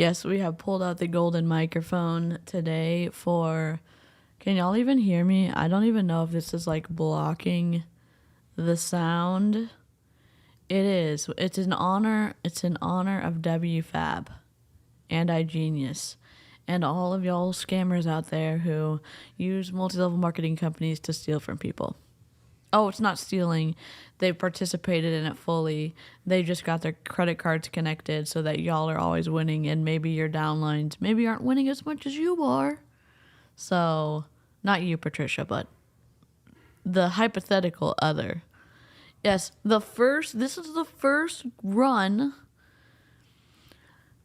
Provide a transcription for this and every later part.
Yes, we have pulled out the golden microphone today for... Can y'all even hear me? I don't even know if this is like blocking the sound. It is. It's in honor of WFABB and iGenius and all of y'all scammers out there who use multi-level marketing companies to steal from people. Oh, it's not stealing. They've participated in it fully. They just got their credit cards connected so that y'all are always winning, and maybe your downlines maybe aren't winning as much as you are. So, not you, Patricia, but the hypothetical other. Yes, this is the first run.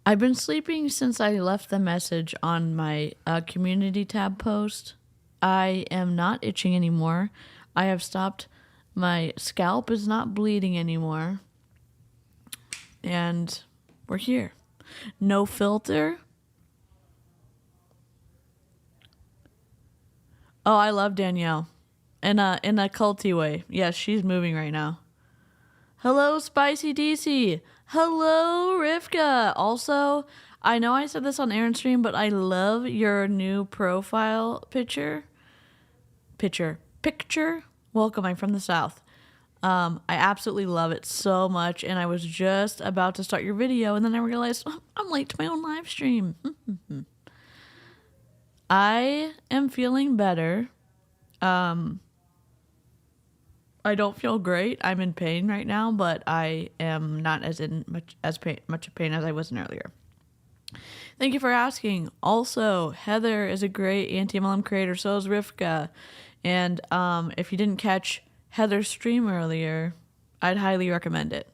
I've been sleeping since I left the message on my community tab post. I am not itching anymore. I have stopped. My scalp is not bleeding anymore. And we're here. No filter. Oh, I love Danielle. In a culty way. Yes, she's moving right now. Hello, Spicy DC. Hello, Rivka. Also, I know I said this on Aaron's stream, but I love your new profile picture. Welcome, I'm from the South. I absolutely love it so much, and I was just about to start your video, and then I realized I'm late to my own live stream. I am feeling better. I don't feel great. I'm in pain right now, but I am not as much pain as I was in earlier. Thank you for asking. Also, Heather is a great anti-MLM creator. So is Rivka. And if you didn't catch Heather's stream earlier, I'd highly recommend it.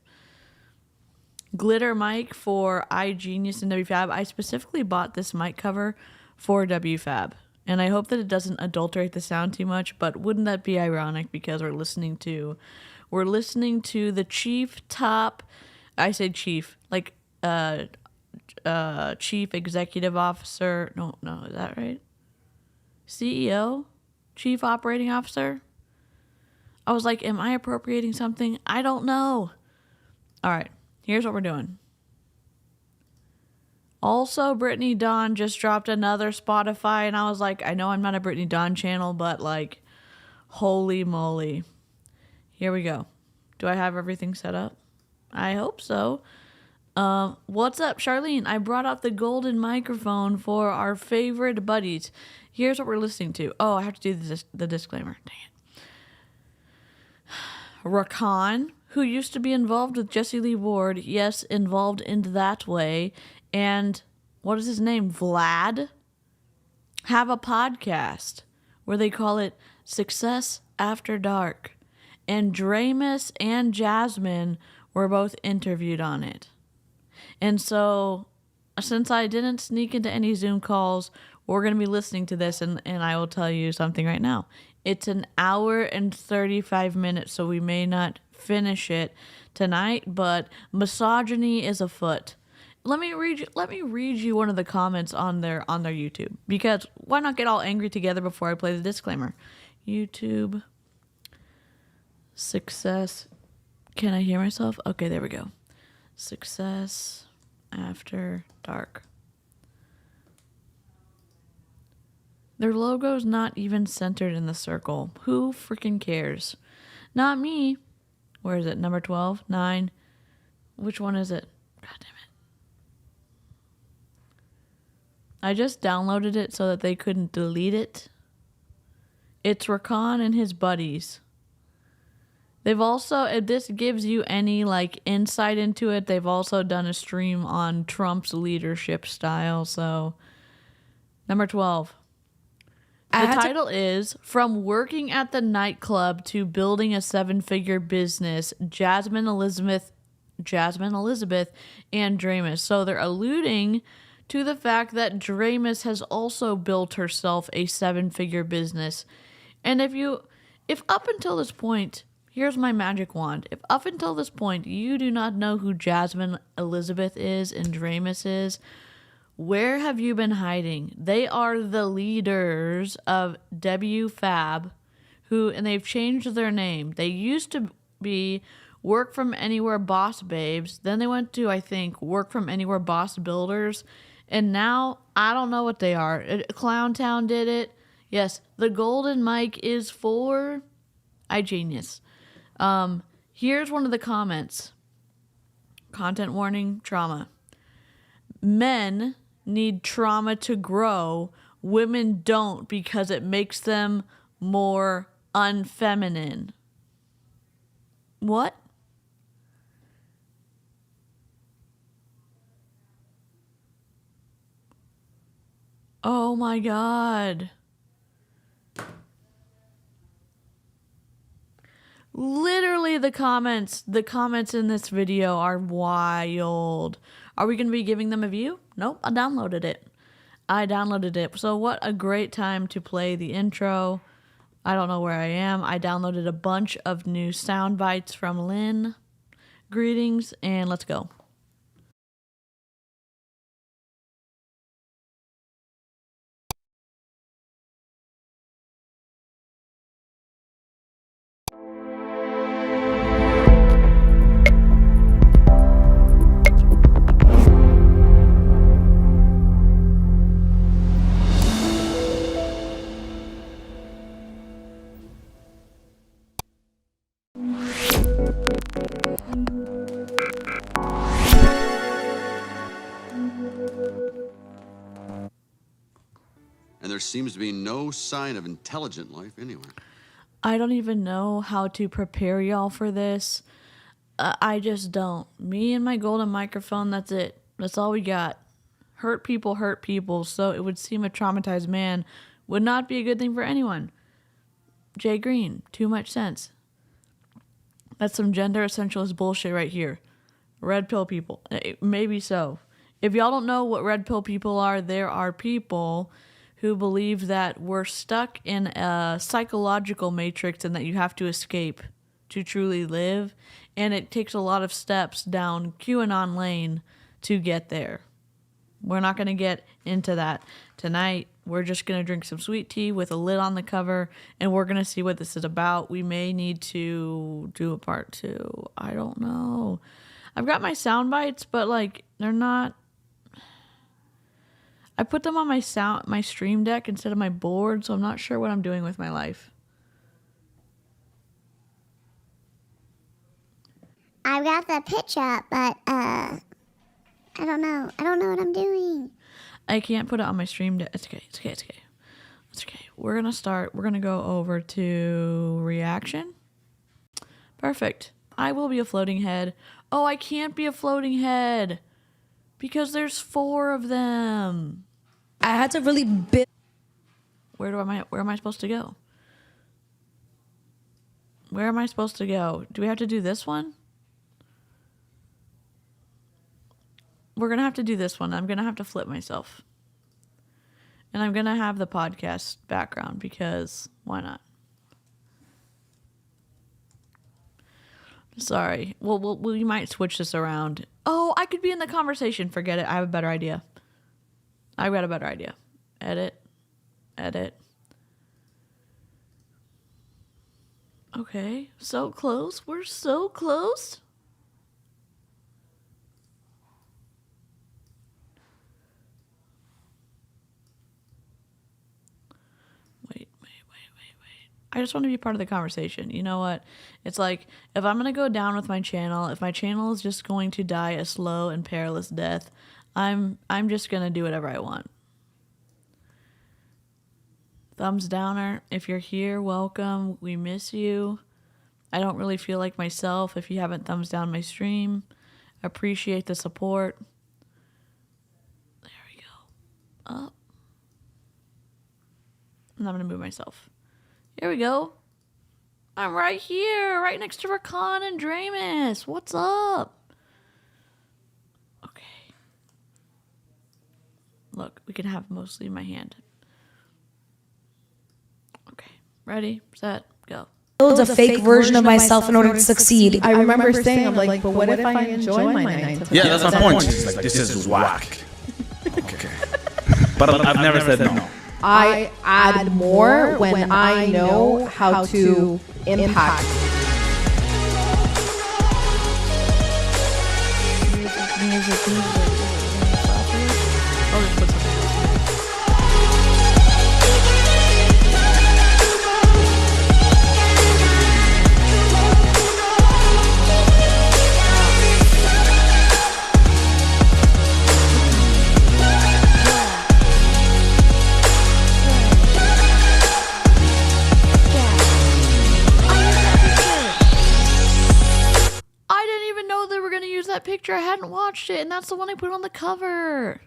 Glitter mic for iGenius and WFABB. I specifically bought this mic cover for WFABB. And I hope that it doesn't adulterate the sound too much, but wouldn't that be ironic because we're listening to the chief top, I say chief, like chief executive officer. No, is that right? CEO? Chief operating officer? I was like, am I appropriating something? I don't know. All right, here's what we're doing. Also, Brittany Dawn just dropped another Spotify, and I was like, I know I'm not a Brittany Dawn channel, but like, holy moly. Here we go. Do I have everything set up? I hope so. What's up, Charlene? I brought out the golden microphone for our favorite buddies. Here's what we're listening to. Oh, I have to do the disclaimer. Dang it. Rakan, who used to be involved with Jesse Lee Ward. Yes, involved in that way. And what is his name? Vlad? Have a podcast where they call it Success After Dark. And Draymus and Jasmine were both interviewed on it. And so, since I didn't sneak into any Zoom calls, we're going to be listening to this, and I will tell you something right now. It's an hour and 35 minutes, so we may not finish it tonight, but misogyny is afoot. Let me read you one of the comments on their YouTube, because why not get all angry together before I play the disclaimer? YouTube success. Can I hear myself? Okay, there we go. Success After Dark. Their logo's not even centered in the circle. Who freaking cares? Not me. Where is it? Number 12? 9? Which one is it? God damn it. I just downloaded it so that they couldn't delete it. It's Rakan and his buddies. They've also, if this gives you any like insight into it, they've also done a stream on Trump's leadership style. So, number 12. The title is From Working at the Nightclub to Building a 7-Figure Business, Jasmine Elizabeth and Draymus. So they're alluding to the fact that Draymus has also built herself a 7-figure business. And if up until this point, here's my magic wand. If up until this point you do not know who Jasmine Elizabeth is and Draymus is, where have you been hiding? They are the leaders of WFABB, and they've changed their name. They used to be Work From Anywhere Boss Babes. Then they went to, I think, Work From Anywhere Boss Builders. And now, I don't know what they are. Clown Town did it. Yes, the golden mic is for iGenius. Here's one of the comments. Content warning, trauma. Men need trauma to grow. Women don't because it makes them more unfeminine. What? Oh my God. Literally the comments in this video are wild. Are we going to be giving them a view? Nope, I downloaded it. So what a great time to play the intro. I don't know where I am. I downloaded a bunch of new sound bites from Lynn. Greetings, and let's go. And there seems to be no sign of intelligent life anywhere. I don't even know how to prepare y'all for this. I just don't. Me and my golden microphone, that's it. That's all we got. Hurt people, so it would seem a traumatized man would not be a good thing for anyone. Jay Green, too much sense. That's some gender essentialist bullshit right here. Red pill people. Maybe so. If y'all don't know what red pill people are, there are people who believe that we're stuck in a psychological matrix and that you have to escape to truly live. And it takes a lot of steps down QAnon lane to get there. We're not going to get into that tonight. We're just going to drink some sweet tea with a lid on the cover, and we're going to see what this is about. We may need to do a part 2. I don't know. I've got my sound bites, but like they're not. I put them on my stream deck instead of my board, so I'm not sure what I'm doing with my life. I've got the pitch up, but I don't know. I don't know what I'm doing. I can't put it on my stream deck. It's okay. We're going to start. We're going to go over to reaction. Perfect. I will be a floating head. Oh, I can't be a floating head because there's 4 of them. I had to really Where am I supposed to go? Where am I supposed to go? Do we have to do this one? We're going to have to do this one. I'm going to have to flip myself. And I'm going to have the podcast background because why not? Sorry. Well, we might switch this around. Oh, I could be in the conversation. Forget it. I have a better idea. I've got a better idea. Edit. Okay. So close. We're so close. Wait. I just want to be part of the conversation. You know what? It's like, if I'm going to go down with my channel, if my channel is just going to die a slow and perilous death, I'm just going to do whatever I want. Thumbs downer, if you're here, welcome. We miss you. I don't really feel like myself if you haven't thumbs down my stream. Appreciate the support. There we go. Up. And I'm going to move myself. Here we go. I'm right here, right next to Rakan and Draymus. What's up? Okay. Look, we can have mostly my hand. Okay. Ready, set, go. Build a fake version of myself in order to succeed. I remember saying, I'm like, but what if I enjoy my 9 to 5? Yeah, that's my point. It's like, this is whack. Okay. But I've never said no. I add more when I know how to impact. Music. Oh, picture. I hadn't watched it, and that's the one I put on the cover.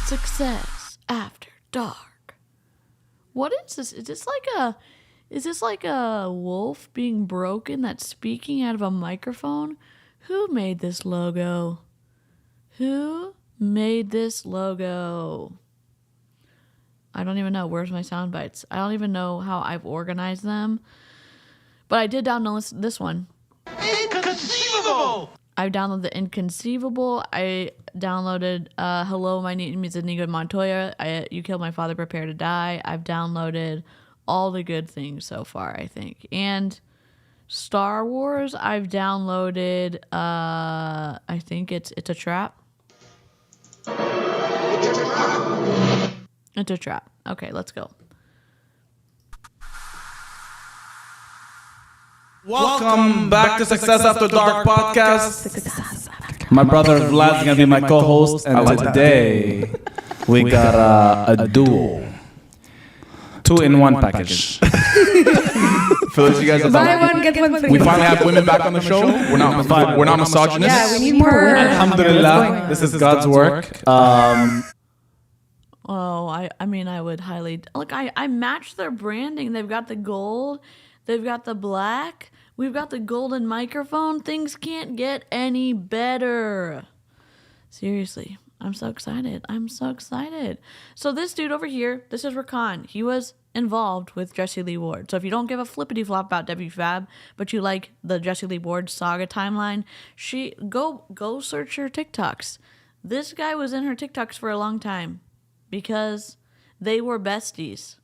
Success After Dark. What is this? Is this like a wolf being broken that's speaking out of a microphone? Who made this logo? Who made this logo? I don't even know. Where's my sound bites? I don't even know how I've organized them. But I did download this one. Inconceivable! I downloaded the Inconceivable. I downloaded Hello, My Name is Inigo Montoya. You Killed My Father, Prepare to Die. I've downloaded all the good things so far, I think. And Star Wars, I've downloaded, I think it's a trap. It's a trap. Okay, let's go. Welcome back to Success After Dark podcast. My brother Vlad's gonna be my co-host, and today we got a duo, 2-in-1 package. For those of you guys that Buy one, get one free. we finally have women back on the show. We're not misogynists. Yeah, we need more women. Alhamdulillah, this is God's work. I mean, I would highly look. I matched their branding. They've got the gold, they've got the black, we've got the golden microphone. Things can't get any better. Seriously, I'm so excited. So this dude over here, this is Rakan. He was involved with Jessie Lee Ward. So if you don't give a flippity flop about WFABB, but you like the Jessie Lee Ward saga timeline, go search her TikToks. This guy was in her TikToks for a long time because they were besties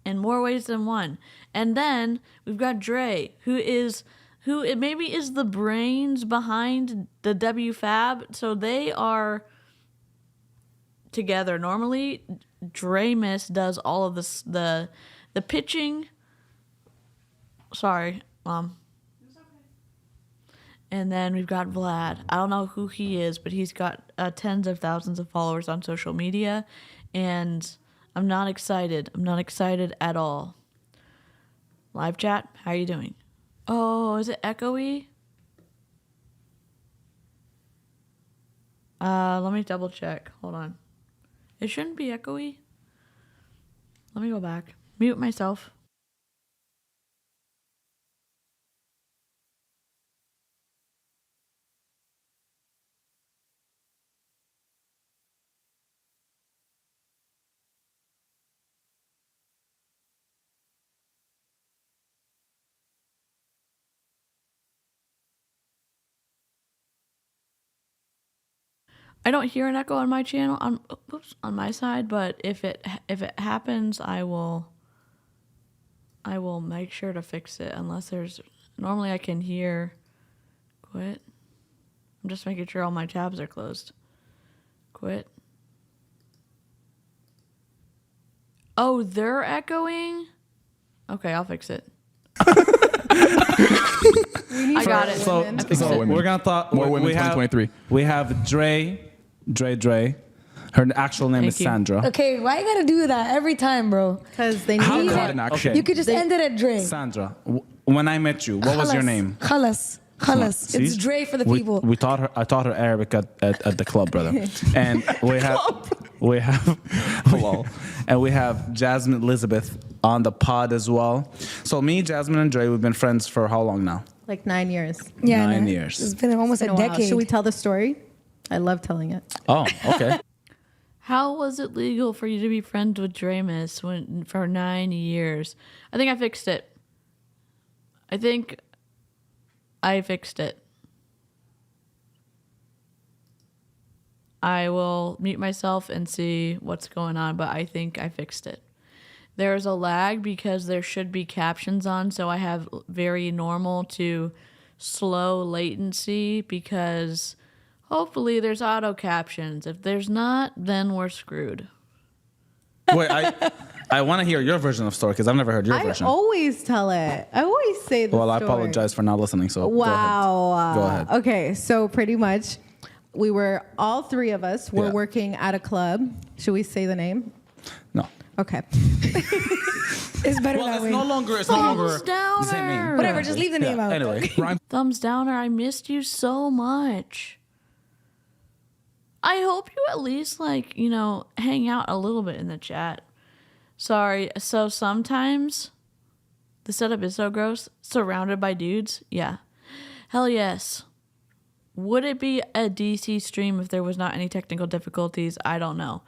in more ways than one. And then we've got Dre, who it maybe is the brains behind the WFABB. So they are together. Normally, Draymus does all of this, the pitching. Sorry, Mom. And then we've got Vlad. I don't know who he is, but he's got tens of thousands of followers on social media. And I'm not excited. I'm not excited at all. Live chat, how are you doing? Oh, is it echoey? Let me double check. Hold on. It shouldn't be echoey. Let me go back. Mute myself. I don't hear an echo on my channel on my side, but if it happens, I will make sure to fix it. Unless normally I can hear. Quit. I'm just making sure all my tabs are closed. Quit. Oh, they're echoing? Okay, I'll fix it. I got it. So we're gonna talk More women 2023. We have Dre. Her actual name is you. Sandra. Okay, why you gotta do that every time, bro? Because they How need come- it. okay. You could just end it at Dre. Sandra, when I met you, what was your name? Khalas. See? It's Dre for the people. We taught her. I taught her Arabic at the club, brother. And we have hello, and we have Jasmine Elizabeth on the pod as well. So me, Jasmine, and Dre, we've been friends for how long now? Like 9 years. Yeah, 9 no, years. It's been almost Been a a while. decade. Should we tell the story? I love telling it. Oh, okay. How was it legal for you to be friends with Draymus for 9 years? I think I fixed it. I will mute myself and see what's going on, but I think I fixed it. There's a lag because there should be captions on, so I have very normal to slow latency because hopefully there's auto captions. If there's not, then we're screwed. Wait, I want to hear your version of the story because I've never heard your version. I always tell it. I always say the Well, I story. apologize for not listening. So Wow. Go ahead. Okay, so pretty much, all three of us were Yeah. working at a club. Should we say the name? No. Okay. It's better Well, that it's way. no longer the same name. Downer. Whatever, just leave the name out. Anyway, Thumbs downer, I missed you so much. I hope you at least hang out a little bit in the chat. Sorry. So sometimes the setup is so gross. Surrounded by dudes. Yeah. Hell yes. Would it be a DC stream if there was not any technical difficulties? I don't know.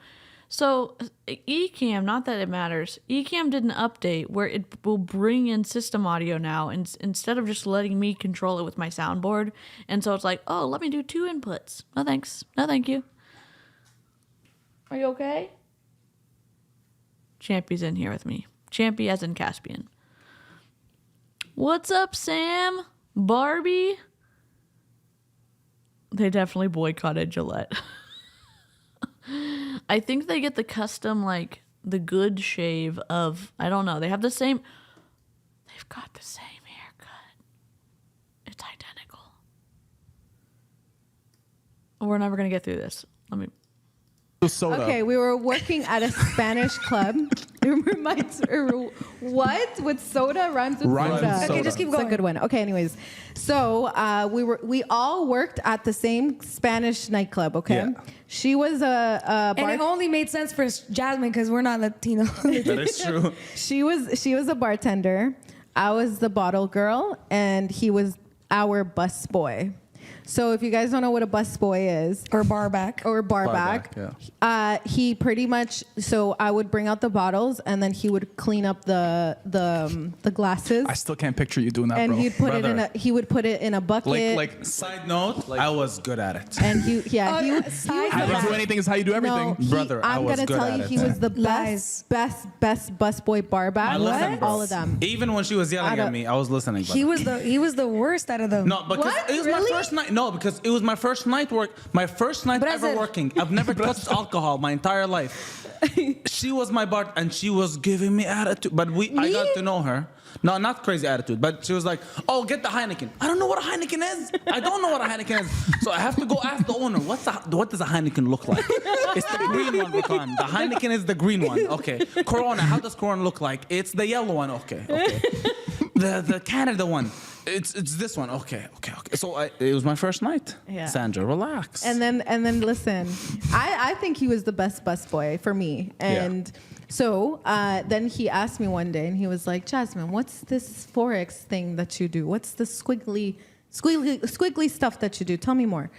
So eCam, not that it matters. eCam did an update where it will bring in system audio now instead of just letting me control it with my soundboard. And so it's like, oh, let me do 2 inputs. No thanks. No thank you. Are you okay? Champy's in here with me. Champy as in Caspian. What's up, Sam? Barbie? They definitely boycotted Gillette. I think they get the custom, the good shave of, I don't know. They have the same, they've got the same haircut. It's identical. We're never going to get through this. Let me. soda. Okay, we were working at a Spanish club. What? With soda rhymes with soda. with Okay, just keep It's a going. good one. Okay, anyways. So we all worked at the same Spanish nightclub, okay? Yeah. She was a And it only made sense for Jasmine because we're not Latino. That is true. she was a bartender. I was the bottle girl, and he was our bus boy. So if you guys don't know what a bus boy is, Or bar back. or bar Barback, back, he pretty much. So I would bring out the bottles, and then he would clean up the glasses, I still can't picture you doing that, and bro. he would put it in a bucket. Like side note, I was good at it. and he was How you do anything is how you do everything. No, Brother, I I'm was gonna good tell at you, it. he was the Lies. best busboy bar back. I listened, bro. All of them. Even when she was yelling at me, I was listening. He was the worst out of them. No, because What? it was Really? my first night. No, because it was my first night my first night But I ever said- working. I've never touched alcohol my entire life. She was my bar, and she was giving me attitude. But I got to know her. No, not crazy attitude, but she was like, "Oh, get the Heineken." I don't know what a Heineken is. I don't know what a Heineken is. So I have to go ask the owner, what does a Heineken look like? It's the green one, Rakan. The Heineken is the green one. Okay. Corona, how does Corona look like? It's the yellow one. Okay. The Canada one. It's this one. Okay. So it was my first night. Yeah. Sandra, relax. And then listen, I think he was the best busboy for me. And so then he asked me one day, and he was like, "Jasmine, what's this Forex thing that you do? What's the squiggly stuff that you do? Tell me more."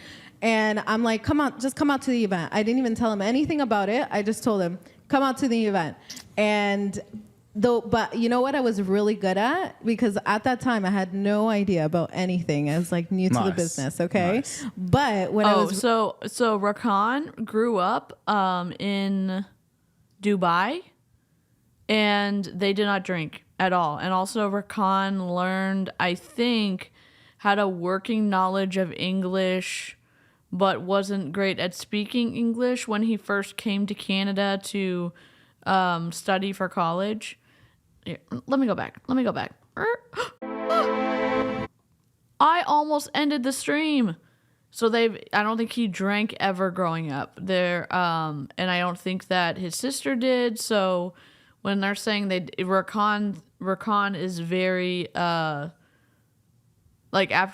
And I'm like, just come out to the event. I didn't even tell him anything about it. I just told him, come out to the event. But you know what I was really good at? Because at that time I had no idea about anything. I was new to the Nice. business, okay? Nice. But when I was so Rakan grew up in Dubai, and they did not drink at all. And also Rakan learned, I think, had a working knowledge of English, but wasn't great at speaking English when he first came to Canada to study for college. Here, let me go back. I almost ended the stream. So I don't think he drank ever growing up there, and I don't think that his sister did. So when they're saying Rakan is very after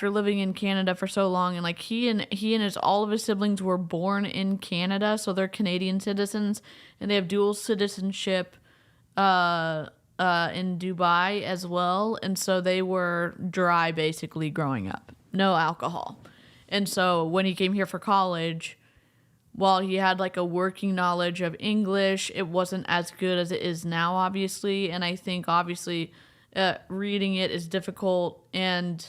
living in Canada for so long, and he and all of his siblings were born in Canada, so they're Canadian citizens, and they have dual citizenship in Dubai as well, and so they were dry basically growing up, no alcohol. And so when he came here for college, while he had a working knowledge of English, it wasn't as good as it is now, obviously. And I think obviously reading it is difficult, and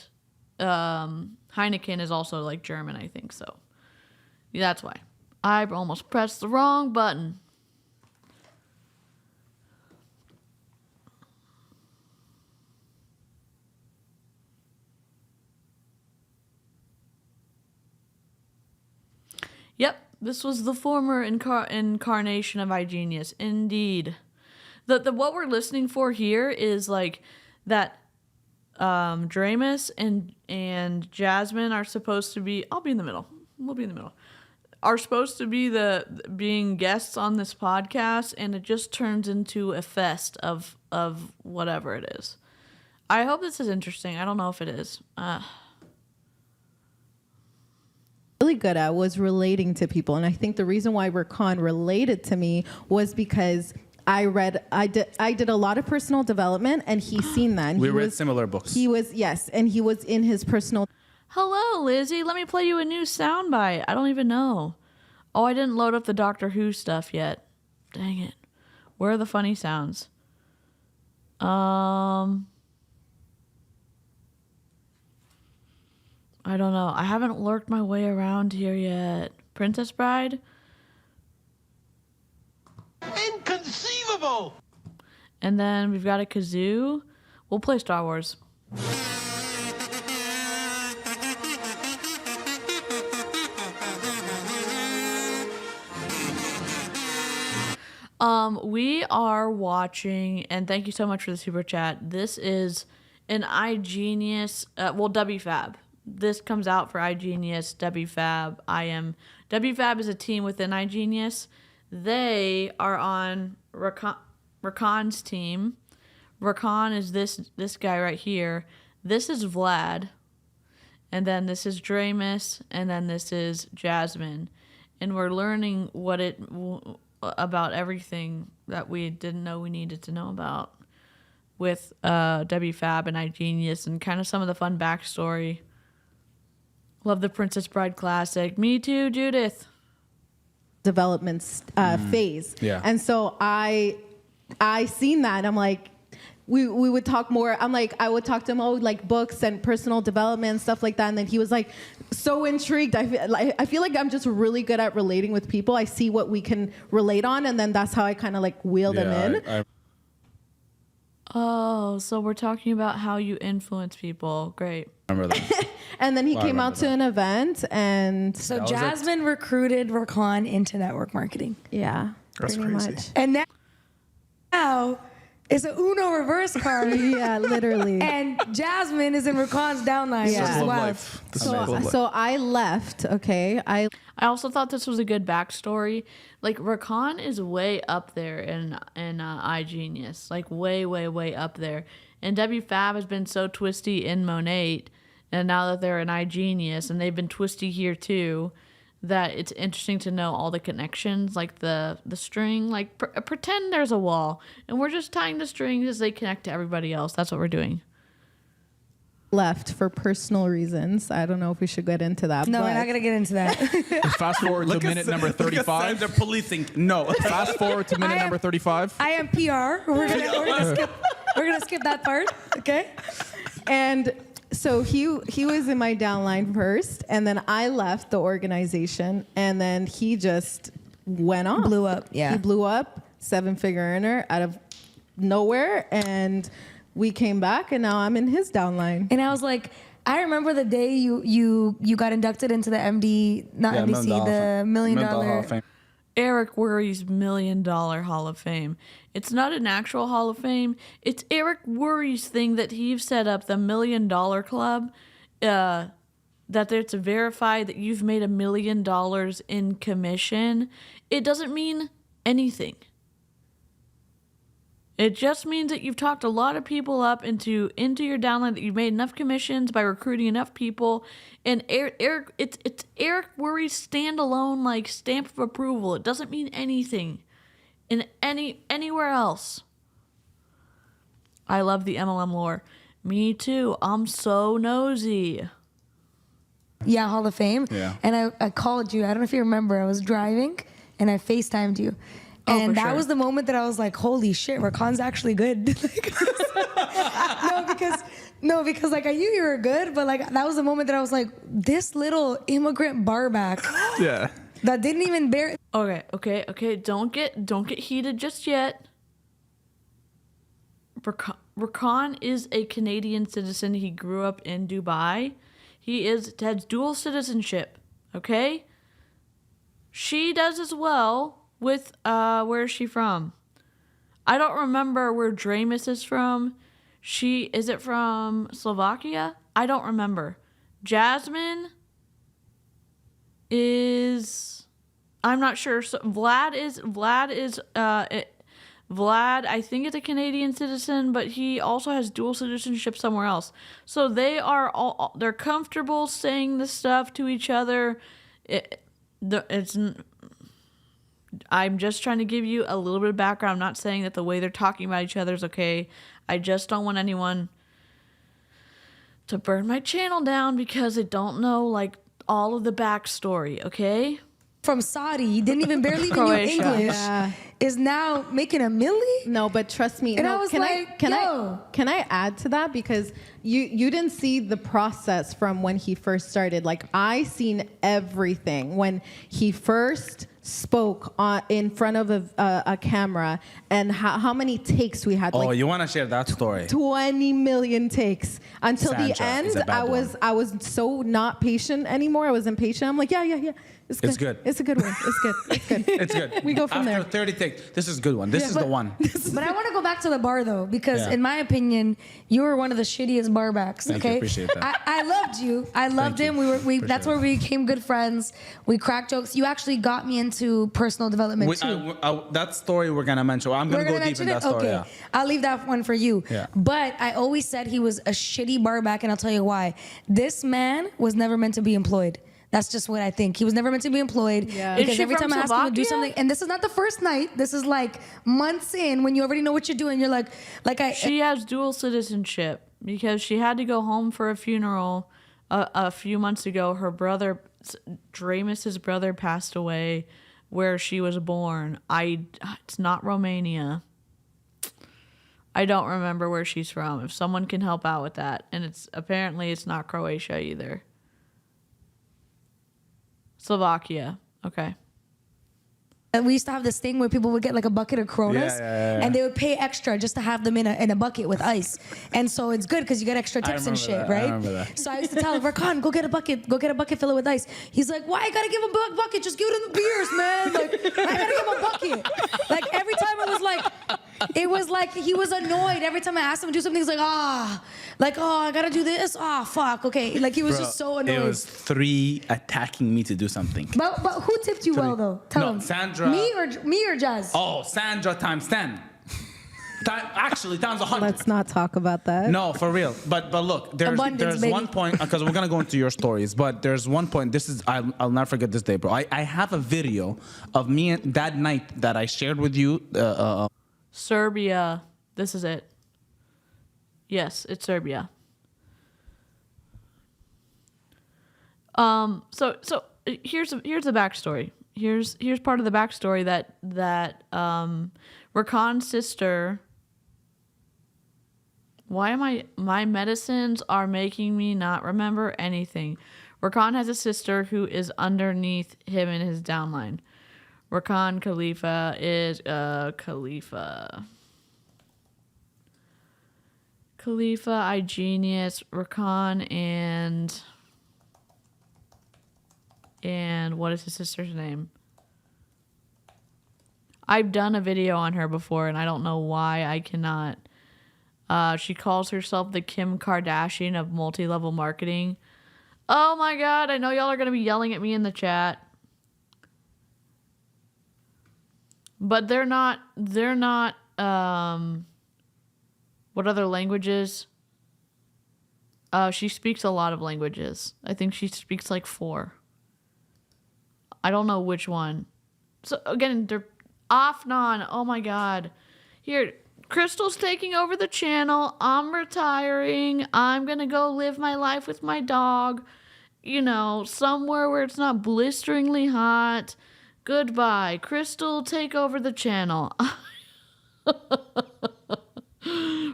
Heineken is also German, I think. So that's why I almost pressed the wrong button. Yep, this was the former incarnation of iGenius. Indeed. The what we're listening for here is that Draymus and Jasmine are supposed to be. I'll be in the middle. We'll be in the middle. are supposed to be being guests on this podcast, and it just turns into a fest of whatever it is. I hope this is interesting. I don't know if it is. Really good at was relating to people, and I think the reason why Rakan related to me was because I did a lot of personal development, and he's seen that. And we read similar books. He was and he was in his personal. Hello, Lizzie. Let me play you a new soundbite. I don't even know. Oh, I didn't load up the Doctor Who stuff yet. Dang it. Where are the funny sounds? I don't know. I haven't lurked my way around here yet. Princess Bride? Inconceivable! And then we've got a kazoo. We'll play Star Wars. We are watching, and thank you so much for the super chat. This is an iGenius, WFABB. This comes out for iGenius, WFABB, WFABB is a team within iGenius. They are on Rakan's team. Rakan is this guy right here. This is Vlad. And then this is Draymus. And then this is Jasmine. And we're learning about everything that we didn't know we needed to know about with WFABB and iGenius, and kind of some of the fun backstory. Love the Princess Bride classic. Me too, Judith. Development phase. Yeah. And so I seen that. I'm like, we would talk more. I'm like, I would talk to him, like books and personal development and stuff like that. And then he was like, so intrigued. I feel like I'm just really good at relating with people. I see what we can relate on, and then that's how I kind of like wheel them in. Oh, so we're talking about how you influence people. Great. Remember that. And then he came out to an event, and So Jasmine recruited Rakan into network marketing. yeah, That's pretty crazy. much. And now it's an Uno reverse card. Yeah, literally. And Jasmine is in Rakan's downline. Yeah. Which This is is love wild. life. This is love life. So I left. Okay, I I also thought this was a good backstory. Like, Rakan is way up there in iGenius. Like, way, way, way up there. And WFABB has been so twisty in Monate, and now that they're in iGenius, and they've been twisty here too, that it's interesting to know all the connections, like the string. Like, pretend there's a wall, and we're just tying the strings as they connect to everybody else. That's what we're doing. left for personal reasons. I don't know if we should get into that. No, but we're not going to get into that. Fast forward to minute number 35. The policing. No. Fast forward to minute number 35. I am PR. We're gonna skip that part. Okay. And so he was in my downline first, and then I left the organization, and then he just went off. Blew up, yeah. He blew up, 7-figure earner out of nowhere, and we came back, and now I'm in his downline. And I was like, I remember the day you got inducted into the MDC, the $1 million Hall of Fame. Eric Worre's $1 million Hall of Fame. It's not an actual Hall of Fame. It's Eric Worre's thing that he's set up, the $1 Million Club, that it's verified that you've made $1 million in commission. It doesn't mean anything. It just means that you've talked a lot of people up into your downline, that you've made enough commissions by recruiting enough people. And Eric, it's Eric Worre's standalone like stamp of approval. It doesn't mean anything in anywhere else. I love the MLM lore. Me too. I'm so nosy. Yeah, Hall of Fame. Yeah. And I called you. I don't know if you remember. I was driving and I FaceTimed you. Oh, And for that sure. was the moment that I was like, holy shit, Rakan's actually good. No, because like I knew you were good, but like that was the moment that I was like, this little immigrant barback Yeah. that didn't even bear. Okay. Don't get heated just yet. Rakan is a Canadian citizen. He grew up in Dubai. He has dual citizenship. Okay. She does as well. With where is she from? I don't remember where Draymus is from. Is it from Slovakia? I don't remember. Jasmine is I'm not sure. So Vlad I think is a Canadian citizen, but he also has dual citizenship somewhere else. So they're comfortable saying this stuff to each other. I'm just trying to give you a little bit of background. I'm not saying that the way they're talking about each other is okay. I just don't want anyone to burn my channel down because they don't know like all of the backstory, okay? From Saudi, didn't even barely even know Croatia. English, is now making $1 million? No, but trust me. And no, I was can like, can yo. can I add to that? Because you didn't see the process from when he first started. Like, I seen everything when he first spoke in front of a camera, and how many takes we had. Oh, like, you want to share that story? 20 million takes until the Sandra is end. a bad I was so not patient anymore. I was impatient. I'm like, yeah. It's good. It's a good one. It's good. It's good. It's good. We go from After there. 30 takes, this is a good one. This is the one. But I want to go back to the bar though, because Yeah. in my opinion, you were one of the shittiest bar backs. Thank you, Okay, appreciate that. I loved you. I loved Thank him. you. That's where we became good friends. We cracked jokes. You actually got me into personal development too. That story we're gonna mention. I'm gonna We're go gonna deep in mention that it. story. Okay, Yeah. I'll leave that one for you. Yeah. But I always said he was a shitty bar back, and I'll tell you why. This man was never meant to be employed. That's just what I think. He was never meant to be employed. Yeah. Is Because she every from time I asked him to do Slovakia? something, and this is not the first night. This is like months in when you already know what you're doing. You're like She has dual citizenship because she had to go home for a funeral a few months ago. Her brother, Draymus's brother, passed away where she was born. It's not Romania. I don't remember where she's from. If someone can help out with that, and it's not Croatia either. Slovakia. Okay. We used to have this thing where people would get like a bucket of Coronas, Yeah. and they would pay extra just to have them in a bucket with ice. And so it's good because you get extra tips and remember shit, that. right? I remember that. So I used to tell him, Rakan, go get a bucket, fill it with ice. He's like, why I gotta give him a bucket? Just give them the beers, man. Like, I gotta give him a bucket. Like every time it was like he was annoyed. Every time I asked him to do something, he's like, I gotta do this. Fuck. Okay. Like he was just so annoyed. It was 3 attacking me to do something. But who tipped you well though? Tell him. Sandra. Me or Jazz? Oh, Sandra times 10. Actually, times 100. Let's not talk about that. No, for real. But look, there's baby. one point, because we're gonna go into your stories. But there's one point. I'll never forget this day, bro. I have a video of me that night that I shared with you. Serbia. This is it. Yes, it's Serbia. So here's the backstory. Here's part of the backstory that Rakan's sister. Why am my medicines are making me not remember anything. Rakan has a sister who is underneath him in his downline. Rakan Khalifa is Khalifa, iGenius, Rakan, and what is his sister's name? I've done a video on her before, and I don't know why I cannot. She calls herself the Kim Kardashian of multi-level marketing. Oh my God, I know y'all are going to be yelling at me in the chat. But they're not, what other languages? She speaks a lot of languages. I think she speaks like 4. I don't know which one. So again, they're Afnan. Oh my God. Here, Crystal's taking over the channel. I'm retiring. I'm going to go live my life with my dog, somewhere where it's not blisteringly hot. Goodbye. Crystal, take over the channel.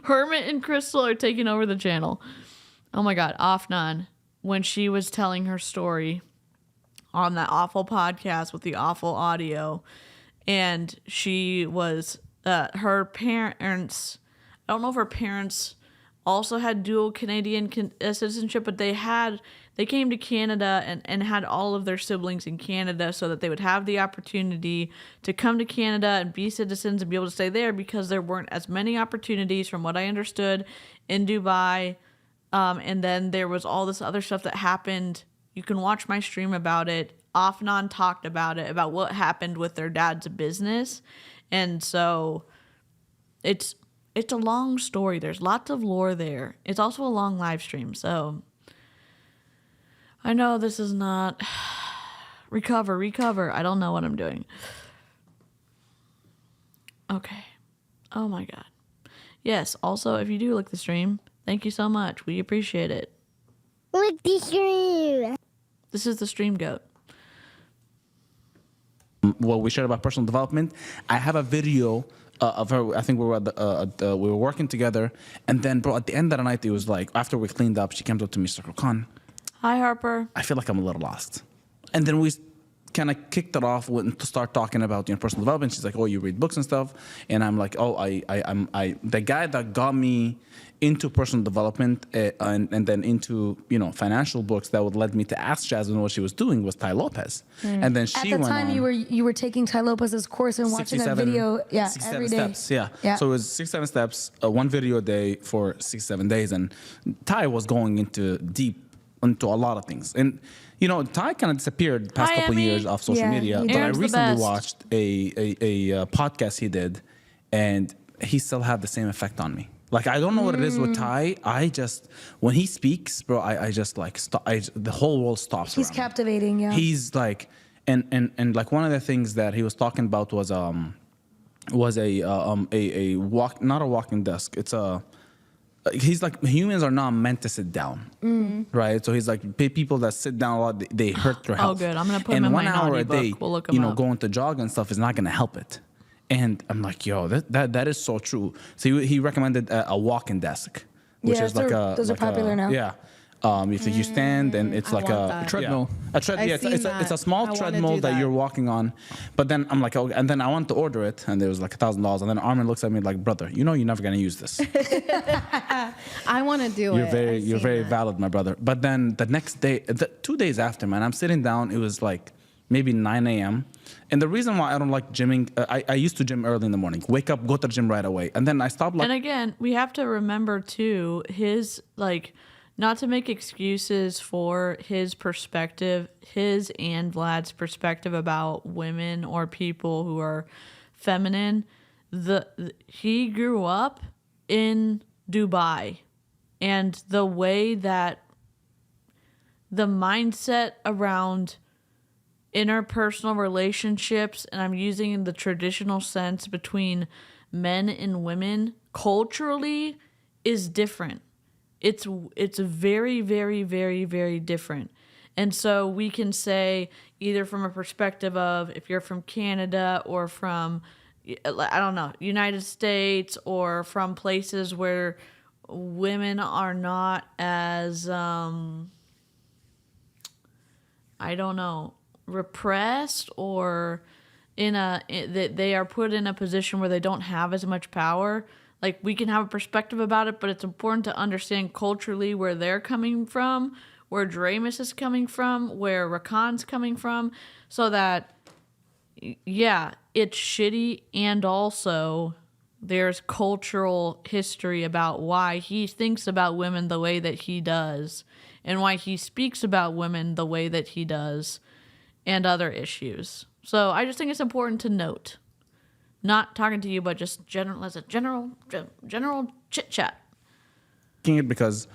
Hermit and Crystal are taking over the channel. Oh my God. Afnan, when she was telling her story on that awful podcast with the awful audio, and she was, her parents, I don't know if her parents also had dual Canadian citizenship, but they came to Canada and had all of their siblings in Canada so that they would have the opportunity to come to Canada and be citizens and be able to stay there because there weren't as many opportunities, from what I understood, in Dubai. And then there was all this other stuff that happened. You can watch my stream about it. off and on talked about it, about what happened with their dad's business. And so it's a long story. There's lots of lore there. It's also a long live stream. So I know this is not recover. I don't know what I'm doing. Okay. Oh my God. Yes. Also, if you do like the stream, thank you so much. We appreciate it. Like the stream. This is the stream goat. What we shared about personal development. I have a video of her. I think we were we were working together, and then, bro, at the end of the night, it was like after we cleaned up, she came up to me, she's like, Rakan, Hi, Harper. I feel like I'm a little lost. And then we kind of kicked it off to start talking about personal development. She's like, oh, you read books and stuff, and I'm like, oh, I'm the guy that got me into personal development and then into financial books that would lead me to ask Jasmine what she was doing was Tai Lopez. And then she At the went time, on, you were taking Tai Lopez's course and watching that video, 67 every day. steps, yeah. So it was 67 steps, one video a day for 67 days, and Tai was going deep into a lot of things. And Tai kind of disappeared the past Hi, couple Emmy. years off social Yeah, media, he but I Aaron's the recently best. watched a podcast he did, and he still had the same effect on me. Like, I don't know what it is with Tai. I just, when he speaks, bro, I just like the whole world stops. He's around me. captivating, yeah. He's like, and like one of the things that he was talking about was a walk, not a walking desk. It's he's like, humans are not meant to sit down, right? So he's like, people that sit down a lot, they hurt their health. Oh, good. I'm gonna put and him in 1 my hour naughty a day, book. We'll look him up. going to jog and stuff is not gonna help it. And I'm like, yo, that is so true. So he recommended a walking desk, which Yeah, is like those are popular now. Yeah. You stand and it's like want a that. treadmill. A treadmill. I've seen It's that. a small I wanna treadmill do that that. you're walking on. But then I'm like, oh, and then I wanted to order it, and there was like $1,000. And then Armin looks at me like, brother, you're never gonna use this. I want to do it. You're very valid, my brother. But then the next day, 2 days after, man, I'm sitting down. It was like maybe 9 a.m. And the reason why I don't like gymming, I used to gym early in the morning. Wake up, go to the gym right away, and then I stopped. And again, we have to remember too, his not to make excuses for his perspective, his and Vlad's perspective about women or people who are feminine. He grew up in Dubai, and the way that the mindset around interpersonal relationships, and I'm using in the traditional sense between men and women, culturally is different. It's very, very, very, very different. And so we can say either from a perspective of if you're from Canada or from, I don't know, United States, or from places where women are not as, repressed, or that they are put in a position where they don't have as much power. Like, we can have a perspective about it, but it's important to understand culturally where they're coming from, where Draymus is coming from, where Rakan's coming from, so that, yeah, it's shitty, and also there's cultural history about why he thinks about women the way that he does, and why he speaks about women the way that he does, and other issues. So I just think it's important to note. Not talking to you, but just general chit chat. It because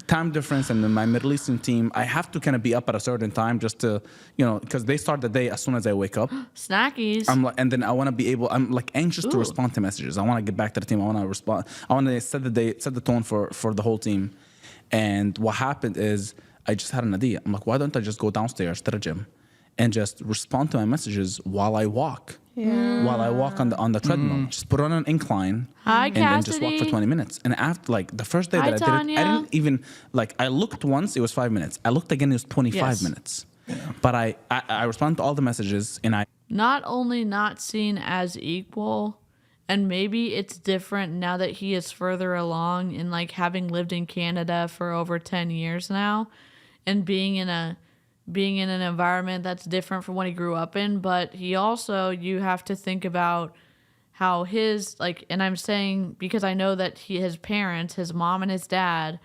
time difference, and in my Middle Eastern team, I have to kind of be up at a certain time just to, because they start the day as soon as I wake up. Snackies. I'm like, and then I want to be able. I'm like anxious to respond to messages. I want to get back to the team. I want to respond. I want to set the tone for the whole team. And what happened is I just had an idea. I'm like, why don't I just go downstairs to the gym and just respond to my messages while I walk? Yeah. While I walk on the treadmill, just put on an incline. Hi, and then just walk for 20 minutes. And after the first day that I did it, I didn't even I looked once, it was 5 minutes. I looked again, it was 25 minutes. Yeah. But I responded to all the messages, and I not only not seen as equal, and maybe it's different now that he is further along in having lived in Canada for over 10 years now, and being in an environment that's different from what he grew up in. But he also, you have to think about how his, and I'm saying because I know that his parents, his mom and his dad,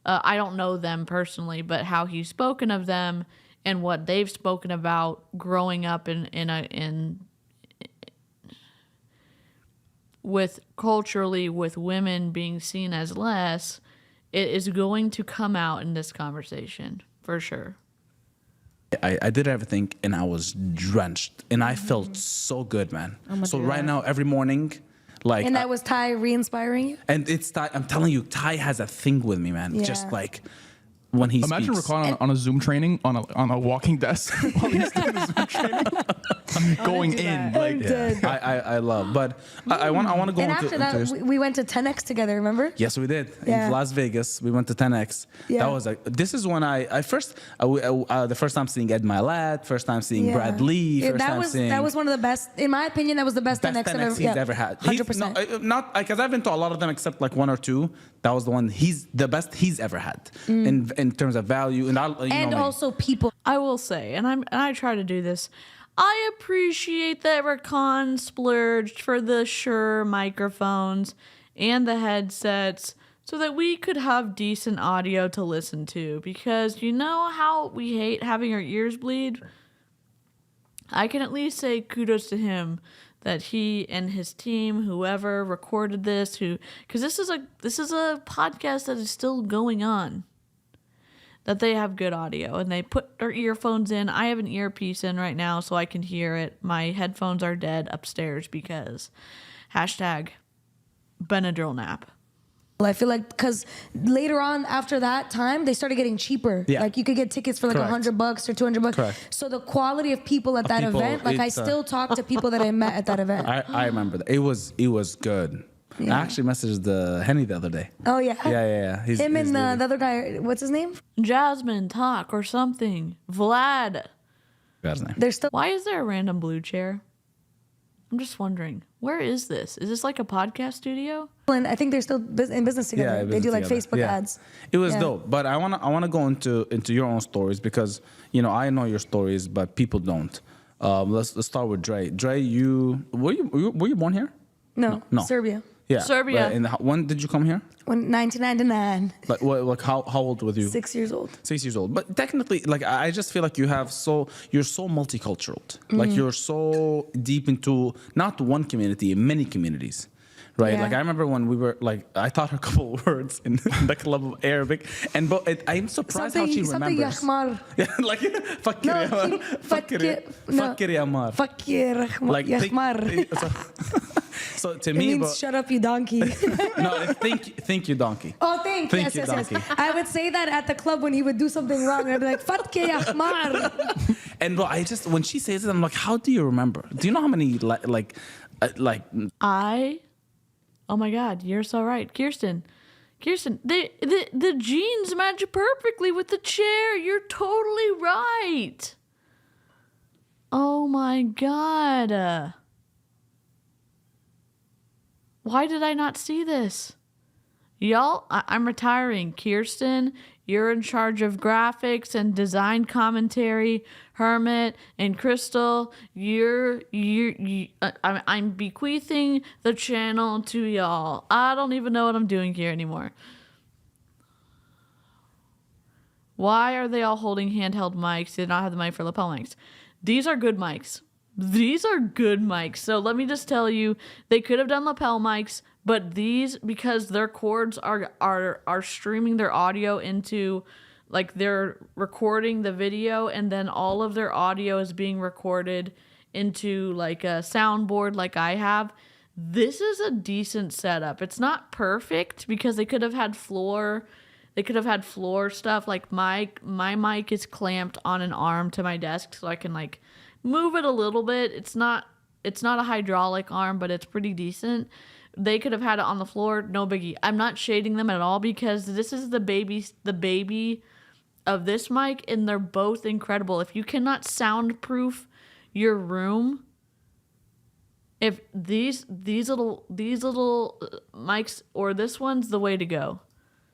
I don't know them personally, but how he's spoken of them and what they've spoken about growing up with culturally with women being seen as less, it is going to come out in this conversation for sure. I did everything and I was drenched and I felt so good, man. So right now, every morning, like, And that was Ty re-inspiring you? and it's Ty, I'm telling you, Ty has a thing with me, man. Yeah. Just like when he Imagine speaks. Rakan on a Zoom training on a walking desk while he's doing the Zoom training. Going in. Like, dead. I love, but I want to go And into after that, into- we went to 10X together, remember? Yes, we did. Yeah. In Las Vegas, we went to 10X. Yeah. That was this is when I first, the first time seeing Ed Milet, first time seeing Yeah. Brad Lee, first time seeing. That was one of the best, in my opinion, that was the best 10X I've 10X ever, he's ever had. 100%. Not because I've been to a lot of them except like one or two. That was the one he's the best he's ever had in terms of value and Also people. I will say, and I try to do this. I appreciate that Rakan splurged for the Shure microphones and the headsets so that we could have decent audio to listen to. Because you know how we hate having our ears bleed? I can at least say kudos to him that he and his team, whoever recorded this, because this is a podcast that is still going on. That they have good audio and they put their earphones in. I have an earpiece in right now so I can hear it. My headphones are dead upstairs because #Benadryl nap. I feel like because later on after that time, they started getting cheaper. Yeah. Like you could get tickets for like Correct. $100 or $200. Correct. So the quality of people at that people, event, like I it's, still talk to people that I met at that event. I remember that. It was good. Yeah. I actually messaged Henny the other day. Oh yeah. Yeah. He's Him and really- the other guy, what's his name? Jasmine, talk or something. Vlad. Forgot his name. They're still. Why is there a random blue chair? I'm just wondering. Where is this? Is this like a podcast studio? And I think they're still in business together. They do like business Facebook together. Yeah. ads. It was Yeah. dope, but I wanna go into your own stories because I know your stories, but people don't. Let's start with Dre. Dre, were you born here? No, No. Serbia. Yeah, Serbia. When did you come here? 1999. Like how old were you? 6 years old. 6 years old. But technically, like I just feel like you're so multicultural. Like you're so deep into not one community, many communities. Right, Yeah. like I remember when we were like, I taught her a couple of words in the club of Arabic, and I'm surprised how she Something remembers. يخمر. Yeah, like fakir No, ya Amar. Fakir ya Amar. Fakir Like think- يخمر. so to It me, means but, shut up, you donkey. no, thank you, donkey. Oh, Thank yes, you, yes, donkey. yes. I would say that at the club when he would do something wrong. I'd be like, Fatke Yahmar. And bro, when she says it, I'm like, how do you remember? Do you know how many like Oh my God, you're so right. Kirsten, the jeans match perfectly with the chair. You're totally right. Oh my God. Why did I not see this? Y'all, I'm retiring. Kirsten, you're in charge of graphics and design commentary. Hermit and Crystal, I'm bequeathing the channel to y'all. I don't even know what I'm doing here anymore. Why are they all holding handheld mics? They did not have the mic for lapel mics. These are good mics. These are good mics. So let me just tell you, they could have done lapel mics, but these, because their cords are streaming their audio into, like they're recording the video and then all of their audio is being recorded into like a soundboard like I have. This is a decent setup. It's not perfect because they could have had floor. They could have had floor stuff. Like my mic is clamped on an arm to my desk so I can like move it a little bit. It's not a hydraulic arm, but it's pretty decent. They could have had it on the floor, no biggie. I'm not shading them at all because this is the baby of this mic, and they're both incredible. If you cannot soundproof your room, if these little mics or this one's the way to go.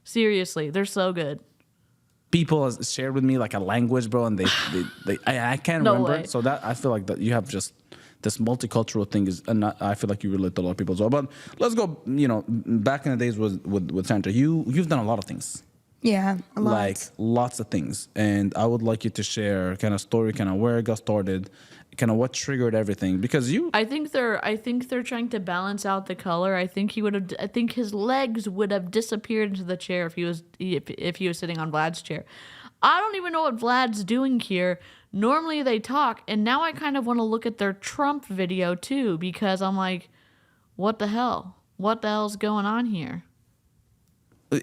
Seriously, they're so good. people has shared with me like a language, bro, and I can't No remember. way. So that I feel like that you have just this multicultural thing is, and I feel like you relate to a lot of people as well. But let's go, back in the days with Sandra, you've done a lot of things. Yeah, a lot. Like lots of things. And I would like you to share kind of story, kind of where it got started, kind of what triggered everything. Because I think they're trying to balance out the color. I think his legs would have disappeared into the chair if he was sitting on Vlad's chair. I don't even know what Vlad's doing here. Normally they talk, and now I kind of want to look at their Trump video too, because I'm like, what the hell? What the hell's going on here?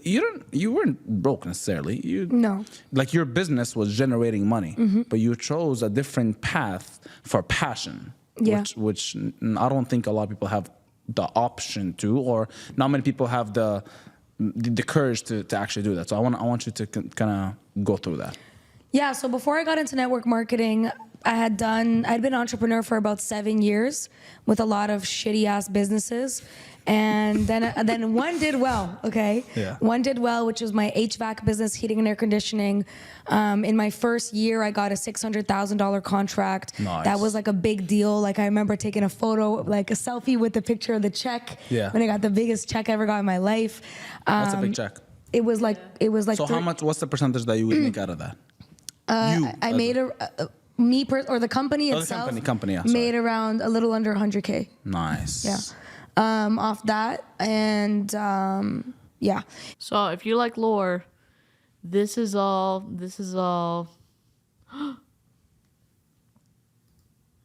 you weren't broke necessarily. No. Like your business was generating money, but you chose a different path for passion. Yeah. Which I don't think a lot of people have the option to, or not many people have the courage to actually do that. So I want you to kind of go through that. Yeah, so before I got into network marketing, I'd been an entrepreneur for about 7 years with a lot of shitty ass businesses. And then one did well, okay? Yeah. One did well, which was my HVAC business, heating and air conditioning. In my first year, I got a $600,000 contract. Nice. That was like a big deal. Like I remember taking a photo, like a selfie with the picture of the check. Yeah. When I got the biggest check I ever got in my life. That's a big check. It was like So how much? What's the percentage that you would make out of that? I made or the company the itself company, yeah, sorry. made around a little under 100K. Nice. Yeah. Off that, and yeah. So if you like lore, this is all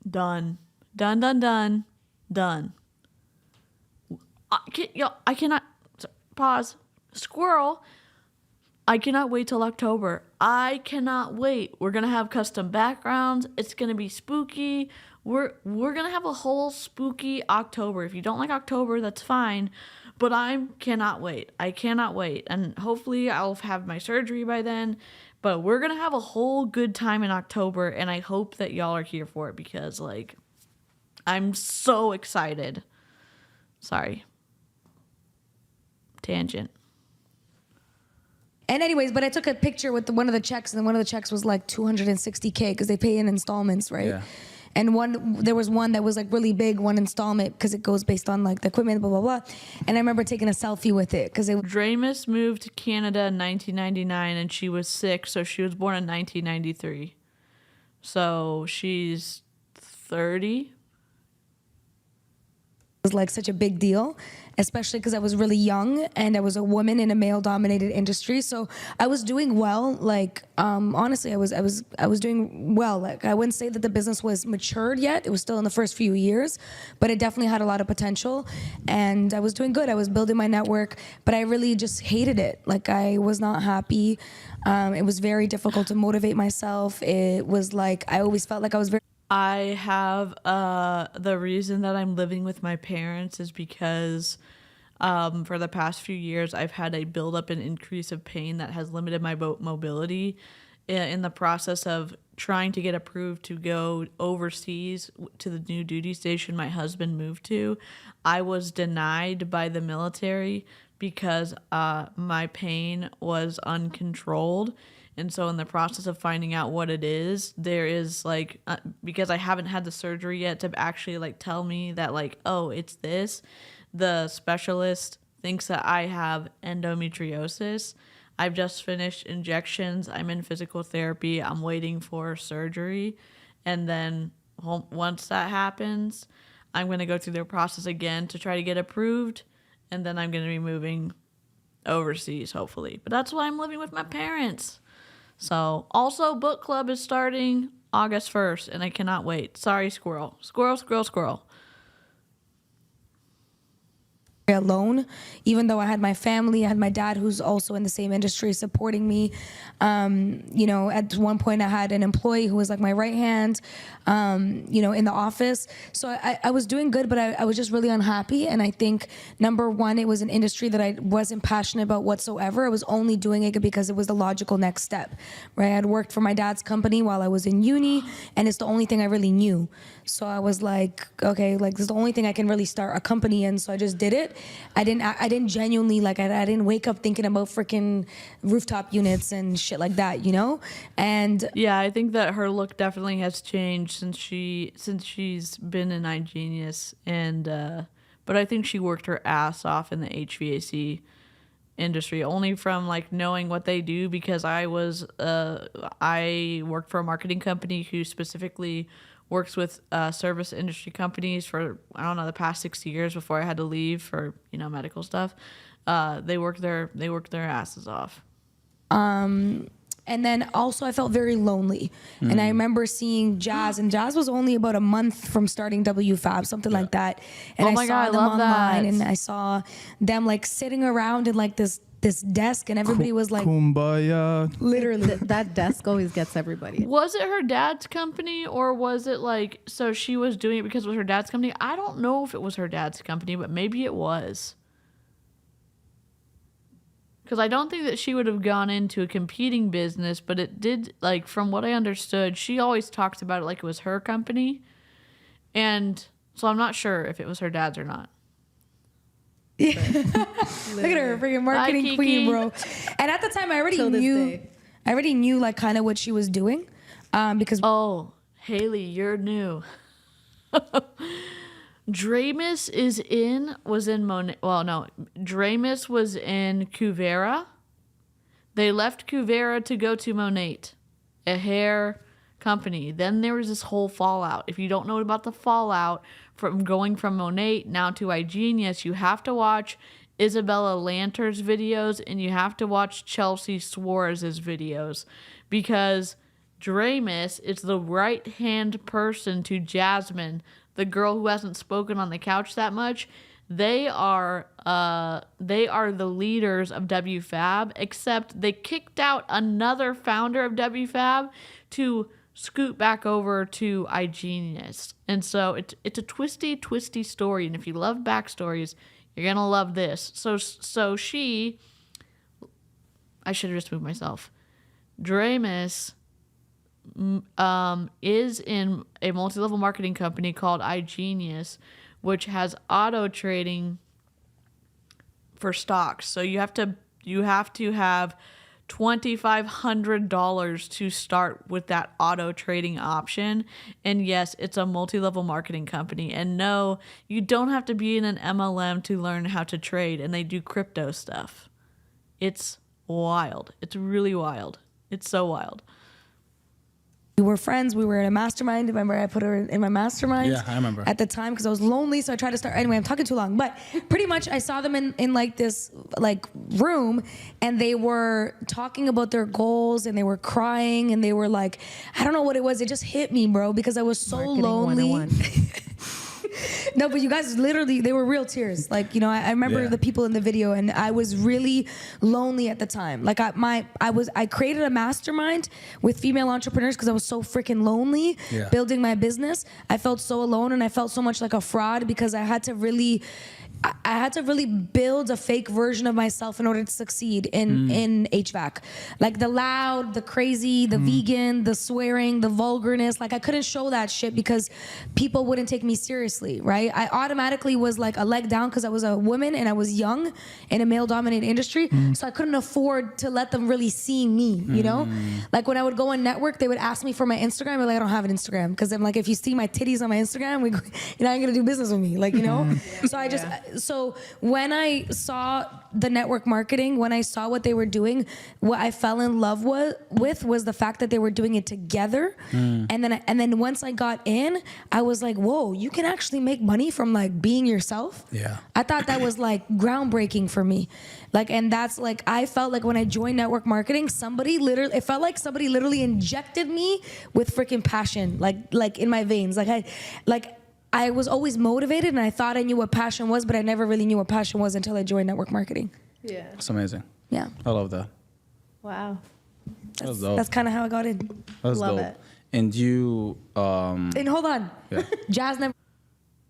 done. I cannot pause. Squirrel. I cannot wait till October. I cannot wait. We're gonna have custom backgrounds. It's gonna be spooky. We're gonna have a whole spooky October. If you don't like October, that's fine. But I cannot wait. I cannot wait. And hopefully I'll have my surgery by then. But we're gonna have a whole good time in October, and I hope that y'all are here for it because like I'm so excited. Sorry. Tangent. And anyways, but I took a picture with one of the checks, and one of the checks was like 260K because they pay in installments, right? Yeah. And there was one that was like really big, one installment, because it goes based on like the equipment, blah, blah, blah. And I remember taking a selfie with it because Draymus moved to Canada in 1999 and she was 6, so she was born in 1993. So she's 30. was like such a big deal, especially because I was really young and I was a woman in a male-dominated industry. So I was doing well. Like honestly, I was doing well. Like I wouldn't say that the business was matured yet. It was still in the first few years, but it definitely had a lot of potential. And I was doing good. I was building my network, but I really just hated it. Like I was not happy. It was very difficult to motivate myself. It was like I always felt like I was very. I have the reason that I'm living with my parents is because for the past few years I've had a buildup and increase of pain that has limited my mobility. In the process of trying to get approved to go overseas to the new duty station my husband moved to, I was denied by the military because my pain was uncontrolled. And so in the process of finding out what it is, there is like, because I haven't had the surgery yet to actually like tell me that like, oh, it's this, the specialist thinks that I have endometriosis. I've just finished injections. I'm in physical therapy. I'm waiting for surgery. And then once that happens, I'm going to go through their process again to try to get approved. And then I'm going to be moving overseas, hopefully. But that's why I'm living with my parents. So, also, book club is starting August 1st, and I cannot wait. Sorry, squirrel. Squirrel. Alone, even though I had my family, I had my dad who's also in the same industry supporting me. You know, at one point I had an employee who was like my right hand, you know, in the office. So I was doing good, but I was just really unhappy. And I think, number one, it was an industry that I wasn't passionate about whatsoever. I was only doing it because it was the logical next step, right? I had worked for my dad's company while I was in uni, and it's the only thing I really knew. So I was like, okay, like this is the only thing I can really start a company in. So I just did it. I didn't genuinely like. I didn't wake up thinking about freaking rooftop units and shit like that, you know. And yeah, I think that her look definitely has changed since she's been in iGenius, and but I think she worked her ass off in the HVAC industry, only from like knowing what they do, because I worked for a marketing company who specifically works with service industry companies for, I don't know, the past 6 years before I had to leave for, medical stuff. They work their asses off. And then also I felt very lonely. And I remember seeing Jazz, and Jazz was only about a month from starting WFABB, something like that. And I saw them online, and I saw them like sitting around in like this desk, and everybody was like, Kumbaya. literally. That desk always gets everybody. Was it her dad's company, or was it like, so she was doing it because it was her dad's company? I don't know if it was her dad's company, but maybe it was. Because I don't think that she would have gone into a competing business, but it did, like, from what I understood, she always talked about it like it was her company. And so I'm not sure if it was her dad's or not. Look at her, freaking marketing queen, bro. And at the time, I already knew like kind of what she was doing, because Haley, you're new. Draymus Draymus was in 𝐔𝐒𝐄. They left 𝐔𝐒𝐄 to go to Monat, a hair company. Then there was this whole fallout. If you don't know about the fallout from going from Monat now to iGenius, you have to watch Isabella Lanter's videos, and you have to watch Chelsea Suarez's videos, because Draymus is the right-hand person to Jasmine, the girl who hasn't spoken on the couch that much. They are the leaders of WFABB, except they kicked out another founder of WFABB to scoot back over to iGenius. And so it's a twisty story, and if you love backstories, you're gonna love this. So I should have just moved myself. Draymus is in a multi-level marketing company called iGenius, which has auto trading for stocks. So you have to have $2,500 to start with that auto trading option. And yes, it's a multi-level marketing company. And no, you don't have to be in an MLM to learn how to trade. And they do crypto stuff. It's wild. It's really wild. It's so wild. We were friends. We were in a mastermind. Remember, I put her in my mastermind. Yeah, I remember. At the time, because I was lonely, so I tried to start. Anyway, I'm talking too long. But pretty much, I saw them in like this like room, and they were talking about their goals, and they were crying, and they were like, I don't know what it was. It just hit me, bro, because I was so lonely. No, but you guys literally, they were real tears. Like, I remember the people in the video, and I was really lonely at the time. Like I created a mastermind with female entrepreneurs because I was so freaking lonely building my business. I felt so alone, and I felt so much like a fraud because I had to really build a fake version of myself in order to succeed in HVAC. Like the loud, the crazy, the vegan, the swearing, the vulgarness. Like I couldn't show that shit because people wouldn't take me seriously, right? I automatically was like a leg down because I was a woman and I was young in a male-dominated industry. So I couldn't afford to let them really see me, Like when I would go on network, they would ask me for my Instagram. I'm like, I don't have an Instagram. Because I'm like, if you see my titties on my Instagram, you're not going to do business with me. Like, So I just... So when I saw the network marketing, when I saw what they were doing, what I fell in love with was the fact that they were doing it together. And then once I got in, I was like, whoa, you can actually make money from like being yourself. Yeah. I thought that was like groundbreaking for me. Like, and that's like, I felt like when I joined network marketing, it felt like somebody literally injected me with freaking passion, like in my veins. I was always motivated, and I thought I knew what passion was, but I never really knew what passion was until I joined network marketing. Yeah. It's amazing. Yeah. I love that. Wow. That's kind of how I got in. That's love dope. it. And you... And hold on. Yeah. Jazz never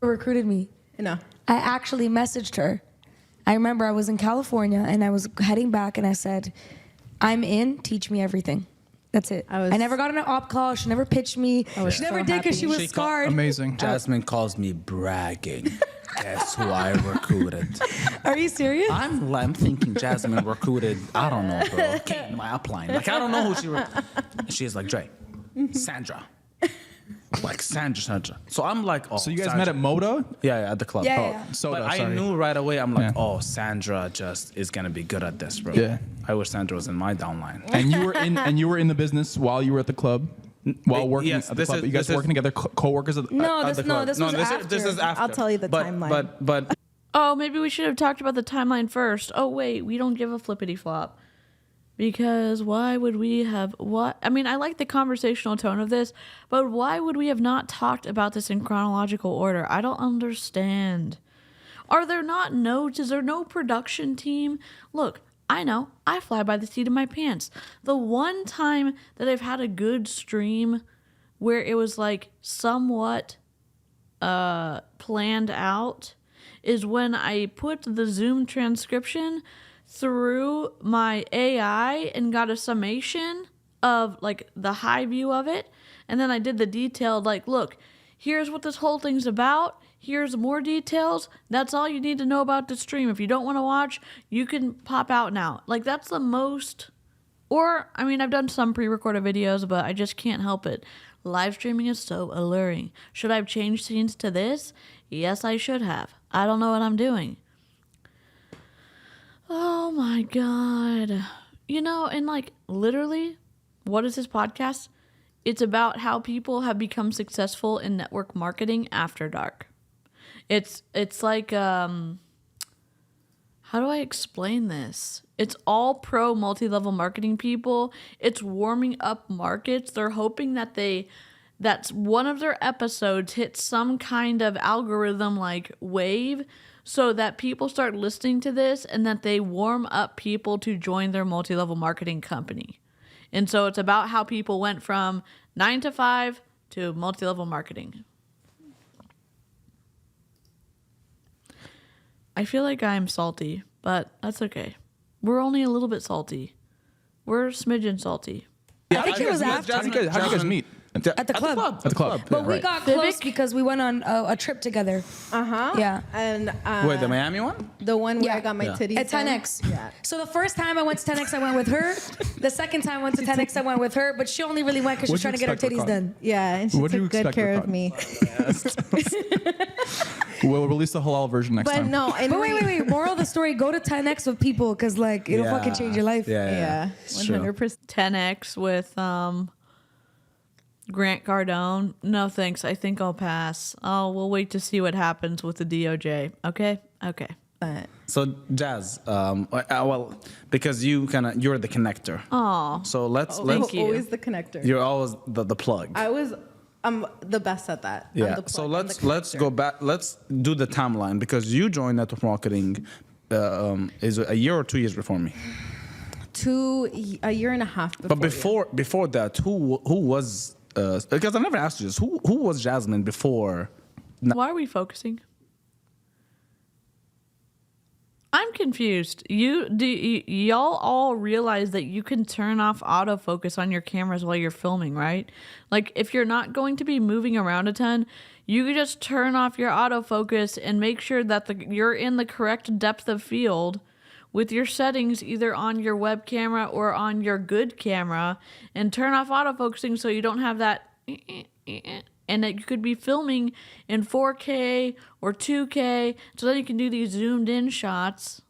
recruited me. No. I actually messaged her. I remember I was in California, and I was heading back, and I said, I'm in, teach me everything. That's it. I never got on an op call. She never pitched me. She never did because she was scarred. Amazing. Jasmine calls me bragging. Guess who I recruited? Are you serious? I'm thinking Jasmine recruited, I don't know, bro. My upline. Like, I don't know who she recruited. She's like, Dre, Sandra. like Sandra. So I'm like, oh. So you guys Sandra. met at Moda? Yeah, at the club. Yeah, Oh, yeah. Soda, but I sorry. knew right away. I'm like, Yeah. oh, Sandra just is gonna be good at this, bro. Yeah. I wish Sandra was in my downline. And you were in the business while you were at the club, while working Yes, at the this club. is- you guys this is- working together, co-workers at, No, at this the club. was after. This is after. I'll tell you the timeline. But Oh, maybe we should have talked about the timeline first. Oh, wait, we don't give a flippity flop. Because why would we have what? I mean, I like the conversational tone of this, but why would we have not talked about this in chronological order? I don't understand. Are there not notes? Is there no production team? Look, I know. I fly by the seat of my pants. The one time that I've had a good stream where it was like somewhat planned out is when I put the Zoom transcription through my AI and got a summation of like the high view of it. And then I did the detailed, like, look, here's what this whole thing's about. Here's more details. That's all you need to know about the stream. If you don't want to watch, you can pop out now. Like, that's the most. Or, I mean, I've done some pre-recorded videos, but I just can't help it. Live streaming is so alluring. Should I have changed scenes to this? Yes, I should have. I don't know what I'm doing. Oh my God. You know, and like literally, what is this podcast? It's about how people have become successful in network marketing after dark. It's like how do I explain this? It's all pro multi-level marketing people. It's warming up markets. They're hoping that that's one of their episodes hits some kind of algorithm like wave so that people start listening to this and that they warm up people to join their multi-level marketing company. And so it's about how people went from 9 to 5 to multi-level marketing. I feel like I'm salty, but that's okay. We're only a little bit salty. We're a smidgen salty. I think it was after. How did you guys meet? At the club. At the club. But Yeah, we right. got close because we went on a trip together. Yeah. And wait, the Miami one? the one where Yeah. I got my Yeah. titties At done? 10X. Yeah. So the first time I went to 10X, I went with her. The second time I went to 10X, I went with her. But she only really went because she was What'd trying you to get her expect, titties Rakan? done. Yeah, and she What do you took good expect, care of Rakan? me. We'll release the halal version next But time. no, and But wait. Moral of the story, go to 10X with people because like it'll fucking change your life. Yeah, It's true. 100%. 10X with Grant Cardone. No thanks. I think I'll pass. Oh, we'll wait to see what happens with the DOJ. Okay. So Jazz, well, because you're the connector. Oh. So let's Thank you. Always the connector. You're always the plug. I'm the best at that. I'm Yeah. the So plug. I'm the let's connector. go back. Let's do the timeline because you joined network marketing is a year or 2 years before me. A year and a half before. But before that, who was because I never asked you this. Who was Jasmine before? Why are we focusing? I'm confused. Y'all all realize that you can turn off autofocus on your cameras while you're filming, right? Like if you're not going to be moving around a ton, you can just turn off your autofocus and make sure that you're in the correct depth of field with your settings either on your web camera or on your good camera, and turn off autofocusing so you don't have that and that you could be filming in 4K or 2K so that you can do these zoomed in shots.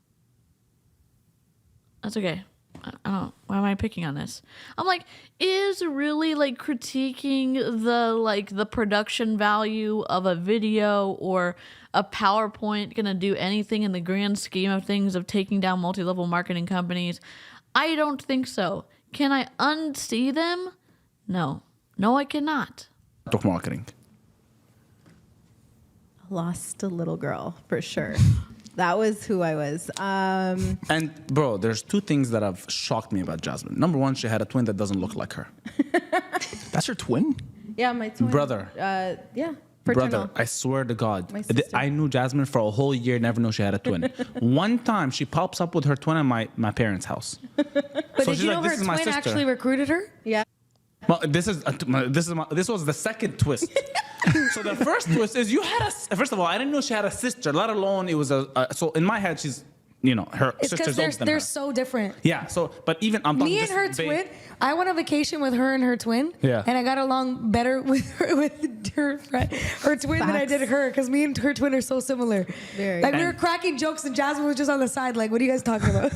That's okay. I don't know. Why am I picking on this? I'm like, is really like critiquing the production value of a video or a PowerPoint gonna do anything in the grand scheme of things of taking down multi-level marketing companies? I don't think so. Can I unsee them? No, I cannot. Network marketing. Lost a little girl for sure. That was who I was. And bro, there's two things that have shocked me about Jasmine. Number one, she had a twin that doesn't look like her. That's your twin? Yeah, my twin Brother. Yeah, fraternal. Brother, I swear to God, My sister. I knew Jasmine for a whole year, never knew she had a twin. One time, she pops up with her twin at my parents' house. But did you know her twin actually recruited her? Yeah. Well, this was the second twist. So the first twist is you had first of all, I didn't know she had a sister, let alone it was so in my head her It's sister's because older than they're her. so different. Yeah. So, but even I'm talking Me and just her twin. I went on vacation with her and her twin. Yeah. And I got along better with her twin than I did her because me and her twin are so similar. Very. Like we were cracking jokes and Jasmine was just on the side. Like, what are you guys talking about?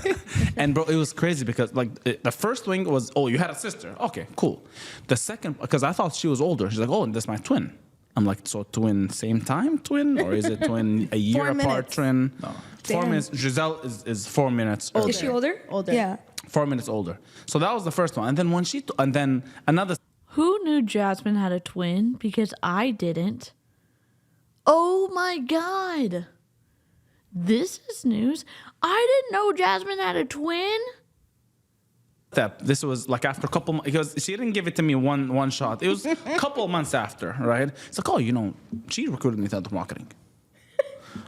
And bro, it was crazy because like the first thing was, oh, you had a sister. Okay, cool. The second, because I thought she was older. She's like, oh, that's my twin. I'm like, so twin, same time twin, or is it twin a year 4 apart minutes. twin? No. 4 Damn. minutes. Giselle is 4 minutes older. Is she older? Older. Yeah. 4 minutes older. So that was the first one. And then when and then another. Who knew Jasmine had a twin? Because I didn't. Oh my God. This is news. I didn't know Jasmine had a twin. Step. This was like after a couple, because she didn't give it to me one shot. It was a couple months after, right? It's like, oh, she recruited me to network marketing.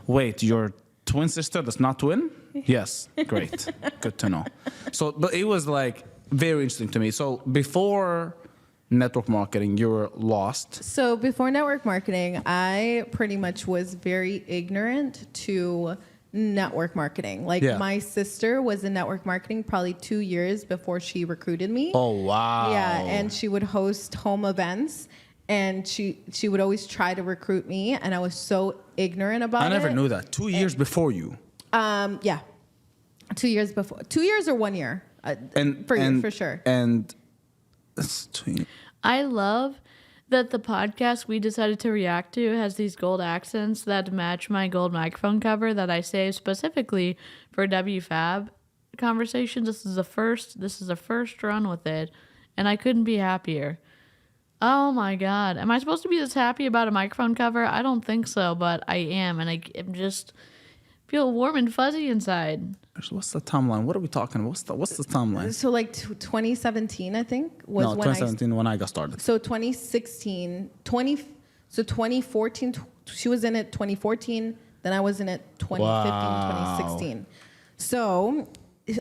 Wait, your twin sister that's not twin? Yes, great, good to know. So, but it was like very interesting to me. So before network marketing, you were lost. So before network marketing, I pretty much was very ignorant to network marketing. Like my sister was in network marketing probably 2 years before she recruited me. Oh wow! Yeah, and she would host home events, and she would always try to recruit me, and I was so ignorant about it. I never knew that. 2 years before you. Yeah, 2 years before. 2 years or 1 year, for sure. And it's 2 years. I love that the podcast we decided to react to has these gold accents that match my gold microphone cover that I saved specifically for WFABB conversations. This is the first run with it, and I couldn't be happier. Oh my God. Am I supposed to be this happy about a microphone cover? I don't think so, but I am, and I'm just feel warm and fuzzy inside. What's the timeline? What are we talking about? What's the timeline? So like 2017, I think, was No, when 2017 when I got started. So 2016, 2014, she was in it 2014, then I was in it 2015, 2016. So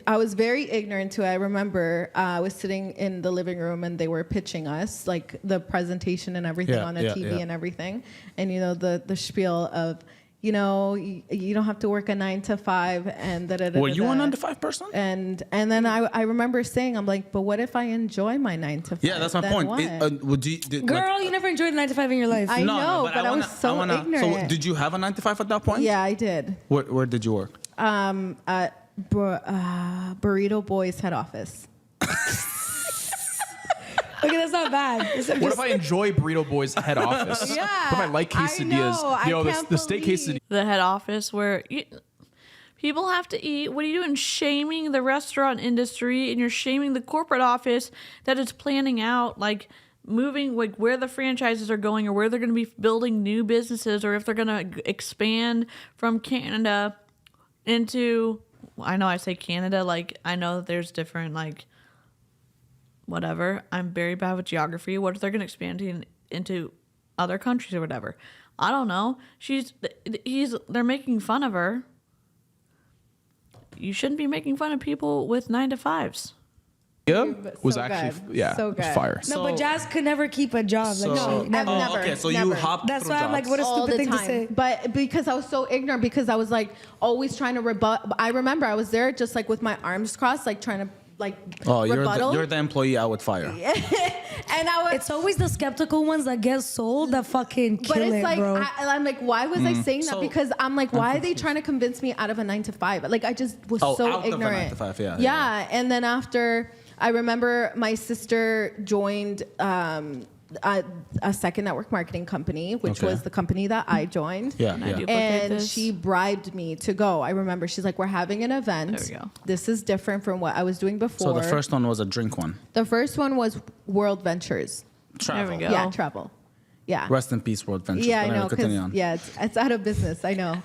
I was very ignorant to it. I remember I was sitting in the living room and they were pitching us, like the presentation and everything on the TV and everything. And, the spiel of, you don't have to work a 9 to 5 and Were you a 9 to 5 person? And then I remember saying, I'm like, but what if I enjoy my 9 to 5? Yeah, that's my Then point. what? Girl, you never enjoyed a 9 to 5 in your life. I know, but I was so ignorant. So did you have a 9 to 5 at that point? Yeah, I did. Where did you work? At Burrito Boys head office. Okay, that's not bad. What if I enjoy Burrito Boy's head office? Yeah, What if I like quesadillas? I know, I can't the steak believe- quesadilla. The head office where people have to eat. What are you doing? Shaming the restaurant industry, and you're shaming the corporate office that is planning out like moving, like where the franchises are going, or where they're going to be building new businesses, or if they're going to expand from Canada into. I know I say Canada, like I know that there's different like. Whatever. I'm very bad with geography. What if they're going to expand into other countries or whatever? I don't know. They're making fun of her. You shouldn't be making fun of people with 9 to 5s. Was So actually good. So it was good. fire. No, but Jazz could never keep a job. So- never. Okay, so never. you hopped That's through why I'm like, jobs. what a All stupid the thing to time. say. But because I was so ignorant, because I was like always trying to rebut. I remember I was there just like with my arms crossed, like trying to Oh, rebuttal. you're the employee I would fire. And I was. It's always the skeptical ones that get sold that fucking kill But it's it, like, bro. I'm like, why was I saying that? So- Because I'm like, why are they trying to convince me out of a 9 to 5? Like, I just was Oh, so out of a ignorant. 9 to 5, yeah. Yeah. And then after, I remember my sister joined a second network marketing company, which Okay. was the company that I joined. Yeah, Can I yeah. duplicate And this? she bribed me to go. I remember she's like, we're having an event. There we go. This is different from what I was doing before. So the first one was a drink one. The first one was World Ventures. Travel. There we go. Yeah, travel. Yeah. Rest in peace, World Ventures. Yeah, I But know. anyway, continue on. Yeah, it's out of business. I know.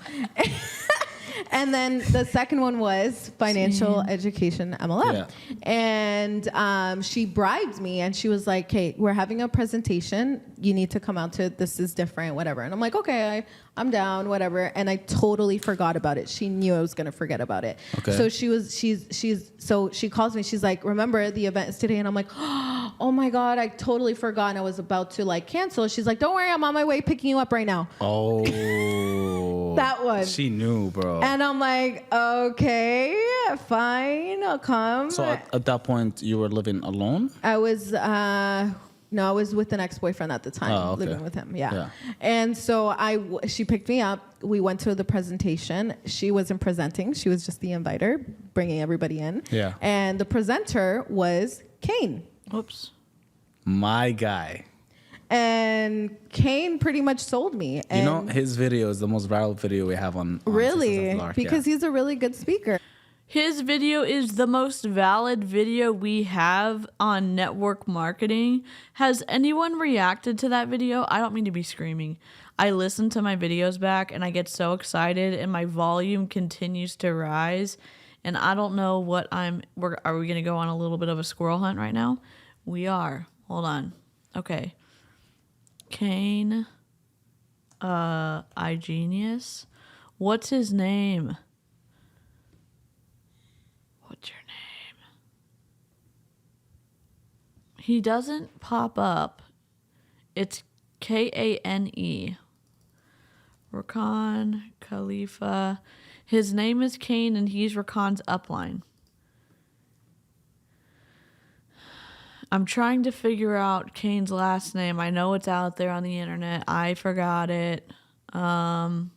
And then the second one was financial education MLM. Yeah. And she bribed me and she was like, hey, we're having a presentation. You need to come out to it. This is different, whatever. And I'm like, okay, I'm down, whatever. And I totally forgot about it. She knew I was going to forget about it. Okay. So so she calls me. She's like, remember the event is today? And I'm like, oh my God, I totally forgot. And I was about to like cancel. She's like, don't worry, I'm on my way picking you up right now. Oh. That one. She knew, bro. And I'm like, okay, fine, I'll come. So at that point, you were living alone? I was, no, I was with an ex-boyfriend at the time, Oh, okay. living with him, yeah. And so she picked me up. We went to the presentation. She wasn't presenting. She was just the inviter, bringing everybody in. Yeah. And the presenter was Kane. Oops. My guy. And Kane pretty much sold me. And You know, his video is the most viral video we have on really? Success After Dark, Because yeah. he's a really good speaker. His video is the most valid video we have on network marketing. Has anyone reacted to that video? I don't mean to be screaming. I listen to my videos back and I get so excited and my volume continues to rise. And I don't know what are we going to go on a little bit of a squirrel hunt right now? We are. Hold on. Okay. Kane, iGenius. What's his name? What's your name? He doesn't pop up. It's Kane. Rakan Khalifa. His name is Kane and he's Rakan's upline. I'm trying to figure out Kane's last name. I know it's out there on the internet. I forgot it. Following.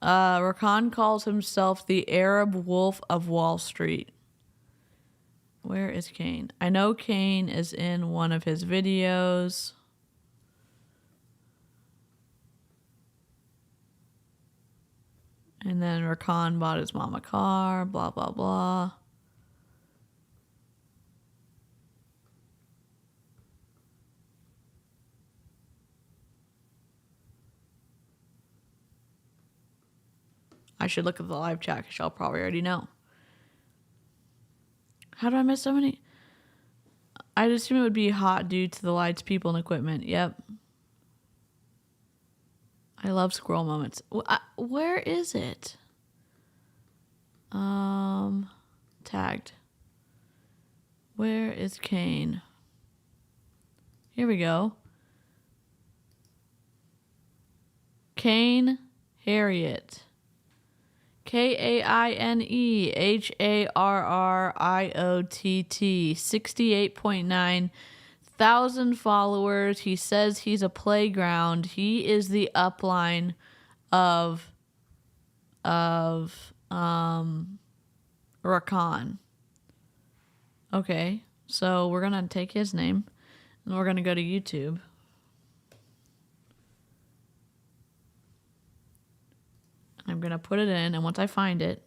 Rakan calls himself the Arab Wolf of Wall Street. Where is Kane? I know Kane is in one of his videos. And then Rakan bought his mom a car, blah, blah, blah. I should look at the live chat because y'all probably already know. How do I miss so many? I'd assume it would be hot due to the lights, people, and equipment. Yep. I love squirrel moments. Where is it? Tagged. Where is Kane? Here we go. Kane Harriet. KAINEHARRIOTT, 68.9 thousand followers. He says he's a playground. He is the upline of Rakan. Okay, so we're gonna take his name and we're gonna go to YouTube. I'm going to put it in, and once I find it,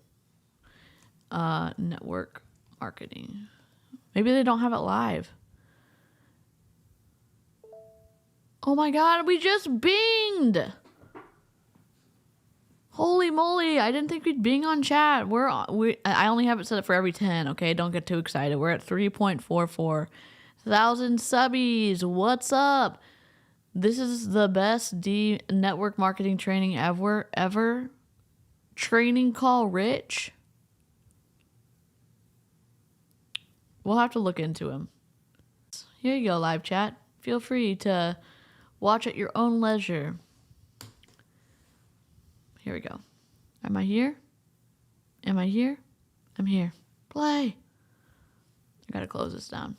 network marketing. Maybe they don't have it live. Oh my God, we just binged. Holy moly, I didn't think we'd bing on chat. I only have it set up for every 10, okay? Don't get too excited. We're at 3.44 thousand subbies. What's up? This is the best network marketing training ever. Training call Rich. We'll have to look into him. Here you go, live chat. Feel free to watch at your own leisure. Here we go. Am I here? Am I here? I'm here. Play. I gotta close this down.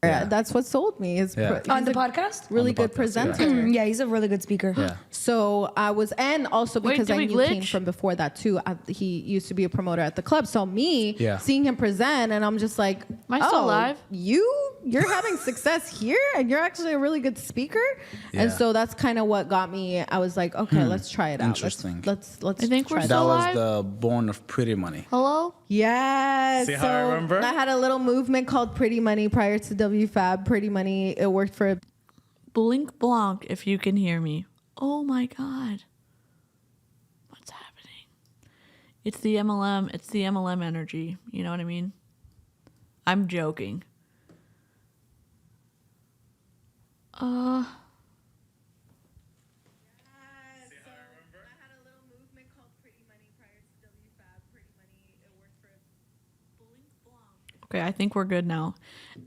Yeah. That's what sold me. On the podcast? Really good presenter. Yeah, he's a really good speaker. Yeah. So I was, and also because did I we knew glitch? Kane from before that too. He used to be a promoter at the club. So seeing him present, and I'm just like, Am I still live? You're having success here, and you're actually a really good speaker. Yeah. And so that's kind of what got me. I was like, okay, let's try it out. Interesting. Let's I think try we're it still out. That was live? the Born of Pretty Money. Hello? Yes. See how I remember? I had a little movement called Pretty Money prior to WFABB. Pretty Money. It worked for Blink Blanc, if you can hear me. Oh my God. What's happening? It's the MLM. It's the MLM energy. You know what I mean? I'm joking. Okay, I think we're good now.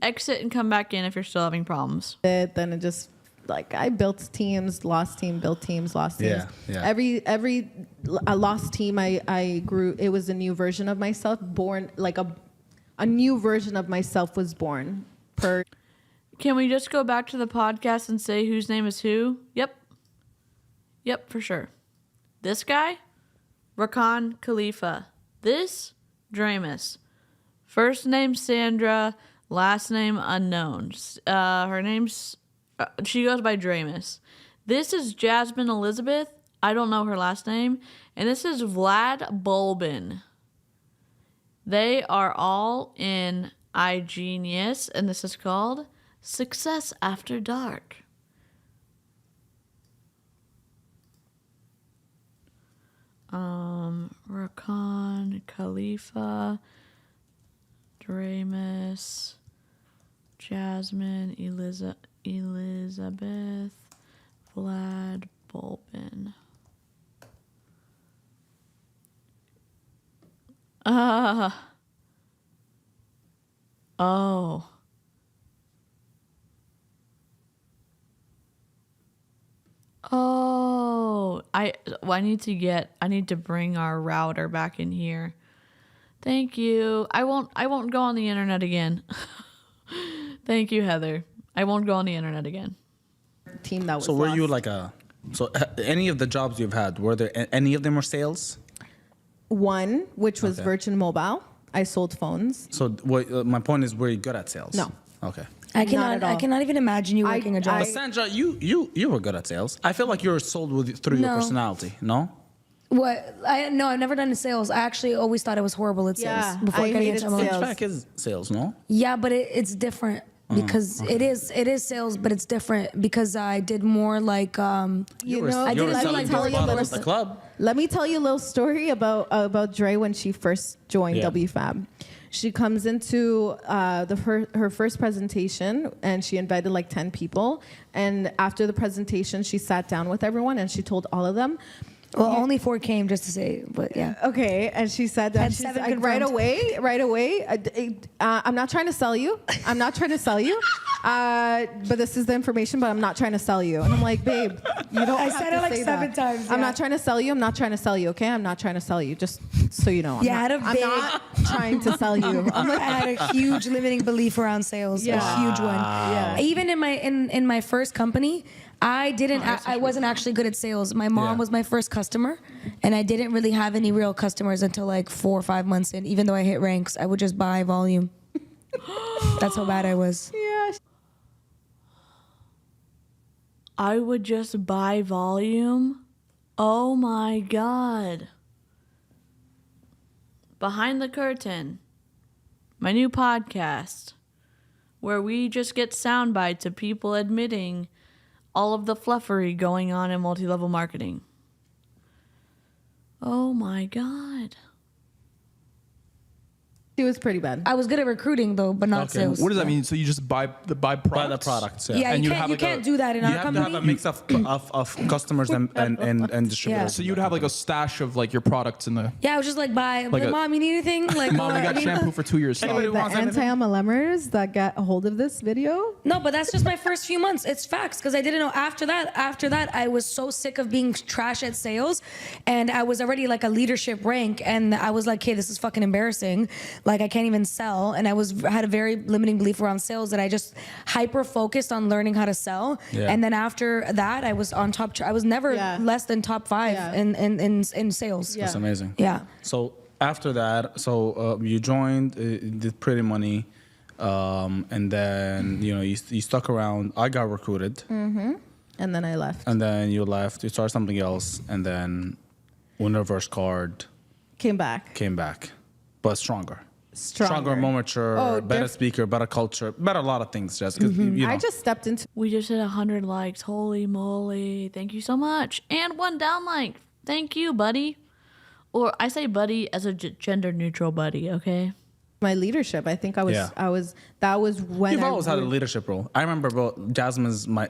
Exit and come back in if you're still having problems. it. Then it just like I built teams, lost team, built teams, lost teams. Yeah. Every lost team I grew. It was a new version of myself, born like a new version of myself was born. Can we just go back to the podcast and say whose name is who? Yep, for sure. This guy, Rakan Khalifa. This, Draymus. First name Sandra, last name unknown. Her name's, she goes by Draymus. This is Jasmine Elizabeth. I don't know her last name. And this is Vlad Bulban. They are all in iGenius, and this is called Success After Dark. Rakan Khalifa, Draymus, Jasmine Elizabeth, Vlad Bulban. Oh. Oh, I need to bring our router back in here. Thank you. I won't go on the internet again. Thank you, Heather. I won't go on the internet again. Team that was. So were you lost. like any of the jobs you've had, were there any of them were sales? One, which was Okay. Virgin Mobile. I sold phones. So my point is, were you good at sales? No. Okay. I Not cannot. at I all. cannot even imagine you working a job. But Sandra, you were good at sales. I feel like you're sold through your No. personality. No. What? No, I've never done sales. I actually always thought I was horrible at sales Yeah, before I getting hated into sales. HVAC is sales, no? Yeah, but it's different because it is sales, but it's different because I did more like You were- know, I you were didn't do selling like those door bottles to at the door. club. let me tell you a little story about Dre when she first joined Yeah. WFABB. She comes into her first presentation and she invited like 10 people. And after the presentation, she sat down with everyone and she told all of them, Well, only 4 came just to say, but yeah. okay, and she said that Had she's 7 like, right confirmed. away. I'm not trying to sell you. I'm not trying to sell you. But this is the information. But I'm not trying to sell you. And I'm like, babe, you don't. I have said to it like say 7 that. times, I'm yeah. not trying to sell you. I'm not trying to sell you. Okay, I'm not trying to sell you. Just so you know. Yeah, I had a I'm big- not trying to sell you. I'm like, I had a huge limiting belief around sales, Yeah. a huge one. Yeah. Even in my first company, I wasn't actually good at sales. My mom Yeah. was my first customer, and I didn't really have any real customers until like 4 or 5 months in. Even though I hit ranks, I would just buy volume. That's how bad I was. yeah. I would just buy volume. Oh my God. Behind the Curtain, my new podcast, where we just get sound bites of people admitting all of the fluffery going on in multi-level marketing. Oh my God. She was pretty bad. I was good at recruiting though, but not Okay. sales. What does that mean? So you just buy products? Buy the products. Yeah. Yeah, And you you can't, have you like a- can't do that in You our have company. to have a mix of customers and distributors. So you'd have like a stash of like your products in the. Yeah, I was just like, bye. Like a- Mom, you need anything? Like, Mom, we got I mean, shampoo for 2 years. Anybody The wants anything? anti-MLMers that got a hold of this video. No, but that's just my first few months. It's facts because I didn't know after that I was so sick of being trash at sales, and I was already like a leadership rank, and I was like, hey, this is fucking embarrassing. Like I can't even sell, and I had a very limiting belief around sales that I just hyper focused on learning how to sell. Yeah. And then after that, I was on top. I was never Yeah. less than top 5 Yeah. in sales. Yeah. That's amazing. Yeah. So after that, you joined, did Pretty Money, and then you stuck around. I got recruited, And then I left. and then you left. You started something else, and then when Reverse Card Came back. came back, but stronger, Stronger. more mature, Oh, better speaker, better culture, better a lot of things. Just because I just stepped into. We just hit 100 likes. Holy moly. Thank you so much. And 1 down like. Thank you, buddy. Or I say buddy as a gender neutral buddy, okay? My leadership. I think I was. Yeah. That was when You've I always had a grew- leadership role. I remember, bro. Jasmine's my.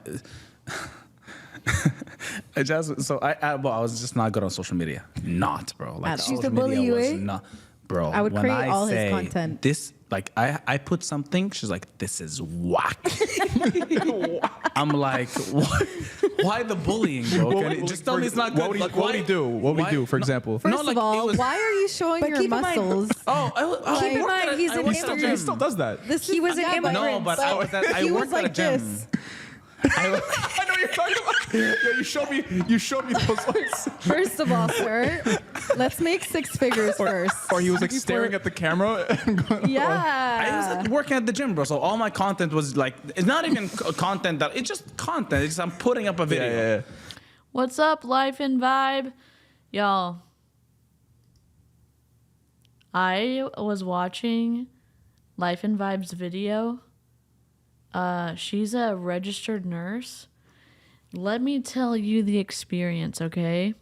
Jasmine. So I was just not good on social media. Not, bro. Like At all. social She used to bully media you, was eh? not. Bro, I would when create all his say content. This, like, I put something, she's like, this is whack. I'm like, what? Why the bullying, bro? Just tell me it's not good. What would he do? What would he do, for example? First No, like, of all, it was- why are you showing But your keep in mind- muscles? Keep in mind, he's an He still does that. He was an immigrant. No, but I was at, I he worked was at a like gym. this. I know what you're talking about. Yeah, you showed me those ones. First of all, sir, let's make 6 figures first. Or he was like before- staring at the camera and going, I Yeah. was like, working at the gym, bro. So all my content was like, it's not even content that it's just content. It's just I'm putting up a video. yeah. What's up, Life and Vibe? Y'all. I was watching Life and Vibe's video. She's a registered nurse. Let me tell you the experience, okay?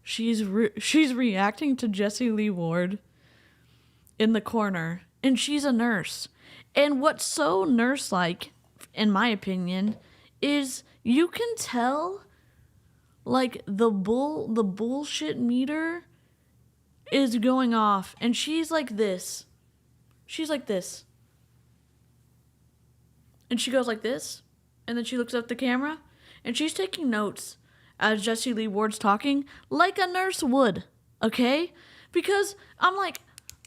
She's reacting to Jessie Lee Ward in the corner, and she's a nurse. And what's so nurse-like, in my opinion, is you can tell, like, the bullshit meter is going off, and she's like this. She's like this. And she goes like this, and then she looks up the camera, and she's taking notes as Jessie Lee Ward's talking, like a nurse would, okay? Because I'm like,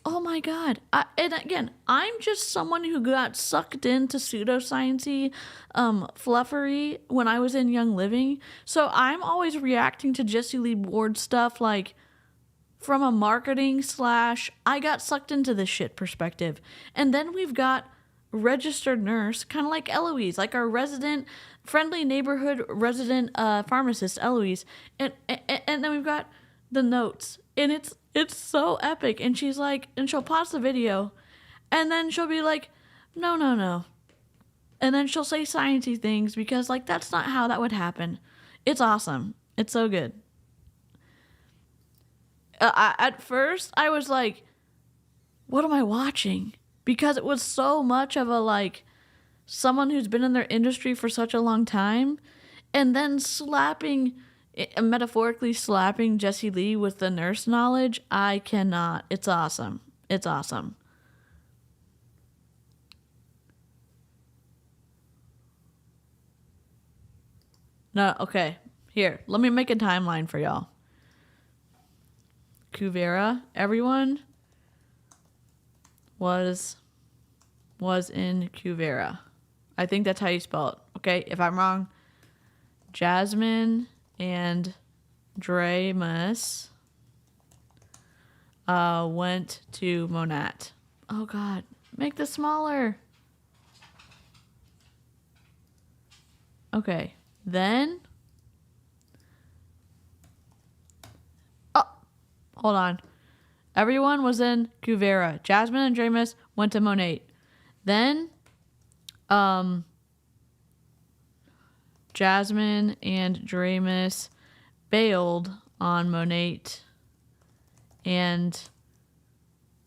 oh my God. And again, I'm just someone who got sucked into pseudoscience-y fluffery when I was in Young Living. So I'm always reacting to Jessie Lee Ward stuff like from a marketing / I got sucked into this shit perspective. And then we've got registered nurse, kind of like 𝐊𝐈𝐍𝐃, like our resident, friendly neighborhood resident pharmacist, 𝐊𝐈𝐍𝐃. And then we've got the notes. And it's so epic. And she's like, and she'll pause the video, and then she'll be like, no. And then she'll say sciencey things because, like, that's not how that would happen. It's awesome. It's so good. At first, I was like, what am I watching? Because it was so much of a, like, someone who's been in their industry for such a long time, and then metaphorically slapping Jessie Lee with the nurse knowledge. I cannot. It's awesome. It's awesome. No, okay. Here, let me make a timeline for y'all. 𝐔𝐒𝐄, everyone was in 𝐔𝐒𝐄. I think that's how you spell it. Okay, if I'm wrong, Jasmine and Draymus went to Monat. Oh God, make this smaller. Okay, then. Oh, hold on. Everyone was in 𝐔𝐒𝐄. Jasmine and Draymus went to Monat. Then, Jasmine and Draymus bailed on Monat and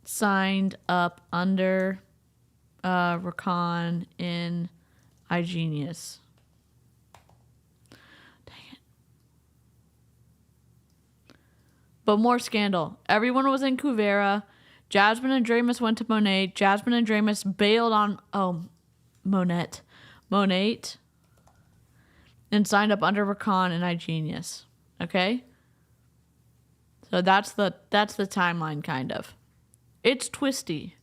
signed up under Rakan in iGenius. But more scandal. Everyone was in 𝐔𝐒𝐄. Jasmine and Draymus went to Monat. Jasmine and Draymus bailed on Monat and signed up under Rakan and iGenius. Okay? So that's the timeline, kind of. It's twisty.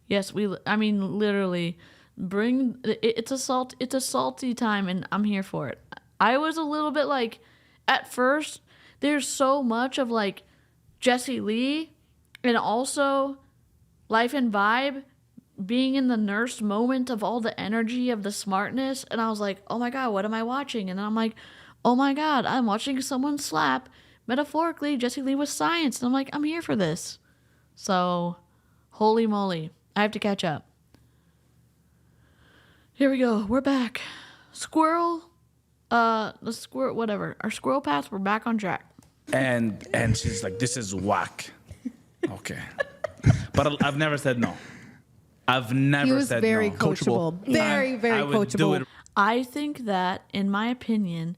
Yes, literally bring it's a salty time, and I'm here for it. I was a little bit like, at first, there's so much of like Jessie Lee and also Life and Vibe being in the nurse moment of all the energy of the smartness, and I was like, oh my God, what am I watching? And then I'm like, oh my God, I'm watching someone slap metaphorically Jessie Lee with science, and I'm like, I'm here for this. So, holy moly. I have to catch up. Here we go. We're back. Whatever. Our squirrel paths, we're back on track. And she's like, this is whack. Okay. But I've never said no. I've never He was said very no. coachable. Very, very I would do coachable. it. I think that, in my opinion,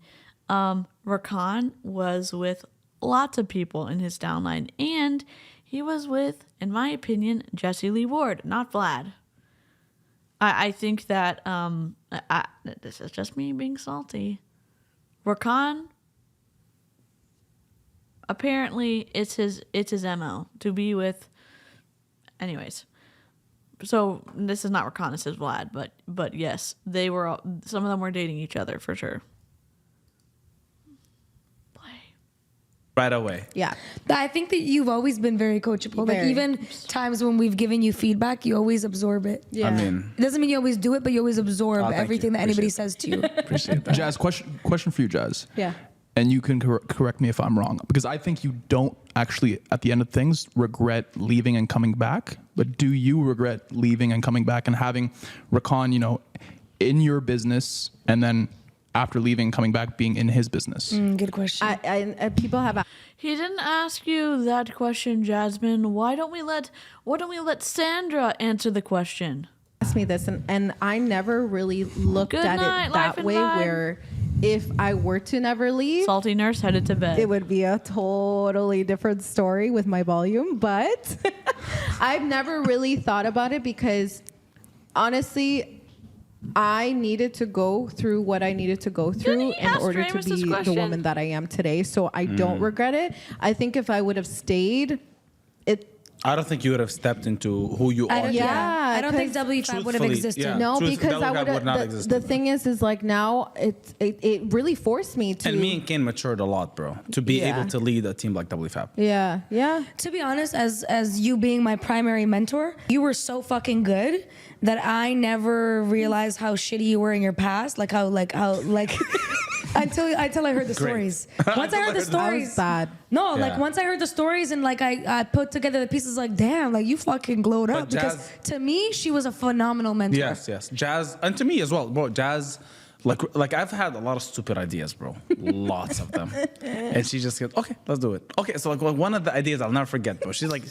Rakan was with lots of people in his downline, and he was with, in my opinion, Jesse Lee Ward, not Vlad. I think that this is just me being salty. Rakan, apparently, it's his MO to be with. Anyways, so this is not Rakan, this is Vlad, but yes, they were some of them were dating each other for sure. Right away. Yeah. I think that you've always been very coachable. Like Very. even times when we've given you feedback, you always absorb it. Yeah. I mean, It doesn't mean you always do it, but you always absorb thank everything you. that anybody Appreciate says to you. appreciate that. Jazz, question for you, Jazz. Yeah. And you can correct me if I'm wrong, because I think you don't actually, at the end of things, regret leaving and coming back. But do you regret leaving and coming back and having Rakan, in your business, and then after leaving, coming back, being in his business? Good question. I people have He didn't ask you that question, Jasmine. Why don't we let Sandra answer the question? asked me this, and I never really looked Good at night, it life that and way. vibe. Where if I were to never leave, Salty nurse headed to bed. it would be a totally different story with my volume. But I've never really thought about it because honestly, I needed to go through what I needed to go through you in ask order to Draymus this be the question? woman that I am today. So I don't regret it. I think if I would have stayed, I don't think you would have stepped into who you are. Yeah, I don't think 'cause WFABB would have truthfully, existed. yeah. no, Truth- because I WFABB would would not have. exist. The thing is like now it really forced me to. And me and Kane matured a lot, bro, to be Yeah. able to lead a team like WFABB. Yeah. To be honest, as you being my primary mentor, you were so fucking good that I never realized how shitty you were in your past. Like how until I heard the stories. Once I heard the That stories, was bad. no, Yeah. like once I heard the stories and like I put together the pieces, like damn, like you fucking glowed up. But Because Jazz- to me, she was a phenomenal mentor. Yes. Jazz, and to me as well, bro. Jazz, like I've had a lot of stupid ideas, bro. Lots of them. And she just goes, okay, let's do it. Okay, so like one of the ideas I'll never forget, bro. She's like,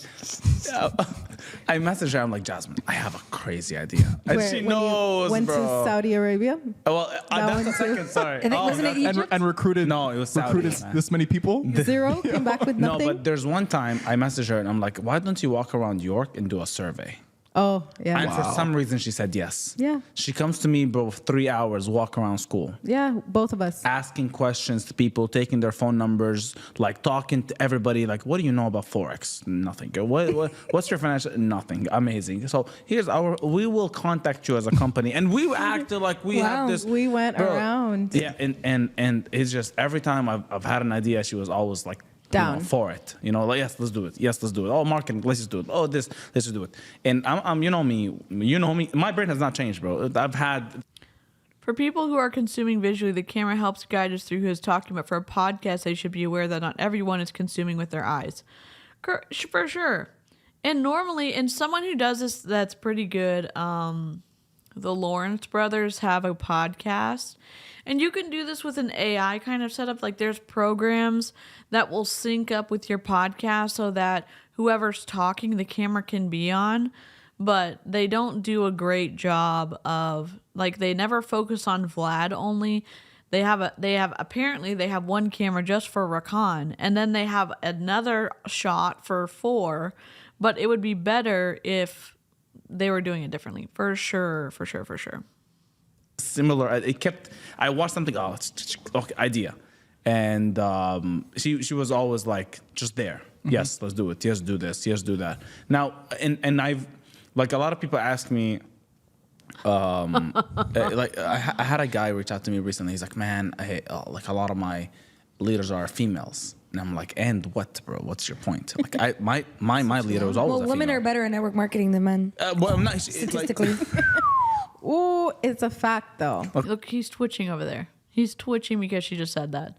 I messaged her. I'm like, Jasmine, I have a crazy idea, and Where- she when you knows, went bro. to Saudi Arabia. Well, that's one the too. second. Sorry. I think- wasn't it that's- Egypt? And recruited. No, it was Saudi, recruited man. this many people. Zero, came back with No, nothing. but there's one time I messaged her and I'm like, why don't you walk around York and do a survey? Oh, yeah. And for some reason she said yes. Yeah. She comes to me, bro, for 3 hours, walk around school, Yeah, both of us. asking questions to people, taking their phone numbers, like talking to everybody, like, what do you know about Forex? Nothing. What's your financial? Nothing. Amazing. So we will contact you as a company. And we acted like we Wow. have this. We went Bro, around. Yeah, and it's just every time I've had an idea, she was always like, Down. for it, like, yes, let's do it. Yes, let's do it. Oh, marketing, let's just do it. Oh, let's just do it. And I'm you know me. My brain has not changed, bro. I've had. For people who are consuming visually, the camera helps guide us through who is talking, but for a podcast, they should be aware that not everyone is consuming with their eyes. For sure. And normally, and someone who does this that's pretty good, the Lawrence brothers have a podcast. And you can do this with an AI kind of setup. Like there's programs that will sync up with your podcast so that whoever's talking, the camera can be on. But they don't do a great job of, like, they never focus on Vlad only. They have one camera just for Rakan, and then they have another shot for 4. But it would be better if they were doing it differently. For sure. Similar. I watched something. Oh, okay, idea, and she was always like just there. Mm-hmm. Yes, let's do it. Yes, do this. Yes, do that. Now, and I've like a lot of people ask me. Like I had a guy reach out to me recently. He's like, man, like a lot of my leaders are females. And I'm like, and what, bro? What's your point? Like, my leader was always a women female. are better at network marketing than men. Well, I'm not, it's Statistically. Ooh, it's a fact though. Look, he's twitching over there. He's twitching because she just said that.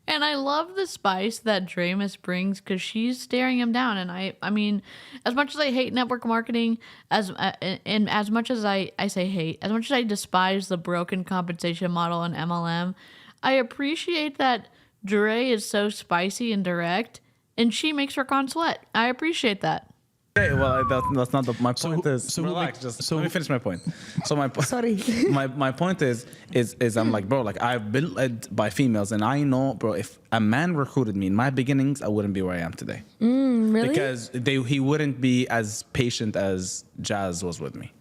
And I love the spice that Draymus brings because she's staring him down. And I mean, as much as I hate network marketing, as much as I say hate, as much as I despise the broken compensation model in MLM, I appreciate that Dre is so spicy and direct, and she makes Rakan sweat. I appreciate that. Okay, well, that's not my point. Relax. like, Just let me finish my point. So Sorry. my point is I'm like, bro, like I've been led by females, and I know, bro, if a man recruited me in my beginnings, I wouldn't be where I am today. Really? Because he wouldn't be as patient as Jazz was with me.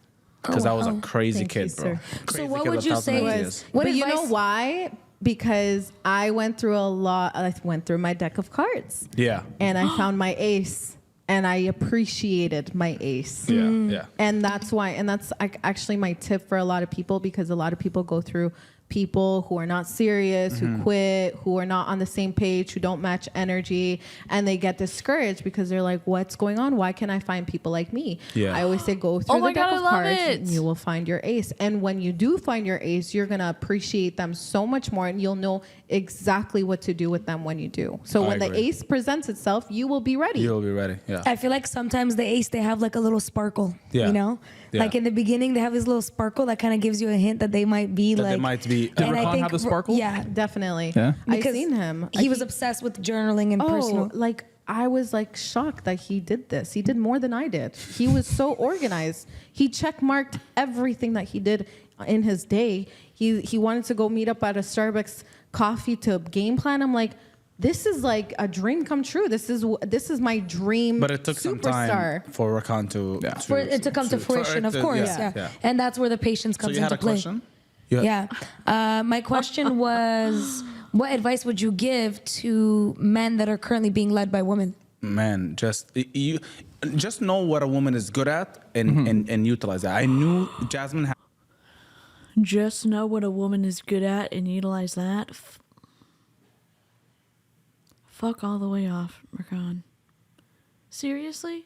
Because I was a crazy Thank kid, you, bro. sir. Crazy what kid would with you 1,000 say ideas. What But you know advice- why? Because I went through a lot. I went through my deck of cards. Yeah. And I found my ace, and I appreciated my ace. Yeah. And that's why, and that's actually my tip for a lot of people, because a lot of people go through people who are not serious, who quit, who are not on the same page, who don't match energy, and they get discouraged because they're like, what's going on? Why can't I find people like me? Yeah. I always say go through Oh my the deck God, I of love cards it. and you will find your ace. And when you do find your ace, you're going to appreciate them so much more, and you'll know exactly what to do with them when you do. So I when the agree. ace presents itself, you will be ready. You'll be ready. Yeah. I feel like sometimes the ace, they have like a little sparkle, Yeah. you know? Yeah. Like in the beginning, they have this little sparkle that kind of gives you a hint that they might be That like. they might be. Did and I Rakan think have the sparkle? Yeah. Definitely. Yeah? I've Because seen him. He was obsessed with journaling and personal. Like I was like shocked that he did this. He did more than I did. He was so organized. He checkmarked everything that he did in his day. He wanted to go meet up at a Starbucks coffee to game plan. I'm like, this is like a dream come true. This is my dream. But it took some superstar. time for Rakan to. For it to come to fruition, of course. Yeah. And that's where the patience So comes you had into a play. question? Yeah. My question was, what advice would you give to men that are currently being led by women? Man, just know what a woman is good at and utilize that. I knew Jasmine had. Just know what a woman is good at and utilize that. Fuck all the way off, Rakan. Seriously?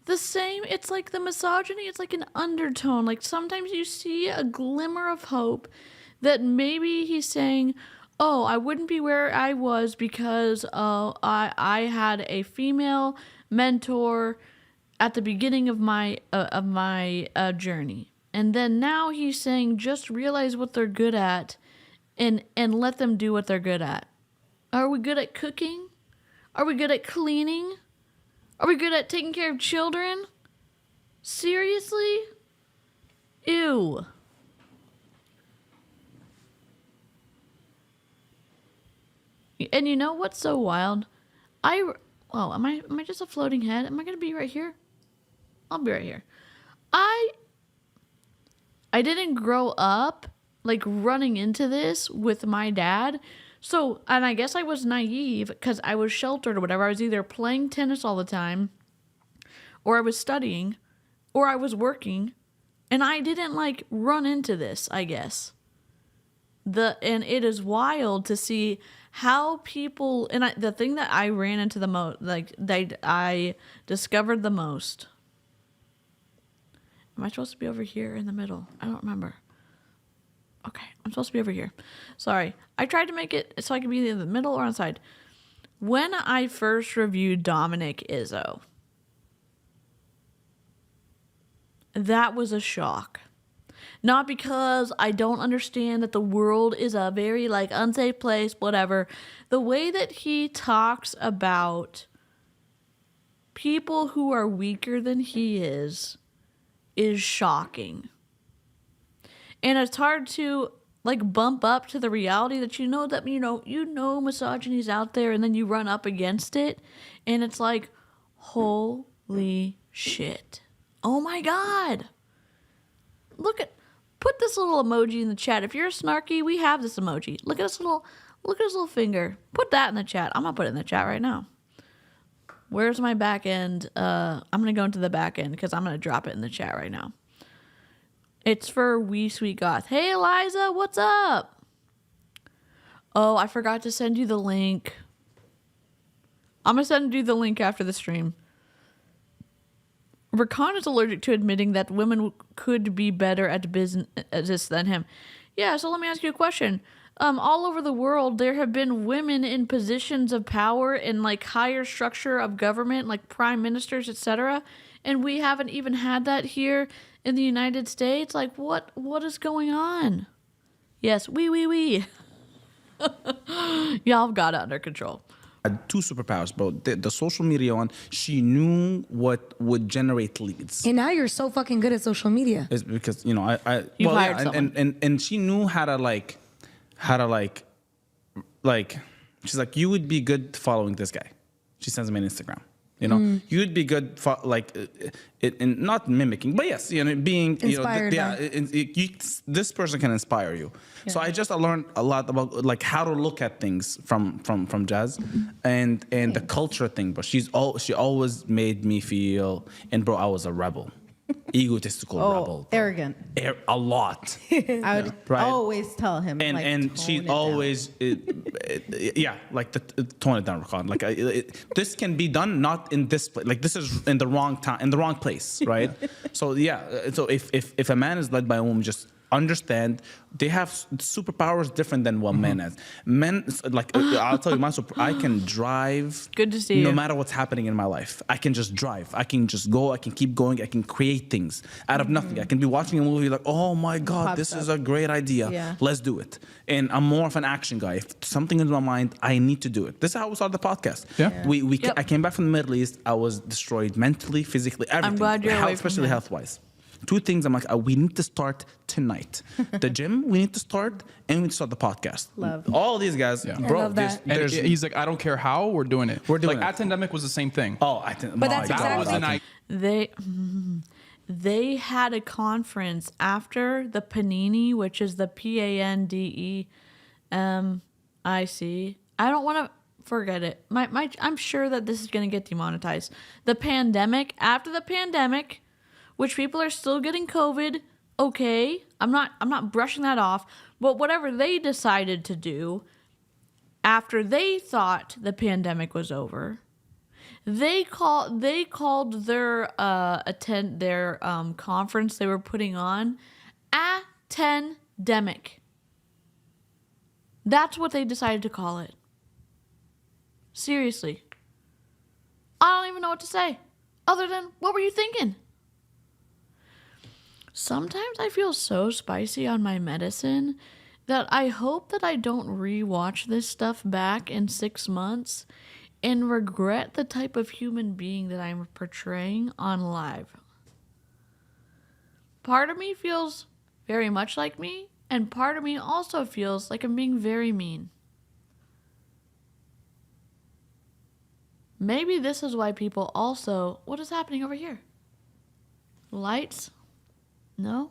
The same, it's like the misogyny, it's like an undertone. Like sometimes you see a glimmer of hope that maybe he's saying, oh, I wouldn't be where I was because I had a female mentor at the beginning of my journey. And then now he's saying, just realize what they're good at and let them do what they're good at. Are we good at cooking? Are we good at cleaning? Are we good at taking care of children? Seriously? Ew. And you know what's so wild? Am I just a floating head? Am I gonna be right here? I'll be right here. I didn't grow up like running into this with my dad. So, and I guess I was naive because I was sheltered or whatever. I was either playing tennis all the time, or I was studying, or I was working, and I didn't like run into this, I guess. And it is wild to see how people, and the thing that I ran into the most, like I discovered the most. Am I supposed to be over here in the middle? I don't remember. Okay, I'm supposed to be over here. Sorry. I tried to make it so I could be in the middle or on the side. When I first reviewed Dominic Izzo, that was a shock. Not because I don't understand that the world is a very like unsafe place, whatever. The way that he talks about people who are weaker than he is shocking. And it's hard to like bump up to the reality that you know misogyny's out there, and then you run up against it and it's like, holy shit. Oh my God. Put this little emoji in the chat. If you're snarky, we have this emoji. Look at his little finger. Put that in the chat. I'm gonna put it in the chat right now. Where's my back end? I'm gonna go into the back end because I'm gonna drop it in the chat right now. It's for Wee Sweet Goth. Hey, Eliza, what's up? Oh, I forgot to send you the link. I'm going to send you the link after the stream. Rakan is allergic to admitting that women could be better at business than him. Yeah, so let me ask you a question. All over the world, there have been women in positions of power in like higher structure of government, like prime ministers, etc. And we haven't even had that here in the United States. Like, what is going on? Yes, we. Y'all got it under control. had 2 superpowers, bro. The social media one, she knew what would generate leads. And now you're so fucking good at social media. It's because, I You've well, hired yeah, someone. and she knew how to like, she's like, you would be good following this guy. She sends me an Instagram. You'd be good for in not mimicking, but yes, being Inspired this person can inspire you. Yeah. So I learned a lot about like how to look at things from Jazz, and the culture thing. But she always made me feel, and bro, I was a rebel. Egotistical rebel. Arrogant. A lot. I would always tell him. And she always, tone it down, Rakan. Like this can be done not in this place. Like this is in the wrong time, in the wrong place, right? So if a man is led by a woman, just understand they have superpowers different than what men has. Men, like I'll tell you, I can drive. Good to see no you. matter what's happening in my life. I can just drive. I can just go. I can keep going. I can create things out of nothing. I can be watching a movie like, oh my God, this is a great idea. Yeah. Let's do it. And I'm more of an action guy. If something is in my mind, I need to do it. This is how we started the podcast. Yeah. I came back from the Middle East. I was destroyed mentally, physically, everything. I'm glad you're away from especially that. health-wise. 2 things I'm like, we need to start tonight. The gym, we need to start, and we need to start the podcast. Love. All these guys, bro. I love that. And he's like, I don't care how, we're doing it. We're doing like, it. Pandemic was the same thing. Oh, I think. But that's That was exactly- an They had a conference after the Panini, which is the PANDEMIC. I don't want to forget it. I'm sure that this is going to get demonetized. The pandemic, after the pandemic, which people are still getting COVID. Okay, I'm not brushing that off. But whatever they decided to do after they thought the pandemic was over, they called their conference they were putting on Attendemic. That's what they decided to call it. Seriously. I don't even know what to say other than, what were you thinking? Sometimes I feel so spicy on my medicine that I hope that I don't rewatch this stuff back in 6 months and regret the type of human being that I'm portraying on live. Part of me feels very much like me, and part of me also feels like I'm being very mean. Maybe this is why people also... What is happening over here? Lights? No?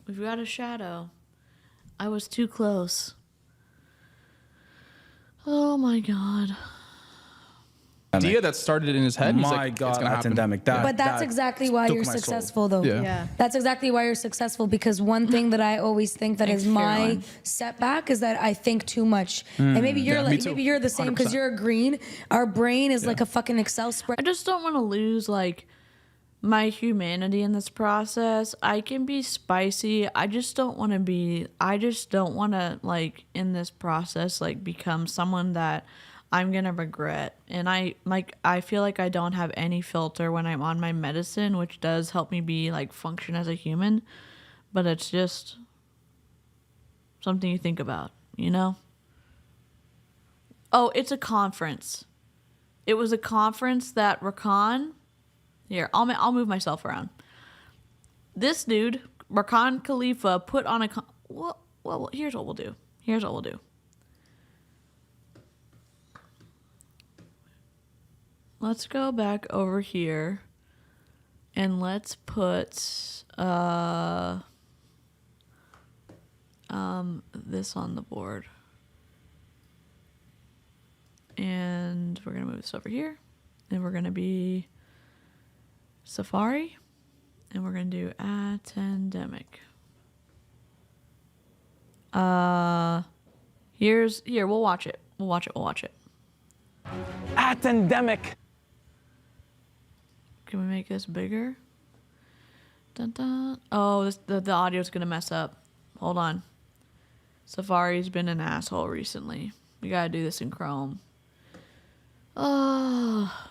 We've got a shadow. I was too close. Oh my God. idea that started it in his head. He's My like, God, it's gonna happen. pandemic. But that's exactly why took you're my soul. successful, though. Yeah. Yeah. That's exactly why you're successful, because one thing that I always think that Thanks, is my Caroline. setback is that I think too much. And maybe you're Yeah, me like, too. maybe you're the same because 100%. you're a green. Our brain is like a fucking Excel spread. I just don't want to lose like my humanity in this process. I can be spicy. I just don't want to like in this process like become someone that I'm going to regret. And I feel like I don't have any filter when I'm on my medicine, which does help me be like function as a human, but it's just something you think about, you know? Oh, it's a conference. It was a conference that Rakan... Here, I'll move myself around. This dude, Rakan Khalifa, put on a... Well, here's what we'll do. Let's go back over here. And let's put... this on the board. And we're going to move this over here. And we're going to be... Safari, and we're gonna do Attendemic. Here, we'll watch it. Attendemic. Can we make this bigger? Dun, dun. Oh, the audio's gonna mess up. Hold on. Safari's been an asshole recently. We gotta do this in Chrome. Oh.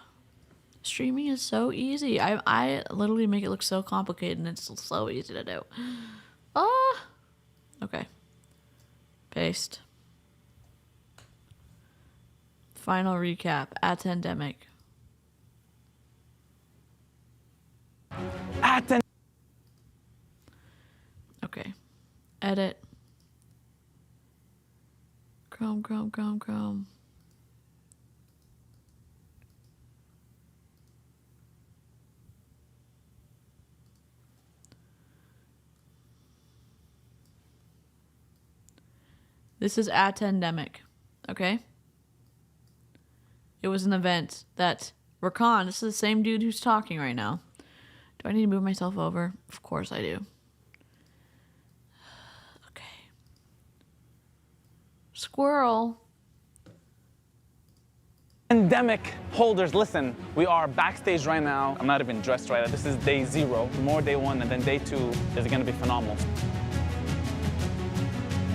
Streaming is so easy. I literally make it look so complicated, and it's so easy to do. Oh, okay. Paste. Final recap. Attendemic. Okay. Edit. Chrome. This is attendemic, okay? It was an event that Rakan, this is the same dude who's talking right now. Do I need to move myself over? Of course I do. Okay. Squirrel. Pandemic holders, listen, we are backstage right now. I'm not even dressed right. This is day 0, more day 1, and then day 2 is gonna be phenomenal.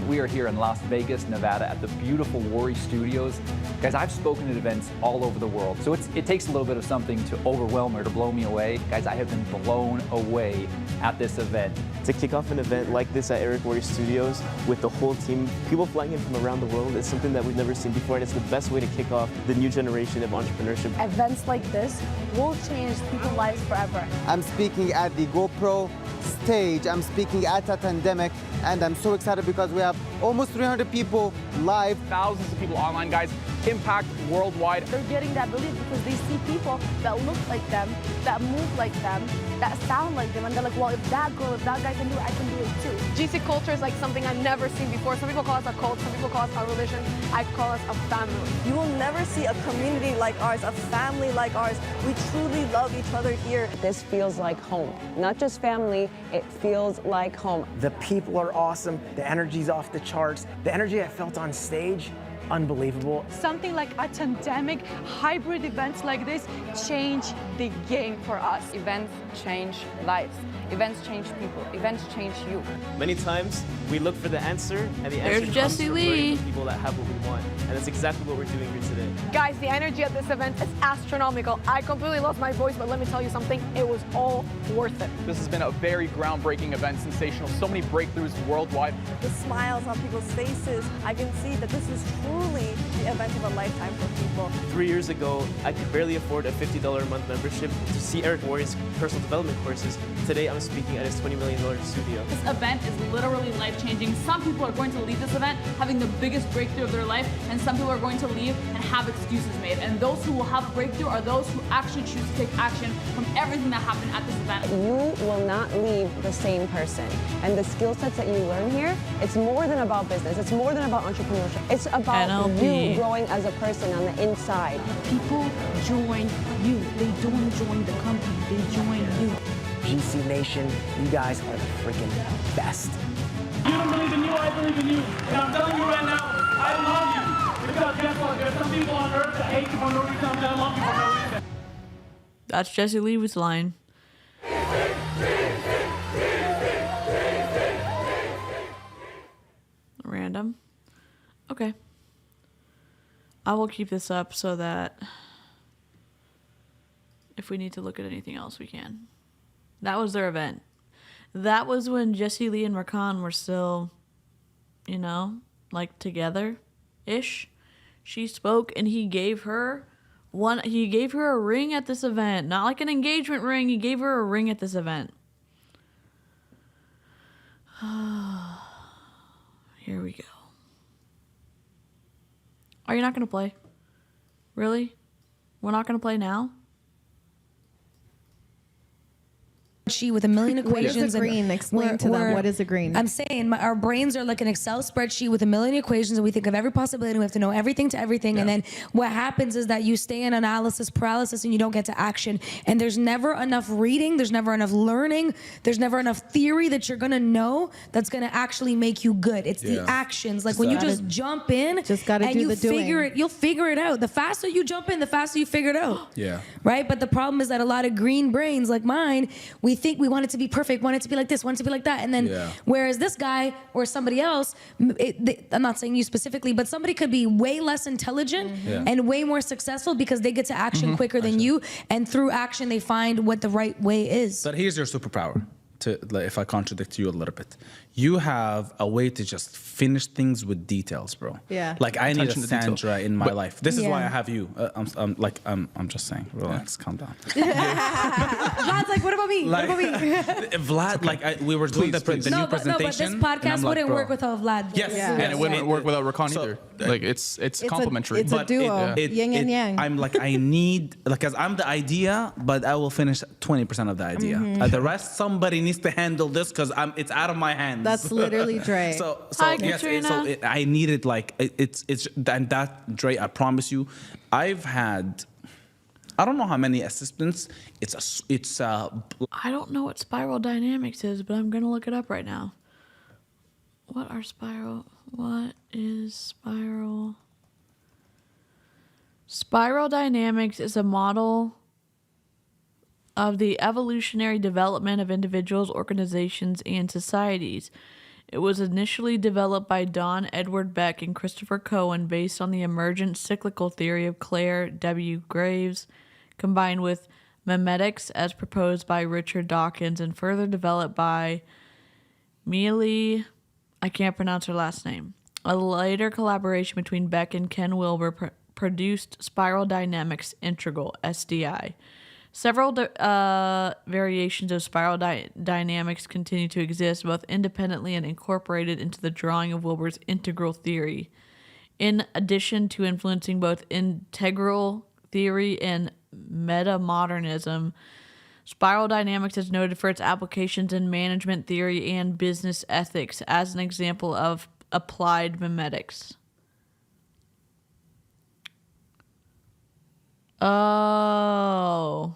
We are here in Las Vegas, Nevada at the beautiful Worry Studios. Guys, I've spoken at events all over the world, so it takes a little bit of something to overwhelm or to blow me away. Guys, I have been blown away at this event. To kick off an event like this at Eric Worry Studios with the whole team, people flying in from around the world, is something that we've never seen before, and it's the best way to kick off the new generation of entrepreneurship. Events like this will change people's lives forever. I'm speaking at the GoPro stage, I'm speaking at Attendemic, and I'm so excited because we have almost 300 people live. Thousands of people online, guys. Impact worldwide. They're getting that belief because they see people that look like them, that move like them, that sound like them, and they're like, well, if that girl, if that guy can do it, I can do it too. GC culture is like something I've never seen before. Some people call us a cult, some people call us a religion. I call us a family. You will never see a community like ours, a family like ours. We truly love each other here. This feels like home. Not just family, it feels like home. The people are awesome. The energy's off the charts. The energy I felt on stage, unbelievable. Something like Attendemic, hybrid events like this change the game for us. Events change lives. Events change people. Events change you. Many times we look for the answer, and the answer comes from learning from people that have what we want. And that's exactly what we're doing here today. Guys, the energy at this event is astronomical. I completely lost my voice, but let me tell you something, it was all worth it. This has been a very groundbreaking event, sensational. So many breakthroughs worldwide. The smiles on people's faces, I can see that this is truly the event of a lifetime for people. 3 years ago, I could barely afford a $50 a month membership to see Eric Worry's personal development courses. Today, I'm speaking at his $20 million studio. This event is literally life-changing. Some people are going to leave this event having the biggest breakthrough of their life, and some people are going to leave and have excuses made. And those who will have a breakthrough are those who actually choose to take action from everything that happened at this event. You will not leave the same person. And the skill sets that you learn here, it's more than about business. It's more than about entrepreneurship. It's about you growing as a person on the inside. People join you. They don't join the company. They join you. GC Nation, you guys are the freaking best. You don't believe in you, I believe in you. And I'm telling you right now, I love you. Because guess what? There's some people on earth that hate you for no reason. I'm gonna love you for no reason. That's Jesse Leewood's line. Random. Okay. I will keep this up so that if we need to look at anything else, we can. That was their event. That was when Jesse Lee and Rakan were still, you know, like together-ish. She spoke and he gave her a ring at this event. Not like an engagement ring. He gave her a ring at this event. Here we go. Are you not going to play? Really? We're not going to play now? Sheet with a million equations. What is a green? Explain to them what is a green. I'm saying our brains are like an Excel spreadsheet with a million equations, and we think of every possibility. And we have to know everything to everything, and then what happens is that you stay in analysis paralysis, and you don't get to action. And there's never enough reading. There's never enough learning. There's never enough theory that you're gonna know that's gonna actually make you good. It's the actions. Like when you just jump in, gotta and do you the doing. figure it. You'll figure it out. The faster you jump in, the faster you figure it out. Yeah. Right. But the problem is that a lot of green brains like mine, we think we want it to be perfect, want it to be like this, want it to be like that. And then whereas this guy or somebody else, I'm not saying you specifically, but somebody could be way less intelligent and way more successful because they get to action quicker than you. And through action, they find what the right way is. But here's your superpower. if I contradict you a little bit. You have a way to just finish things with details, bro. Yeah. Like I need a Attention to detail. Sandra in my life. This is why I Yeah. have you. I'm just saying. Relax, calm down. Vlad's like, what about me? Like- what about me? Vlad, we were doing the new no, but presentation. this and I'm podcast like, wouldn't bro. work without Vlad. Yes, And it wouldn't work without Rakan either. Like it's complementary. it's a duo. Yin and yang. I'm like, I need, because I'm the idea, but I will finish 20% of the idea. The rest, somebody needs to handle this because it's out of my hands. That's literally Dre. So Hi, yes, Katrina. I needed and that Dre, I promise you, I've had, I don't know how many assistants. I don't know what spiral dynamics is, but I'm gonna look it up right now. What is spiral? Spiral dynamics is a model of the evolutionary development of individuals, organizations, and societies. It was initially developed by Don Edward Beck and Christopher Cohen based on the emergent cyclical theory of Clare W. Graves, combined with memetics as proposed by Richard Dawkins and further developed by Mealy, I can't pronounce her last name. A later collaboration between Beck and Ken Wilber produced Spiral Dynamics Integral, SDI. Several variations of spiral dynamics continue to exist, both independently and incorporated into the drawing of Wilber's integral theory. In addition to influencing both integral theory and metamodernism, spiral dynamics is noted for its applications in management theory and business ethics, as an example of applied memetics. Oh,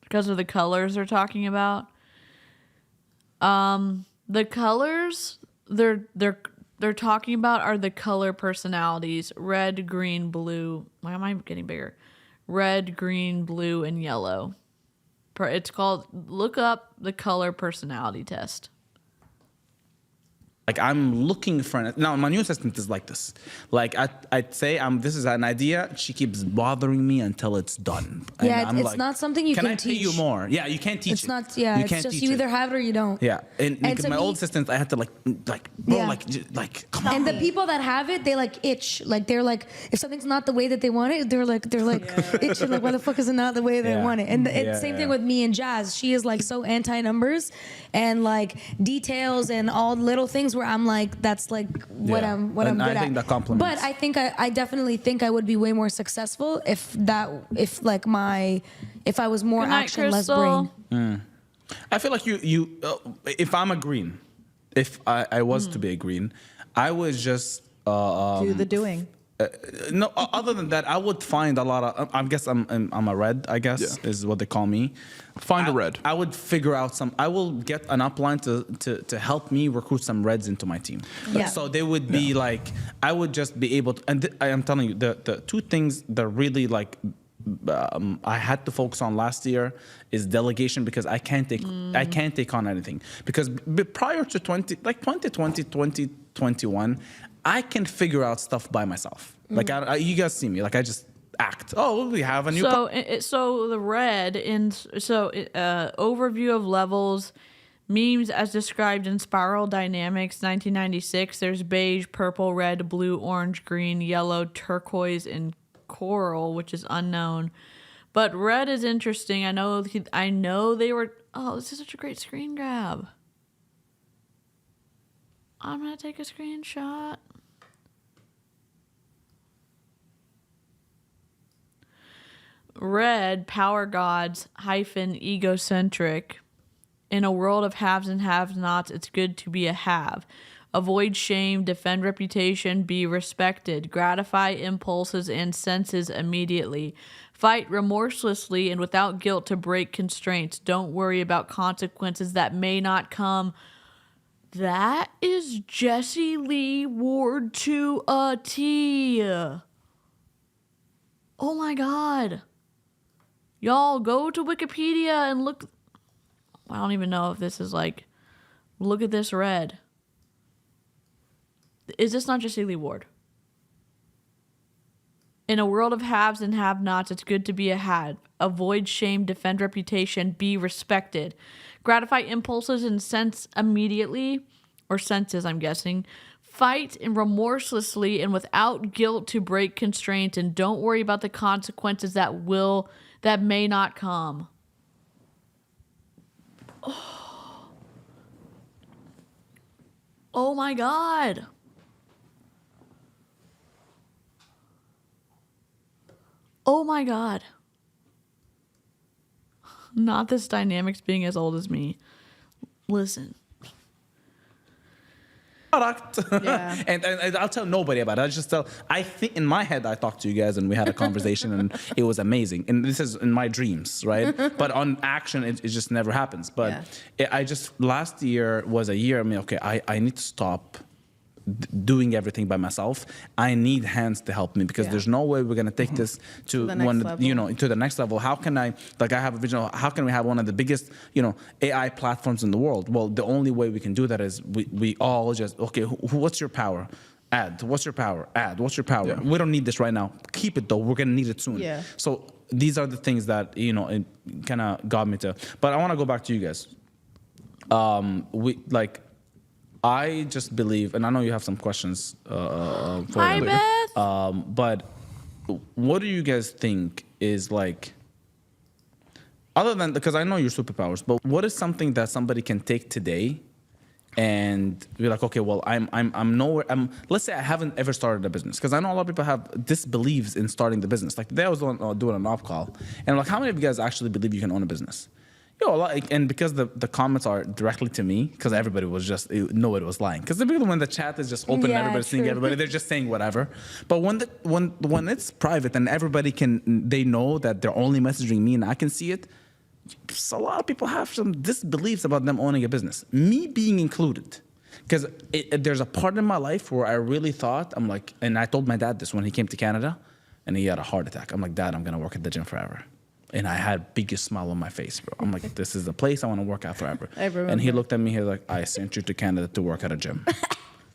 because of the colors they're talking about. The colors they're talking about are the color personalities: red, green, blue. Why am I getting bigger? Red, green, blue, and yellow. It's called, look up the color personality test. Like I'm looking for now. My new assistant is like this. Like I'd say this is an idea. She keeps bothering me until it's done. Yeah, and it's like, not something you can I teach. pay you more? Yeah, you can't teach It's it. not. Yeah, you it's can't just teach you it. either have it or you don't. Yeah, and to my me- old assistant, I had to bro, Yeah. like come on. And the people that have it, they like itch. Like they're like, if something's not the way that they want it, they're like itching. Like, why the fuck is it not the way they Yeah. want it? And Yeah, same yeah. thing with me and Jazz. She is like so anti numbers and like details and all little things where I'm like, that's like what Yeah. I'm And good I at. think that compliments. But I think I definitely think I would be way more successful if I was more Good night, action, less Crystal. brain. I feel like you if I'm a green, if I was to be a green, I would just Do the doing. no. Other than that, I would find a lot of. I guess I'm a red. I guess is what they call me. Find a red. I would figure out some. I will get an upline to help me recruit some reds into my team. Yeah. So they would be like. I would just be able to. And I am telling you, the two things that really like. I had to focus on last year is delegation because I can't take on anything because prior to 2020 2021 I can figure out stuff by myself. Like you guys see me, like I just act. Oh, we have a new. So the red overview of levels, memes as described in Spiral Dynamics 1996. There's beige, purple, red, blue, orange, green, yellow, turquoise, and coral, which is unknown. But red is interesting. I know they were. Oh, this is such a great screen grab. I'm gonna take a screenshot. Red, power gods - egocentric. In a world of haves and have-nots, it's good to be a have. Avoid shame, defend reputation, be respected. Gratify impulses and senses immediately. Fight remorselessly and without guilt to break constraints. Don't worry about consequences that may not come. That is Jessie Lee Ward to a T. Oh my God. Y'all, go to Wikipedia and look. I don't even know if this is like, look at this red. Is this not Jessie Lee Ward? In a world of haves and have-nots, it's good to be a have. Avoid shame, defend reputation, be respected. gratify impulses and sense immediately, or senses, I'm guessing. Fight and remorselessly and without guilt to break constraint, and don't worry about the consequences that may not come. Oh my God. Oh my God. Not this dynamics being as old as me. Listen. Product. and I'll tell nobody about it. I think in my head, I talked to you guys and we had a conversation and it was amazing. And this is in my dreams, right? But on action, it just never happens. But last year was a year, I need to stop doing everything by myself. I need hands to help me because there's no way we're gonna take this to the next level. How can I have a vision? How can we have one of the biggest AI platforms in the world? Well, the only way we can do that is we all just what's your power? Add. What's your power? Add. What's your power? Yeah. We don't need this right now. Keep it though. We're gonna need it soon. Yeah. So these are the things that it kind of got me to. But I want to go back to you guys. I just believe, and I know you have some questions for Hi, Beth. But what do you guys think is other than, because I know your superpowers, but what is something that somebody can take today and be like, okay, well, I'm nowhere. Let's say I haven't ever started a business, because I know a lot of people have disbeliefs in starting the business. Like today I was doing an op call, and I'm like, how many of you guys actually believe you can own a business? And because the comments are directly to me, because everybody was nobody was lying. Because when the chat is just open and everybody's seeing everybody, they're just saying whatever. But when it's private and everybody they know that they're only messaging me and I can see it, so a lot of people have some disbeliefs about them owning a business, me being included. Because there's a part in my life where I really thought, and I told my dad this when he came to Canada, and he had a heart attack. I'm like, Dad, I'm gonna work at the gym forever. And I had biggest smile on my face, bro. I'm like, this is the place I want to work at forever. And he looked at me, he was like, I sent you to Canada to work at a gym.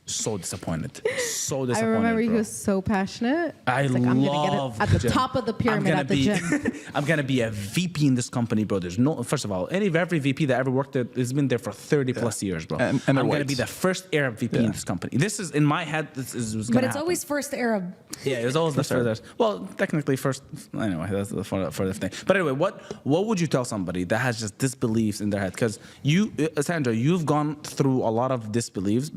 So disappointed. So disappointed. I remember bro. he was so passionate. I'm gonna get it at the top of the pyramid at the gym. I'm gonna be a VP in this company, bro. There's no, first of all, every VP that ever worked there has been there for 30 plus years, bro. And I'm gonna be the first Arab VP in this company. This is in my head. This is what's gonna happen. But it's always first Arab. Yeah, it was always the first. Well, technically first. Anyway, that's for the thing. But anyway, what would you tell somebody that has just disbeliefs in their head? Because you, Sandra, you've gone through a lot of disbeliefs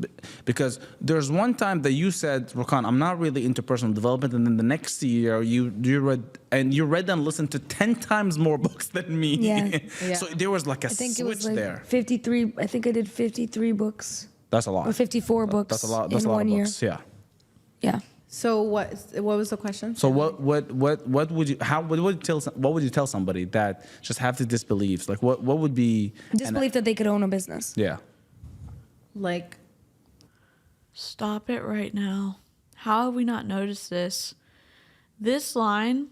because there's one time that you said, Rakan, I'm not really into personal development, and then the next year you read and listened to 10 times more books than me. Yeah. So there was like a switch there. 53. I think I did 53 books. That's a lot. Or 54 books. That's a lot. That's a lot of books. Yeah. Yeah. So what was the question? So what would you tell somebody that just have the disbeliefs? Like what would be disbelief that they could own a business? Yeah. Stop it right now. How have we not noticed this? This line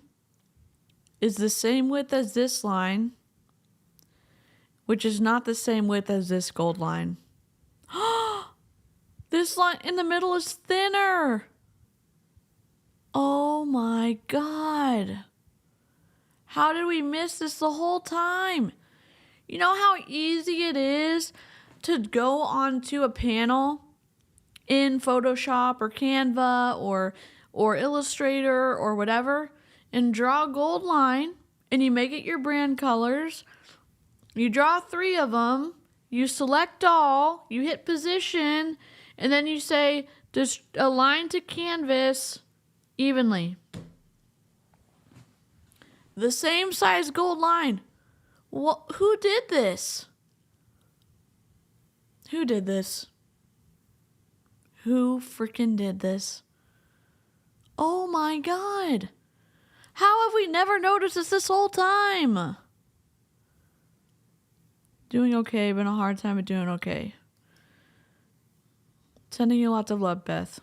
is the same width as this line, which is not the same width as this gold line. This line in the middle is thinner. Oh my God. How did we miss this the whole time? You know how easy it is to go onto a panel in Photoshop or Canva or Illustrator or whatever and draw a gold line, and you make it your brand colors. You draw 3 of them, you select all, you hit position, and then you say just align to canvas evenly. The same size gold line. Who did this? Who did this? Who freaking did this? Oh my God. How have we never noticed this whole time? Doing okay, been a hard time at doing okay. Sending you lots of love, Beth.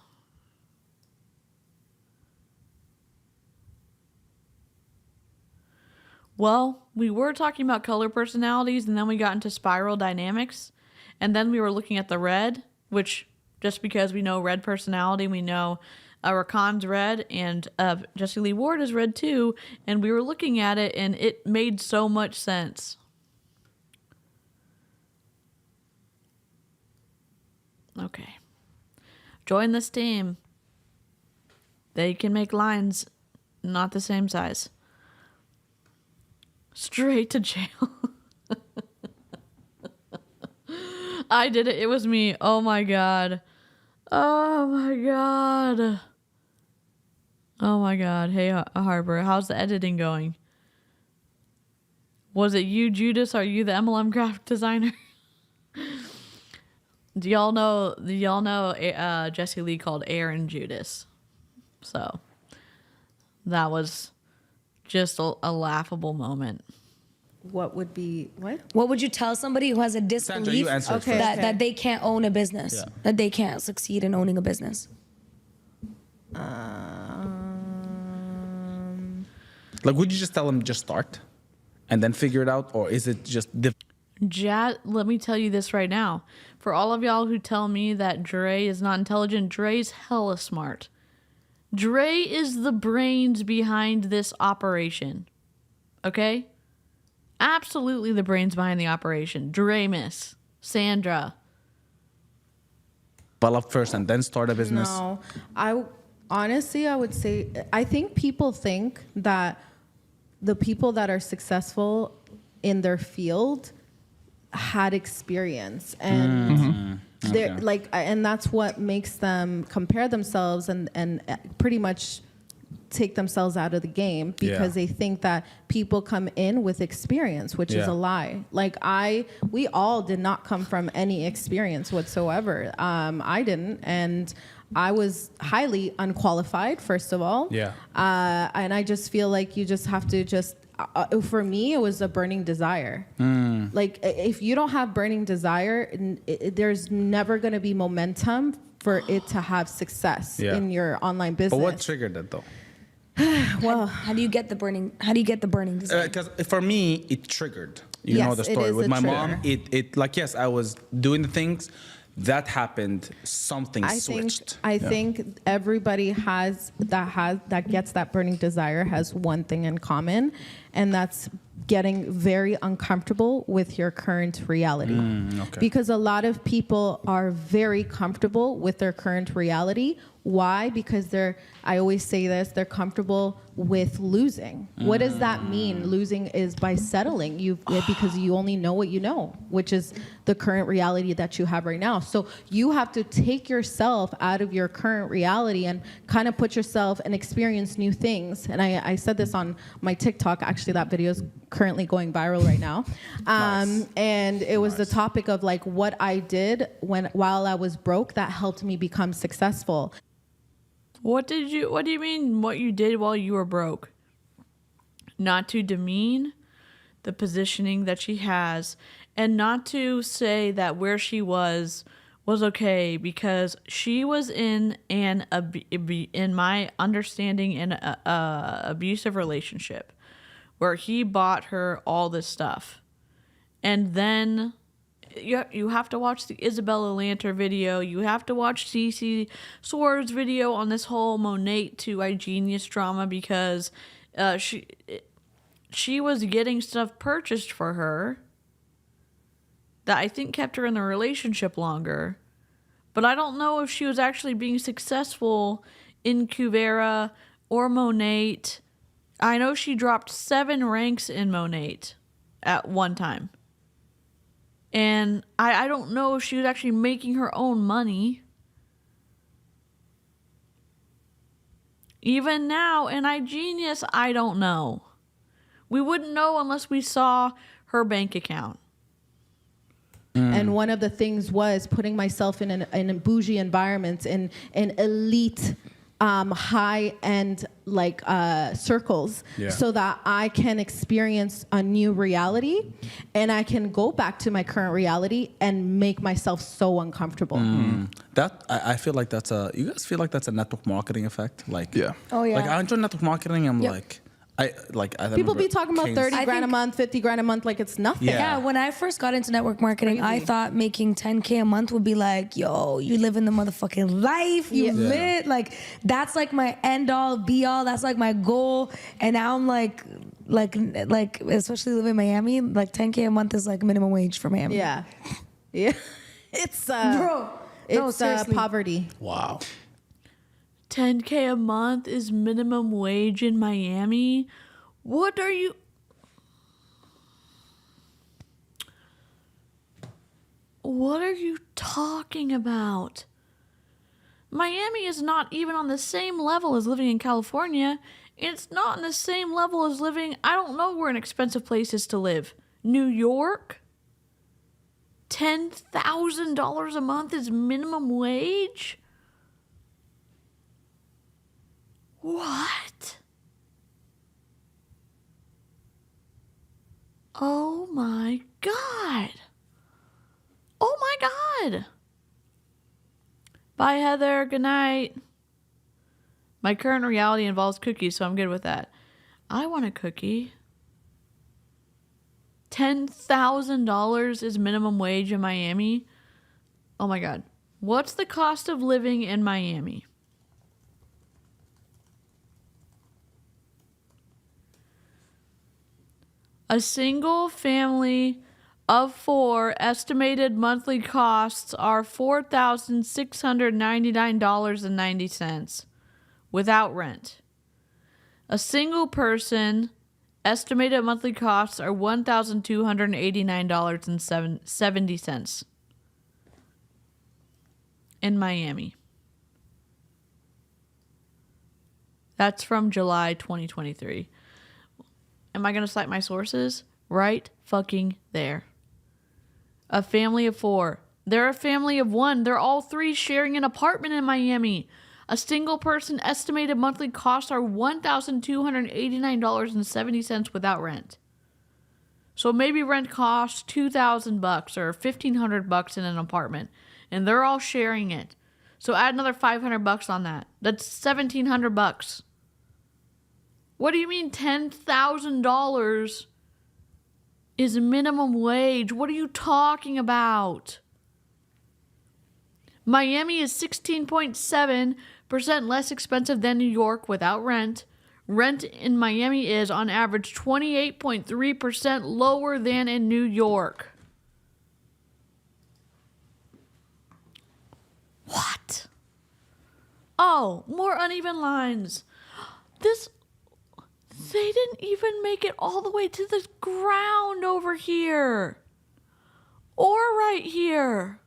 Well, we were talking about color personalities, and then we got into spiral dynamics, and then we were looking at the red, which just because we know red personality, we know Rakan's red, and Jessie Lee Ward is red too, and we were looking at it, and it made so much sense. Okay. Join this team. They can make lines not the same size. Straight to jail. I did it. It was me. Oh my God. Oh my God. Oh my God. Hey, Harbor, how's the editing going? Was it you, Judas? Are you the MLM graphic designer? Do y'all know Jessie Lee called Aaron Judas? So that was just a laughable moment. What would be what? What would you tell somebody who has a disbelief that they can't own a business, that they can't succeed in owning a business? Like, would you just tell them just start and then figure it out, or is it just Let me tell you this right now. For all of y'all who tell me that Dre is not intelligent, Dre's hella smart. Dre is the brains behind this operation. Okay? Absolutely the brains behind the operation. Draymus, Sandra. develop first and then start a business? No, honestly, I would say, I think people think that the people that are successful in their field had experience, and they're like, and that's what makes them compare themselves and pretty much take themselves out of the game, because they think that people come in with experience, which is a lie. Like we all did not come from any experience whatsoever. I didn't, and I was highly unqualified, first of all. And I just feel like you just have to for me, it was a burning desire. Like, if you don't have burning desire, there's never going to be momentum for it to have success in your online business. But what triggered it, though? Well, how do you get the burning desire? Because for me, it triggered. You know the story with my mom. It like, yes, I was doing the things. That happened. Something switched. I think everybody that gets that burning desire has one thing in common, and that's getting very uncomfortable with your current reality. Because a lot of people are very comfortable with their current reality. Why? Because I always say this, they're comfortable with losing. What does that mean? Losing is by settling, because you only know what you know, which is the current reality that you have right now. So you have to take yourself out of your current reality and kind of put yourself and experience new things. And I said this on my TikTok. Actually, that video is currently going viral right now. And it was the topic of like what I did while I was broke that helped me become successful. What do you mean what you did while you were broke? Not to demean the positioning that she has, and not to say that where she was okay, because she was in my understanding, an abusive relationship where he bought her all this stuff. And then you have to watch the Isabella Lanter video. You have to watch CC Swords video on this whole Monate to iGenius drama, because she was getting stuff purchased for her that I think kept her in the relationship longer. But I don't know if she was actually being successful in Kuvera or Monate. I know she dropped 7 ranks in Monate at one time. And I don't know if she was actually making her own money. Even now in iGenius, I don't know. We wouldn't know unless we saw her bank account. And one of the things was putting myself in bougie environments, in elite, high-end circles, so that I can experience a new reality, and I can go back to my current reality and make myself so uncomfortable. That I feel like you guys feel like that's a network marketing effect? Like, Oh yeah. Like, I enjoy network marketing. I'm I People be talking about 30 grand a month, 50 grand a month, like it's nothing. Yeah, when I first got into network marketing, I thought making 10K a month would be like, yo, you live in the motherfucking life, you lit. Like, that's like my end all, be all. That's like my goal. And now I'm like, especially living in Miami, like 10K a month is like minimum wage for Miami. Yeah. It's bro. It's seriously. poverty. Wow. $10K a month is minimum wage in Miami. What are you talking about? Miami is not even on the same level as living in California. It's not on the same level as living, I don't know where an expensive place is to live. New York? $10,000 a month is minimum wage? What? Oh my God. Oh my God. Bye, Heather. Good night. My current reality involves cookies, so I'm good with that. I want a cookie. $10,000 is minimum wage in Miami. Oh my God. What's the cost of living in Miami? A single family of 4 estimated monthly costs are $4,699.90 without rent. A single person estimated monthly costs are $1,289.70 in Miami. That's from July 2023. Am I going to cite my sources? Right fucking there. A family of 4. They're a family of 1. They're all 3 sharing an apartment in Miami. A single person estimated monthly costs are $1,289.70 without rent. So maybe rent costs $2,000 or $1,500 in an apartment, and they're all sharing it. So add another $500 on that. That's $1,700. What do you mean $10,000 is minimum wage? What are you talking about? Miami is 16.7% less expensive than New York without rent. Rent in Miami is, on average, 28.3% lower than in New York. What? Oh, more uneven lines. They didn't even make it all the way to the ground over here. Or right here.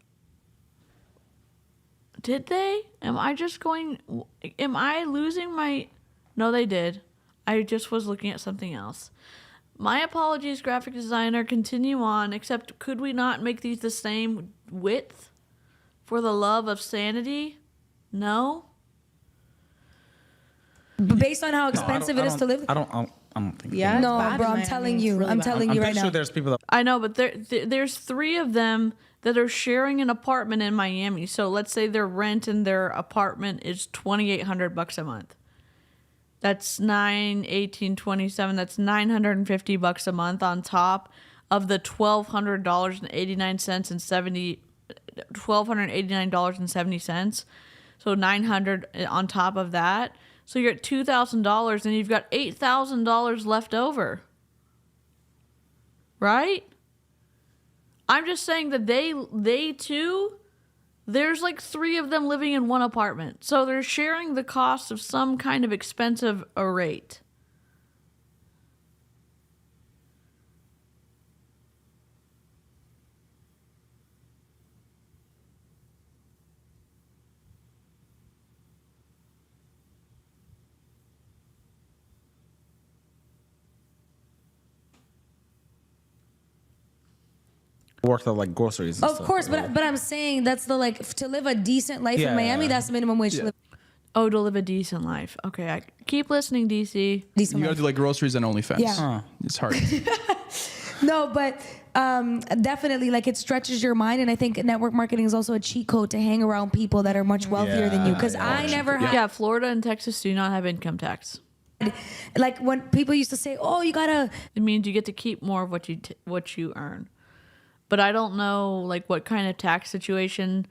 Did they? Am I losing my... No, they did. I just was looking at something else. My apologies, graphic designer. Continue on. Except, could we not make these the same width? For the love of sanity? No? Based on how expensive it is to live? I don't think. Yeah, no, bad bro, in I'm Miami. telling It's you. really I'm bad. telling you right now. Sure there's people that... I know, but there's 3 of them that are sharing an apartment in Miami. So let's say their rent in their apartment is $2,800 a month. That's 9, 18, 27. That's $950 a month on top of the $1,289.70. So $900 on top of that. So you're at $2,000 and you've got $8,000 left over. Right? I'm just saying that they too, there's like 3 of them living in one apartment. So they're sharing the cost of some kind of expensive rate. Worked at like groceries. And Of course, but I'm saying that's the like to live a decent life Yeah. in Miami. That's minimum wage to live. Oh, to live a decent life. Okay, I keep listening, DC. Decent You gotta life. do like groceries and OnlyFans. Yeah. It's hard. No, but definitely like it stretches your mind, and I think network marketing is also a cheat code to hang around people that are much wealthier than you. Because I never had. Yeah, Florida and Texas do not have income tax. Like when people used to say, "Oh, you gotta." It means you get to keep more of what you earn. But I don't know like what kind of tax situation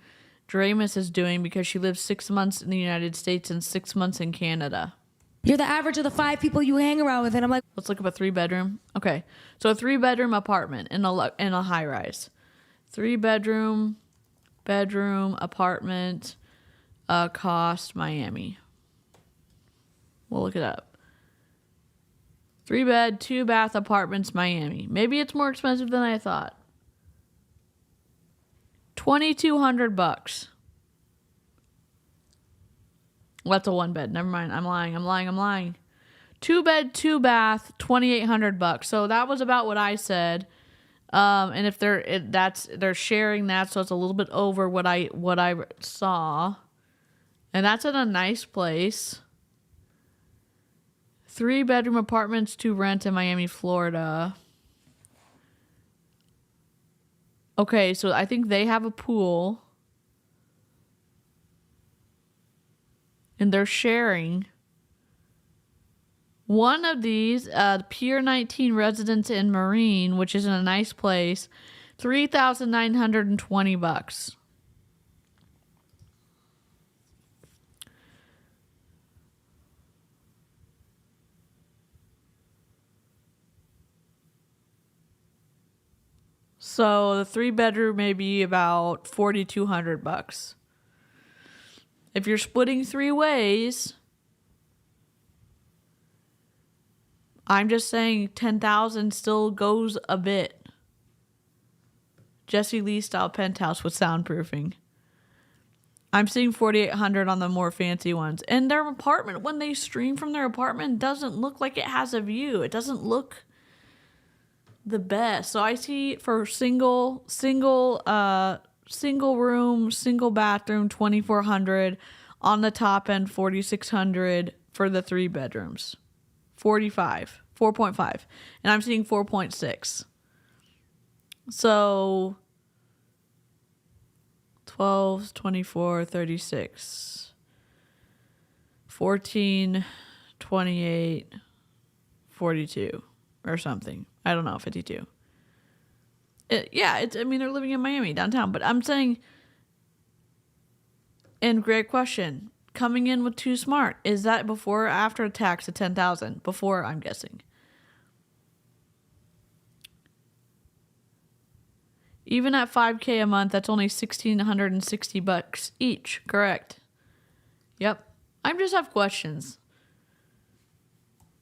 Draymus is doing because she lives 6 months in the United States and 6 months in Canada. You're the average of the 5 people you hang around with, and I'm like, let's look up a 3-bedroom. Okay, so a 3-bedroom apartment in a high rise, 3-bedroom bedroom apartment cost Miami. We'll look it up. 3-bed, 2-bath apartments Miami. Maybe it's more expensive than I thought. $2,200. Well, that's a 1-bed. Never mind. I'm lying. 2-bed, 2-bath, $2,800. So that was about what I said. And if they're sharing that, so it's a little bit over what I saw. And that's in a nice place. 3-bedroom apartments to rent in Miami, Florida. Okay, so I think they have a pool. And they're sharing. One of these, Pier 19 Residence in Marine, which is in a nice place, $3,920. So the 3-bedroom may be about $4,200. If you're splitting 3 ways, I'm just saying 10,000 still goes a bit. Jesse Lee style penthouse with soundproofing. I'm seeing 4,800 on the more fancy ones. And their apartment, when they stream from their apartment, doesn't look like it has a view. It doesn't look the best. So I see for single room, single bathroom, 2,400. On the top end, 4,600 for the 3 bedrooms. 4.5. And I'm seeing 4.6. So 12, 24, 36, 14, 28, 42 or something. I don't know, 52. They're living in Miami, downtown. But I'm saying, and great question, coming in with Too Smart, is that before or after a tax of 10,000? Before, I'm guessing. Even at $5,000 a month, that's only $1,660 each. Correct. Yep. I just have questions.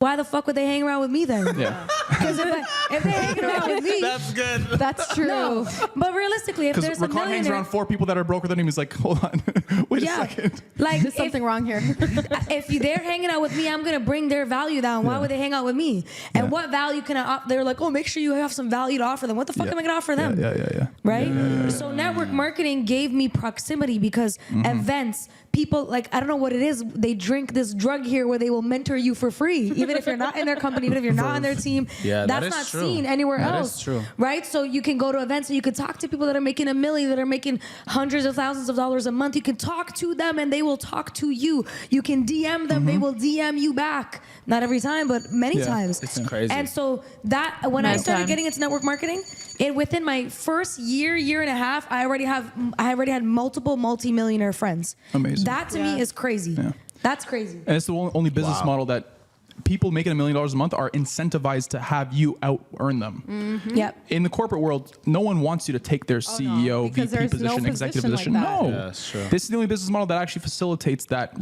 Why the fuck would they hang around with me then? Yeah. Because if they're hanging around with me, That's good. That's true. no. But realistically, if Because there's a Rakan hangs millionaire, around 4 people that are broke with him. He's like, hold on, wait a second. like There's something wrong here. if they're hanging out with me, I'm gonna bring their value down. Why would they hang out with me? And what value can I? They're like, oh, make sure you have some value to offer them. What the fuck am I gonna offer them? Yeah. Right. So network marketing gave me proximity because events, people like I don't know what it is. They drink this drug here where they will mentor you for free, even if you're not in their company, even if you're not on their team. Yeah, that's that is not true. seen anywhere That else. is true. Right. So you can go to events and you can talk to people that are making $1 million, that are making hundreds of thousands of dollars a month. You can talk to them and they will talk to you. You can DM them, they will DM you back. Not every time, but many times. It's crazy. And so that when I started getting into network marketing, within my first year and a half, I already had multiple multi-millionaire friends. Amazing. That to me is crazy. Yeah. That's crazy. And it's the only business model that people making $1 million a month are incentivized to have you out earn them. Yep. In the corporate world, no one wants you to take their CEO, because VP there's position, no executive position position. like that. No. Yeah, that's true. This is the only business model that actually facilitates that,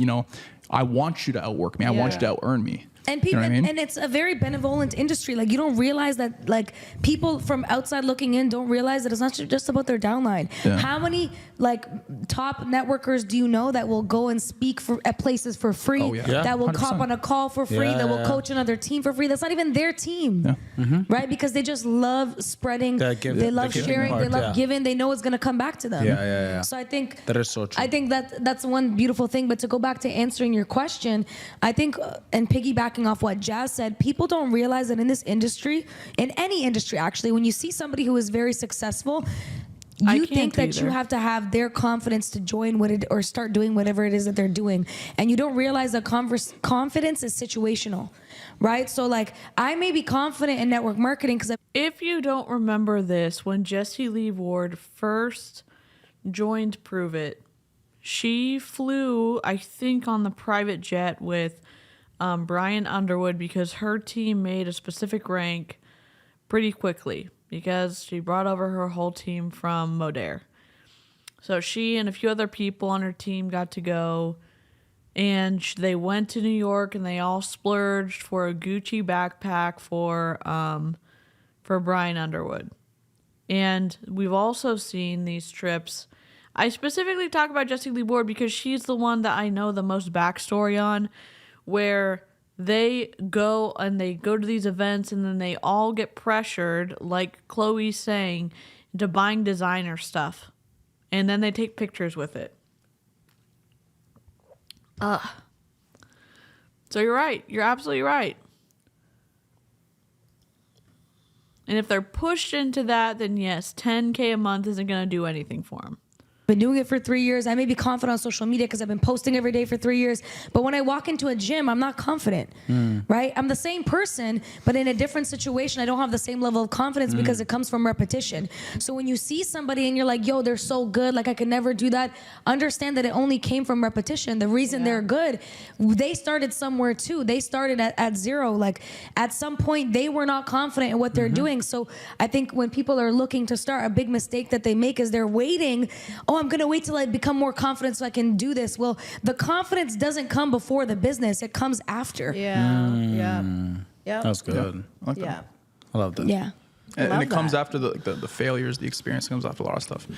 I want you to outwork me. I want you to out earn me. And people, You know what I mean? and it's a very benevolent industry. Like you don't realize that, like people from outside looking in don't realize that it's not just about their downline. Yeah. How many like top networkers do you know that will go and speak at places for free? Oh, yeah. Yeah, That will 100%. cop on a call for free. Yeah, that will yeah. coach another team for free. That's not even their team, right? Because they just love spreading. That give- they the love giving sharing. They part, love yeah. giving. They know it's gonna come back to them. Yeah. So I think That is so true. I think that's one beautiful thing. But to go back to answering your question, I think, and piggybacking off what Jazz said, people don't realize that in this industry, in any industry actually, when you see somebody who is very successful, you think that you have to have their confidence to join or start doing whatever it is that they're doing. And you don't realize that confidence is situational, right? So like I may be confident in network marketing because If you don't remember this, when Jessie Lee Ward first joined Prove It, she flew, I think, on the private jet with Brian Underwood because her team made a specific rank pretty quickly because she brought over her whole team from Modere. So she and a few other people on her team got to go, and they went to New York, and they all splurged for a Gucci backpack for Brian Underwood. And we've also seen these trips. I specifically talk about Jessie Lee Ward because she's the one that I know the most backstory on, where they go to these events and then they all get pressured, like Chloe's saying, into buying designer stuff. And then they take pictures with it. So you're right. You're absolutely right. And if they're pushed into that, then yes, $10K a month isn't going to do anything for them. Been doing it for 3 years. I may be confident on social media because I've been posting every day for 3 years. But when I walk into a gym, I'm not confident, right? I'm the same person, but in a different situation, I don't have the same level of confidence because it comes from repetition. So when you see somebody and you're like, yo, they're so good, like I could never do that, understand that it only came from repetition. The reason they're good, they started somewhere too. They started at zero. Like at some point, they were not confident in what they're doing. So I think when people are looking to start, a big mistake that they make is they're waiting. Oh, I'm going to wait till I become more confident so I can do this. Well, the confidence doesn't come before the business. It comes after. Yeah. That's good. I like that. I love that. Yeah. And it comes after the failures, the experience comes after a lot of stuff.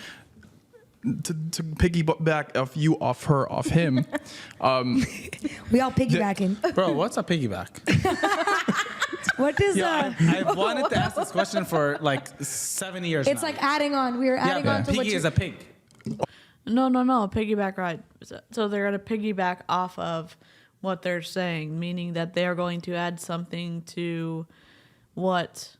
To piggyback off him. We all piggybacking. Bro, what's a piggyback? What is I wanted to ask this question for like 7 years It's now. like adding on. We're adding on to what piggy you... is a pig. No, a piggyback ride. So they're going to piggyback off of what they're saying, meaning that they're going to add something to what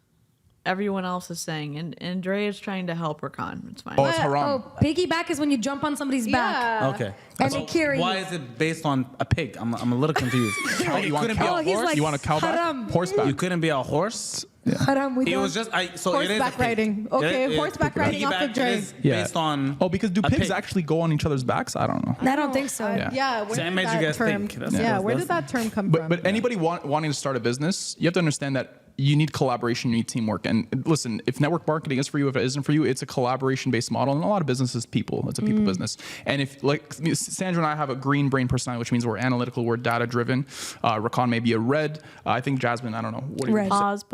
everyone else is saying. And Dre is trying to help Rakan. It's fine. Oh, it's haram. Oh, piggyback is when you jump on somebody's back. Okay. And they carry Why you. is it based on a pig? I'm a little confused. You want a horse? You want a cowback? Horseback. You couldn't be a horse? Haram, It was just Horseback riding. Okay, horseback riding off the train. Based on because do pigs actually go on each other's backs? I don't know. I don't think so. Yeah, where Same did as you that guys term? think. Where did that term come from? But anybody wanting to start a business, you have to understand that you need collaboration, you need teamwork. And listen, if network marketing is for you, if it isn't for you, it's a collaboration-based model. And a lot of businesses, people. It's a people business. And if, like, Sandra and I have a green brain personality, which means we're analytical, we're data-driven. Rakan may be a red. I think Jasmine, I don't know. What do you Pause.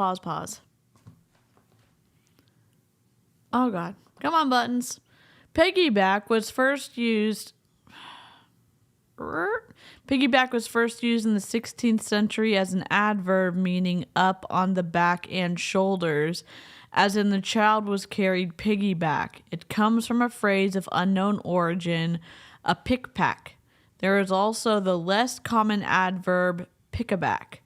Oh, God. Come on, buttons. Piggyback was first used in the 16th century as an adverb meaning up on the back and shoulders, as in the child was carried piggyback. It comes from a phrase of unknown origin, a pick-pack. There is also the less common adverb pickaback.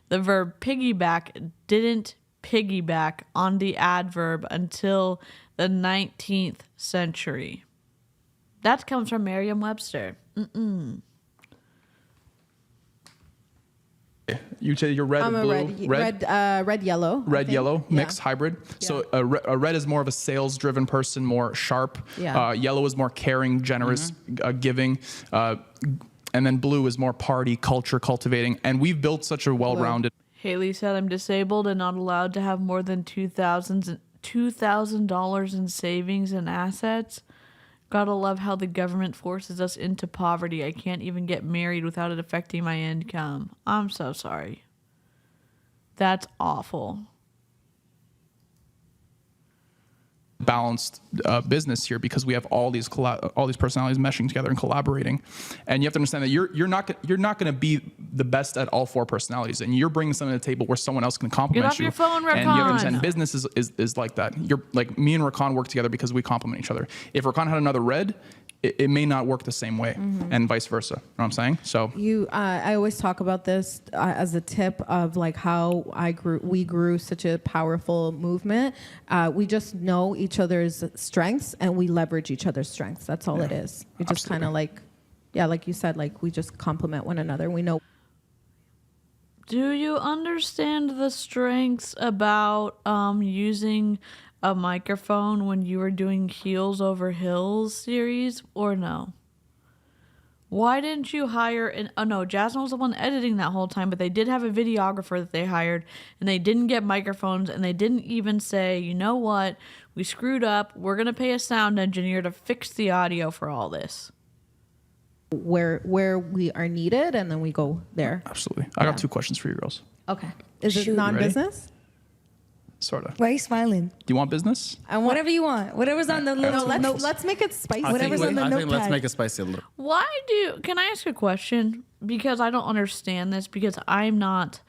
The verb piggyback didn't piggyback on the adverb until the 19th century. That comes from Merriam-Webster. You say you're red, I'm a blue, red, yellow. Red, yellow, mixed, hybrid. So a red is more of a sales-driven person, more sharp. Yeah. Yellow is more caring, generous, giving. And then blue is more party, culture, cultivating. And we've built such a well-rounded... Haley said, I'm disabled and not allowed to have more than $2,000 in savings and assets. Gotta love how the government forces us into poverty. I can't even get married without it affecting my income. I'm so sorry. That's awful. Balanced business here because we have all these personalities meshing together and collaborating, and you have to understand that you're not going to be the best at all four personalities, and you're bringing something to the table where someone else can complement Get off you. your phone, Rakan. And you have to understand business is like that. You're like me and Rakan work together because we complement each other. If Rakan had another red, it may not work the same way, and vice versa. You know what I'm saying? So I always talk about this as a tip of like how we grew such a powerful movement. We just know each other's strengths and we leverage each other's strengths. That's all it is. We just kind of like you said, like we just complement one another. We know. Do you understand the strengths about using a microphone when you were doing Heels Over Hills series, or no? Why didn't you hire oh no, Jasmine was the one editing that whole time, but they did have a videographer that they hired, and they didn't get microphones, and they didn't even say, you know what, we screwed up, we're going to pay a sound engineer to fix the audio for all this. Where we are needed, and then we go there. Absolutely. I got 2 questions for you girls. Okay. Is it Shoot. non-business? Sort of. Why are you smiling? Do you want business? Whatever you want. Whatever's on the little notes. Let's make it spicy. Whatever's on the I think let's notepad. make it spicy a little. Can I ask a question? Because I don't understand this, because I'm not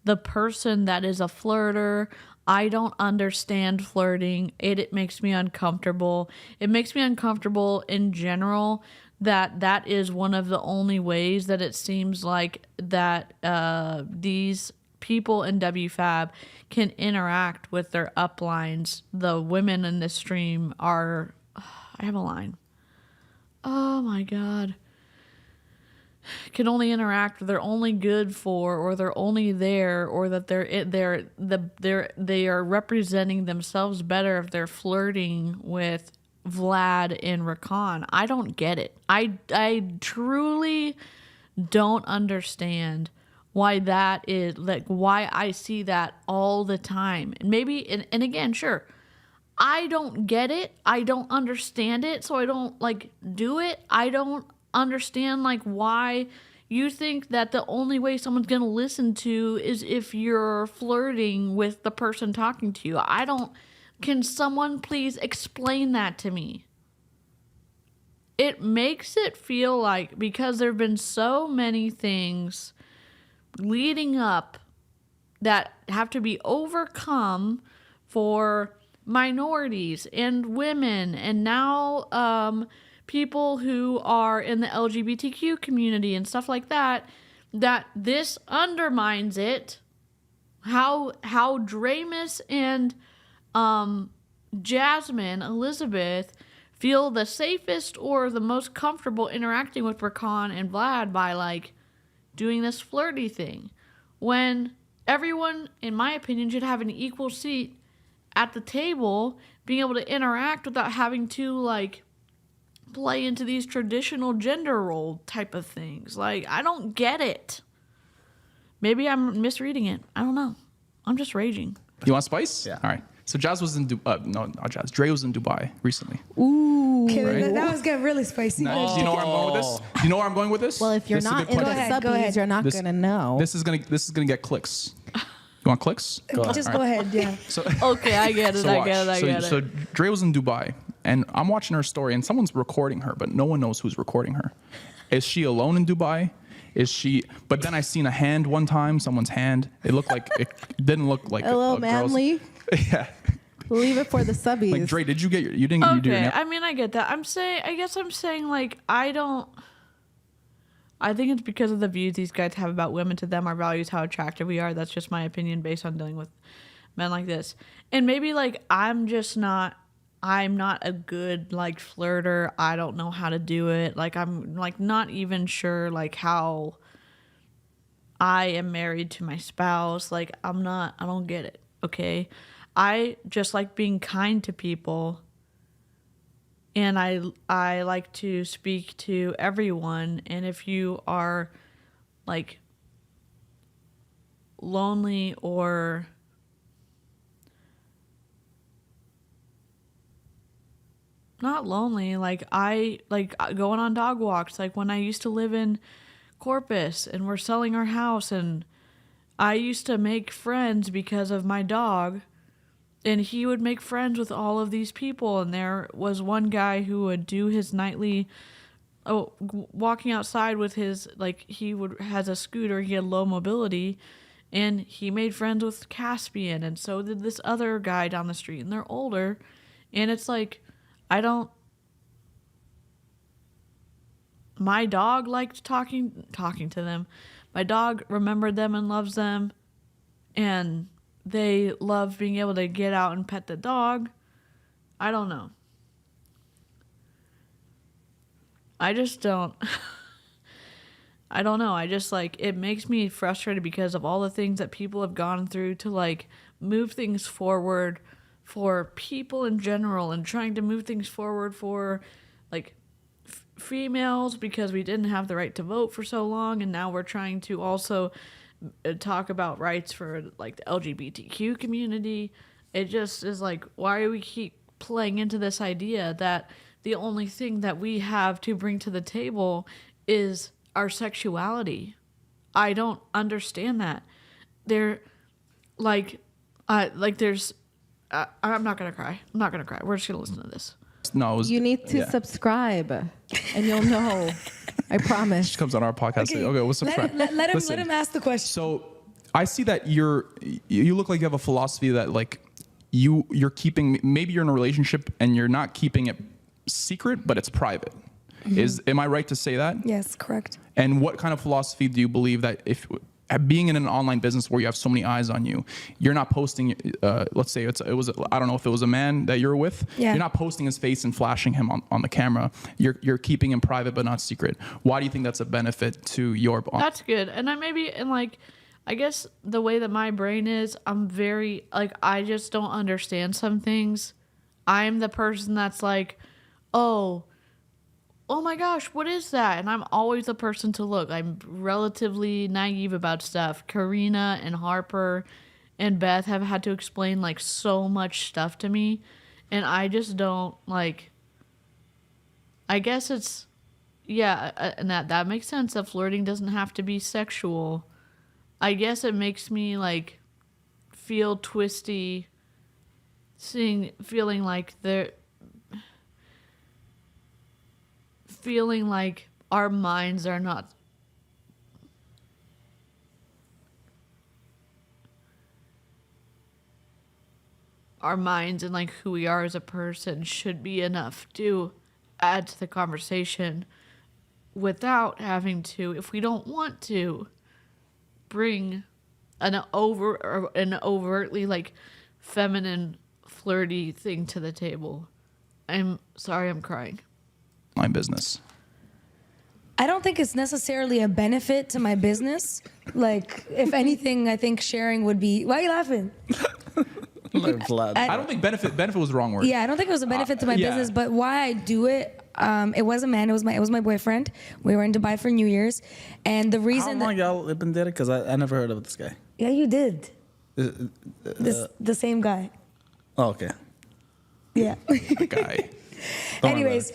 the person that is a flirter. I don't understand flirting. It makes me uncomfortable. It makes me uncomfortable in general that is one of the only ways that it seems like that these people in WFABB can interact with their uplines. The women in this stream are... I have a line. Oh my God. Can only interact, they're only good for, or they're only there, or that they are representing themselves better if they're flirting with Vlad and Rakan. I don't get it. I truly don't understand why that is, like, why I see that all the time. And maybe, and again, sure, I don't get it. I don't understand it, so I don't, like, do it. I don't understand, like, why you think that the only way someone's going to listen to is if you're flirting with the person talking to you. Can someone please explain that to me? It makes it feel like, because there have been so many things leading up that have to be overcome for minorities and women, and now people who are in the LGBTQ community and stuff like that, that this undermines it. How Draymus and Jasmine Elizabeth feel the safest or the most comfortable interacting with Rakan and Vlad by, like, doing this flirty thing, when everyone, in my opinion, should have an equal seat at the table, being able to interact without having to, like, play into these traditional gender role type of things. Like, I don't get it. Maybe I'm misreading it. I don't know. I'm just raging. You want spice? Yeah. All right. So Jazz was in no, not Jazz. Dre was in Dubai recently. Ooh. Okay, Right. that was getting really spicy. Do you know where I'm going with this? Do you know where I'm going with this? Well, if you're This is a not good in the question. subbies, you're not gonna know. This is gonna get clicks. You want clicks? Just All go right. ahead, yeah. So, Okay, I get it. I get it. So Dre was in Dubai, and I'm watching her story, and someone's recording her, but no one knows who's recording her. Is she alone in Dubai? Is she? But then I seen a hand one time, someone's hand. It looked like it didn't look like a little girl's- manly. Yeah. Leave it for the subbies. Like Dre, did you get you didn't you do your Okay, nail- I mean, I get that. I guess I'm saying, like, I think it's because of the views these guys have about women. To them, our values, how attractive we are. That's just my opinion based on dealing with men like this. And maybe, like, I'm not a good, like, flirter. I don't know how to do it. Like, I'm, like, not even sure, like, how I am married to my spouse. Like, I don't get it, okay? I just like being kind to people, and I like to speak to everyone. And if you are, like, lonely or not lonely, like, I like going on dog walks, like when I used to live in Corpus and we're selling our house, and I used to make friends because of my dog. And he would make friends with all of these people. And there was one guy who would do his nightly, walking outside with his, like, has a scooter. He had low mobility. And he made friends with Caspian. And so did this other guy down the street. And they're older. And it's like, my dog liked talking to them. My dog remembered them and loves them. And they love being able to get out and pet the dog. I don't know. I just don't. I don't know. I just, like, it makes me frustrated because of all the things that people have gone through to, like, move things forward for people in general, and trying to move things forward for, like, females because we didn't have the right to vote for so long, and now we're trying to also talk about rights for like the LGBTQ community. It just is like, why do we keep playing into this idea that the only thing that we have to bring to the table is our sexuality? I don't understand that. I'm not gonna cry. We're just gonna listen to this. No, you need to subscribe, and you'll know. I promise. She comes on our podcast. Okay, we'll subscribe. Let him ask the question. So I see that you look like you have a philosophy that like you're keeping, maybe you're in a relationship and you're not keeping it secret, but it's private. Am I right to say that? Yes, correct. And what kind of philosophy do you believe that if being in an online business where you have so many eyes on you, you're not posting, let's say it was, I don't know if it was a man that you're with, you're not posting his face and flashing him on the camera. You're keeping him private but not secret. Why do you think that's a benefit to your bond? That's good. And I guess the way that my brain is, I'm very, I just don't understand some things. I'm the person that's like, oh my gosh, what is that? And I'm always the person to look. I'm relatively naive about stuff. Karina and Harper and Beth have had to explain like so much stuff to me. And I just don't I guess it's, and that makes sense that flirting doesn't have to be sexual. I guess it makes me like feel twisty, feeling like our minds are not our minds and like who we are as a person should be enough to add to the conversation without having to, if we don't want to, bring an overtly like feminine flirty thing to the table. I'm sorry, I'm crying. My business. I don't think it's necessarily a benefit to my business. Like, if anything, I think sharing would be. Why are you laughing? I don't think benefit was the wrong word. Yeah, I don't think it was a benefit to my business, but why I do it, it was a man. It was my boyfriend. We were in Dubai for New Year's, and the reason. How long y'all been there? Because I never heard of this guy. Yeah, you did. The same guy. Oh, okay. Yeah. Guy. Anyways,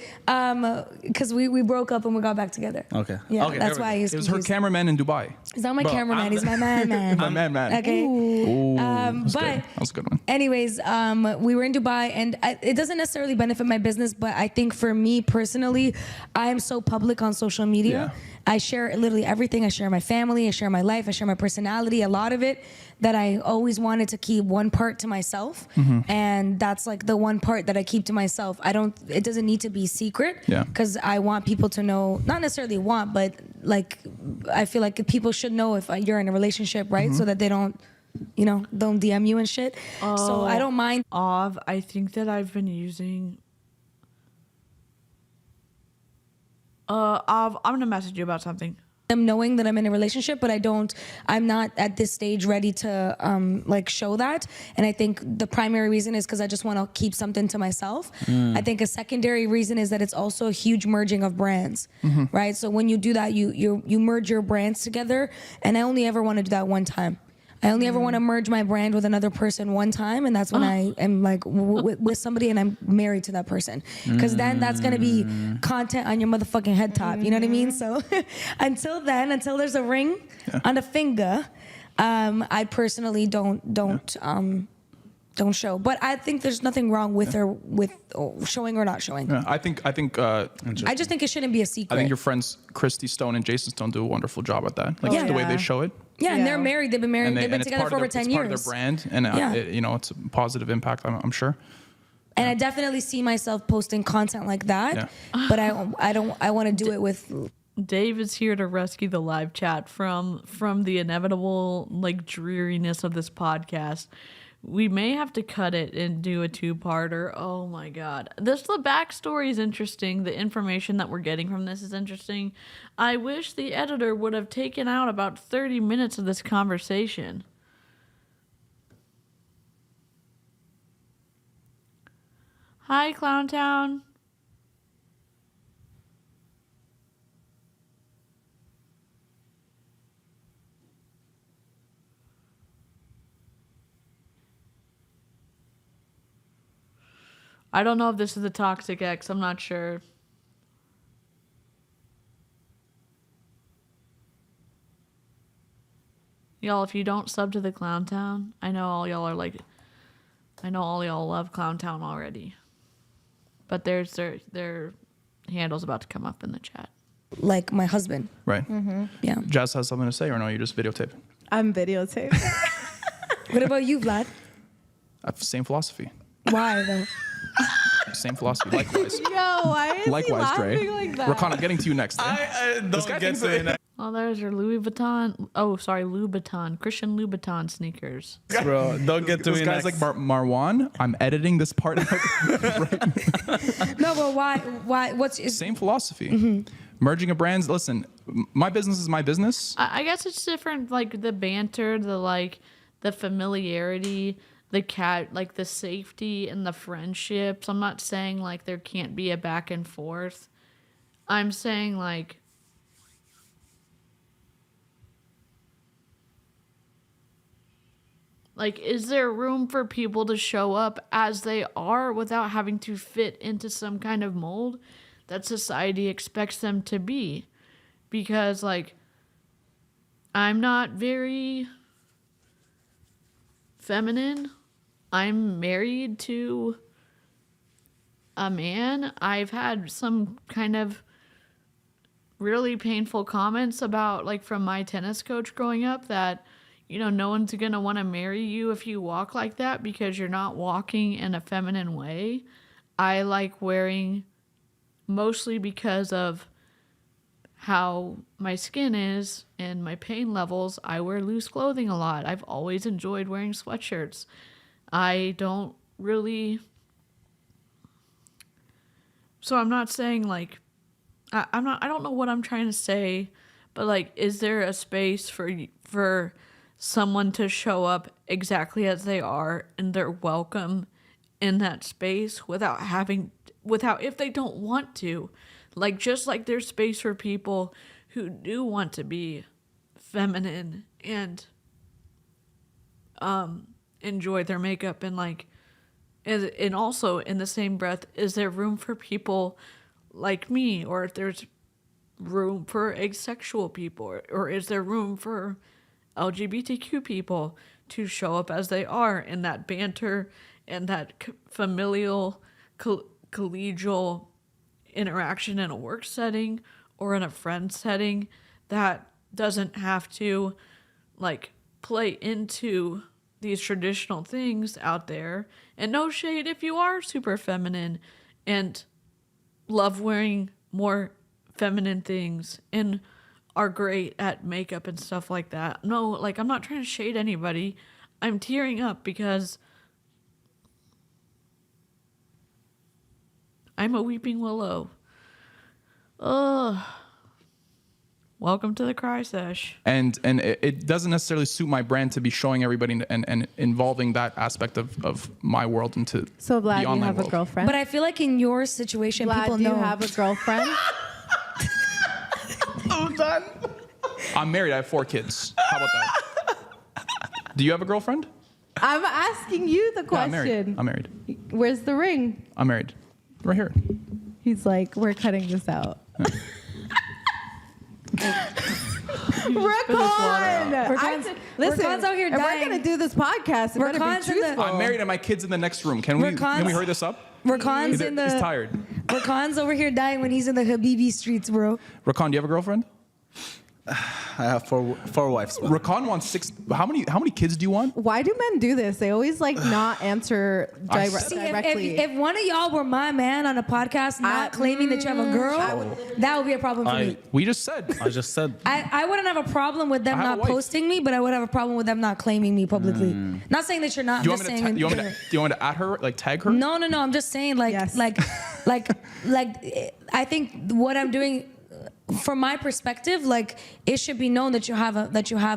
because we broke up and we got back together. Okay. Yeah, okay, that's why he's. It was her cameraman in Dubai. He's not my cameraman. He's my man. My man. Okay. Ooh, but that was a good one. Anyways, we were in Dubai, and it doesn't necessarily benefit my business, but I think for me personally, I am so public on social media. Yeah. I share literally everything. I share my family. I share my life. I share my personality. A lot of it that I always wanted to keep one part to myself, and that's like the one part that I keep to myself. It doesn't need to be secret, because I want people to know. Not necessarily want, but like I feel like people should know if you're in a relationship, right? So that they don't. Don't DM you and shit. So I don't mind. I think that I've been using. I'm gonna message you about something. I'm knowing that I'm in a relationship, but I'm not at this stage ready to show that. And I think the primary reason is because I just want to keep something to myself. I think a secondary reason is that it's also a huge merging of brands, right? So when you do that, you merge your brands together, and I only ever want to do that one time. I only ever want to merge my brand with another person one time, and that's when I am like with somebody and I'm married to that person. Because then that's going to be content on your motherfucking head top. You know what I mean? So until there's a ring on the finger, I personally don't show. But I think there's nothing wrong with showing or not showing. Yeah, I think. I just think it shouldn't be a secret. I think your friends Christy Stone and Jason Stone do a wonderful job at that. Like the way they show it. Yeah, and they're married. They've been married. They've been together for over 10 years. It's part of their brand, and it's a positive impact. I'm sure. And I definitely see myself posting content like that, but I want to do it with. Dave is here to rescue the live chat from the inevitable dreariness of this podcast. We may have to cut it and do a two-parter. Oh my God. The backstory is interesting. The information that we're getting from this is interesting. I wish the editor would have taken out about 30 minutes of this conversation. Hi, Clown Town. I don't know if this is the toxic ex. I'm not sure. Y'all, if you don't sub to the Clown Town, I know all y'all love Clown Town already. But their handle's about to come up in the chat. Like my husband. Right. Mm-hmm. Yeah. Jazz has something to say, or no? You just videotape. I'm videotaping. What about you, Vlad? Same philosophy. Why though? Same philosophy. Likewise. Yo, why is he Likewise, laughing Dre. like that? Rakan, I'm getting to you next. Don't get to it. Oh, there's your Louis Vuitton. Oh, sorry, Louboutin. Christian Louboutin sneakers. Bro, don't get to This me guy's next. like Marwan. I'm editing this part. No, but why? What's Same philosophy. Mm-hmm. Merging of brands. Listen, my business is my business. I guess it's different, like the banter, the familiarity, the safety and the friendships. I'm not saying like there can't be a back and forth. I'm saying like is there room for people to show up as they are without having to fit into some kind of mold that society expects them to be? Because like I'm not very feminine. I'm married to a man. I've had some kind of really painful comments about like from my tennis coach growing up that, you know, no one's going to want to marry you if you walk like that because you're not walking in a feminine way. I like wearing, mostly because of how my skin is and my pain levels, I wear loose clothing a lot. I've always enjoyed wearing sweatshirts. I don't really... So I'm not saying like... I don't know what I'm trying to say, but like, is there a space for someone to show up exactly as they are and they're welcome in that space without if they don't want to, like just like there's space for people who do want to be feminine and enjoy their makeup and like and also in the same breath, is there room for people like me, or if there's room for asexual people, or is there room for LGBTQ people to show up as they are in that banter and that familial, collegial interaction in a work setting or in a friend setting that doesn't have to like play into these traditional things out there. And no shade if you are super feminine and love wearing more feminine things and are great at makeup and stuff like that. No, like I'm not trying to shade anybody. I'm tearing up because I'm a weeping willow. Ugh. Welcome to the cry sesh. And it doesn't necessarily suit my brand to be showing everybody and involving that aspect of my world into So Vlad, the you online have world. a girlfriend? But I feel like in your situation, Vlad, people do know. you have a girlfriend? I'm married. I have 4 kids. How about that? Do you have a girlfriend? I'm asking you the Yeah, question. I'm married. Where's the ring? I'm married. Right here. He's like, we're cutting this out. Rakan! Listen, Rakan's out here if we're dying. gonna do this podcast, it better be Rakan's in the- truthful. I'm married and my kid's in the next room. Can we hurry this up? Rakan's He's in the. tired. Rakan's over here dying when he's in the Habibi streets, bro. Rakan, do you have a girlfriend? I have four wives. Rakan wants 6. How many kids do you want? Why do men do this? They always like not answer See, directly. if one of y'all were my man on a podcast, not claiming that you have a girl, that would be a problem for me. We just said. I just said. I wouldn't have a problem with them I have a not wife. posting me, but I would have a problem with them not claiming me publicly. Not saying that you're not. Do you I'm want just me to? saying. Do you want me to add her? Like tag her? No. I'm just saying, like, I think what I'm doing, from my perspective, like it should be known that you have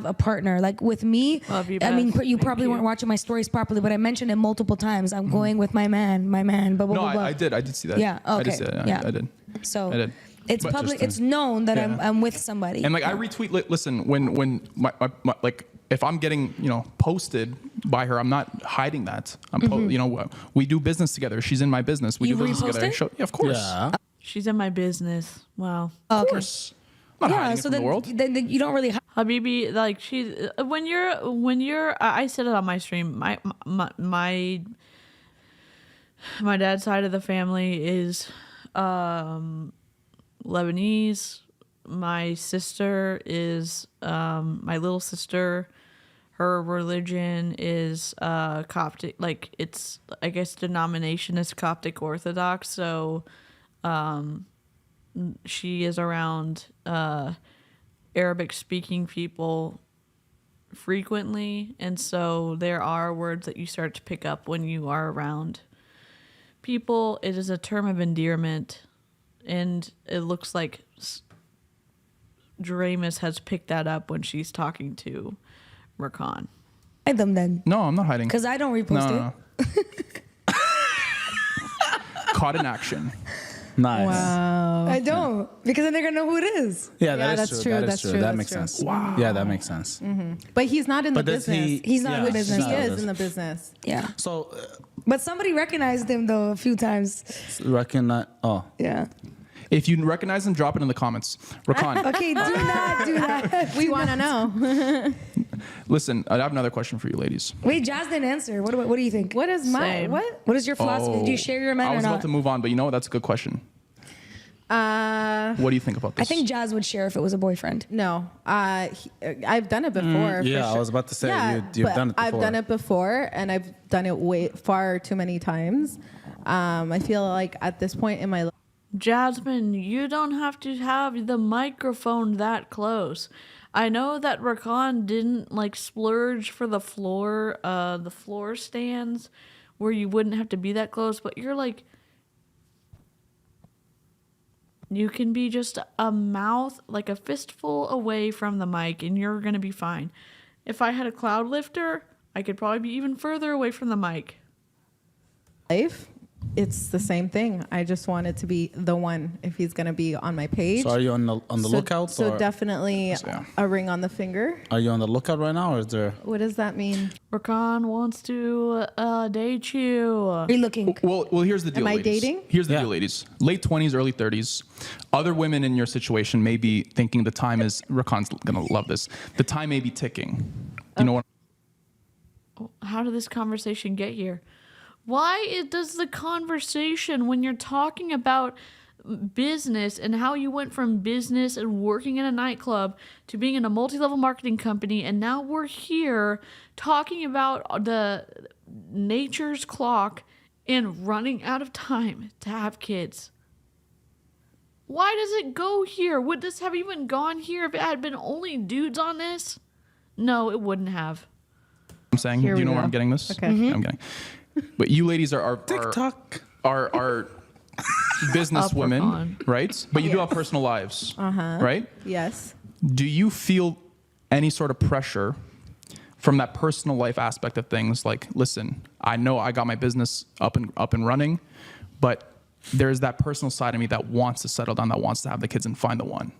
a partner. Like with me, Love you, I mean, Beth. you probably weren't watching my stories properly, but I mentioned it multiple times. I'm going with my man, blah blah No, blah. I did see that. Yeah. Okay. I did see that. Yeah. I did. So I did. it's But public. just, It's known that yeah. I'm with somebody. And like I retweet. Listen, when my like if I'm getting, posted by her, I'm not hiding that. We do business together. She's in my business. We You do business together. repost it? Yeah, of course. Yeah. She's in my business. Wow. Of course. I'm not hiding it from the world. Then you don't really. Habibi, like when you're, I said it on my stream. My dad's side of the family is Lebanese. My sister is my little sister. Her religion is Coptic. Like it's, I guess, denomination is Coptic Orthodox. So she is around Arabic speaking people frequently, and so there are words that you start to pick up when you are around people. It is a term of endearment, and it looks like Draymus has picked that up when she's talking to Rakan. Hide them then. No, I'm not hiding. Because I don't repost it. No. Caught in action. Nice. Wow. I don't, because then they're gonna know who it is. Yeah, that's true. That That's is true. That That's makes true. sense. Wow. Yeah, that makes sense. But he's not in the But does business. He's not in the business. He is in the business. Yeah. So, But somebody recognized him though a few times. recognize. Oh. Yeah. If you recognize him, drop it in the comments. Rakan, Okay, do not do that. We want to know. listen, I have another question for you, ladies. Wait, Jazz didn't answer. What do you think? What is my Same. What is your philosophy? Do you share your men I or was not? about to move on, but you know what? That's a good question. What do you think about this? I think Jazz would share if it was a boyfriend. No, I've done it before. for Yeah, I sure. was about to say you've but done it before. I've done it before, and I've done it far too many times. I feel like at this point in my life, Jasmine, you don't have to have the microphone that close. I know that Rakan didn't like splurge for the floor stands where you wouldn't have to be that close, but you're like, you can be just a mouth, like a fistful away from the mic, and you're going to be fine. If I had a cloud lifter, I could probably be even further away from the mic. it's the same thing. I just want it to be the one if he's going to be on my page. So are you on the lookout? So or definitely a ring on the finger. Are you on the lookout right now, or is there? What does that mean? Rakan wants to date you. Are you looking? Well, here's the deal. Am I ladies. dating? Here's the deal, ladies. Late 20s, early 30s. Other women in your situation may be thinking the time is. Rakan's gonna love this. The time may be ticking. You know what? How did this conversation get here? Why does the conversation, when you're talking about business and how you went from business and working in a nightclub to being in a multi-level marketing company, and now we're here talking about the nature's clock and running out of time to have kids? Why does it go here? Would this have even gone here if it had been only dudes on this? No, it wouldn't have. I'm saying. Here Do you we know where go. I'm getting this? Okay. I'm getting. But you ladies are TikTok. Are business women, right? But you do have personal lives, right? Yes. Do you feel any sort of pressure from that personal life aspect of things? Like, listen, I know I got my business up and running, but there's that personal side of me that wants to settle down, that wants to have the kids and find the one.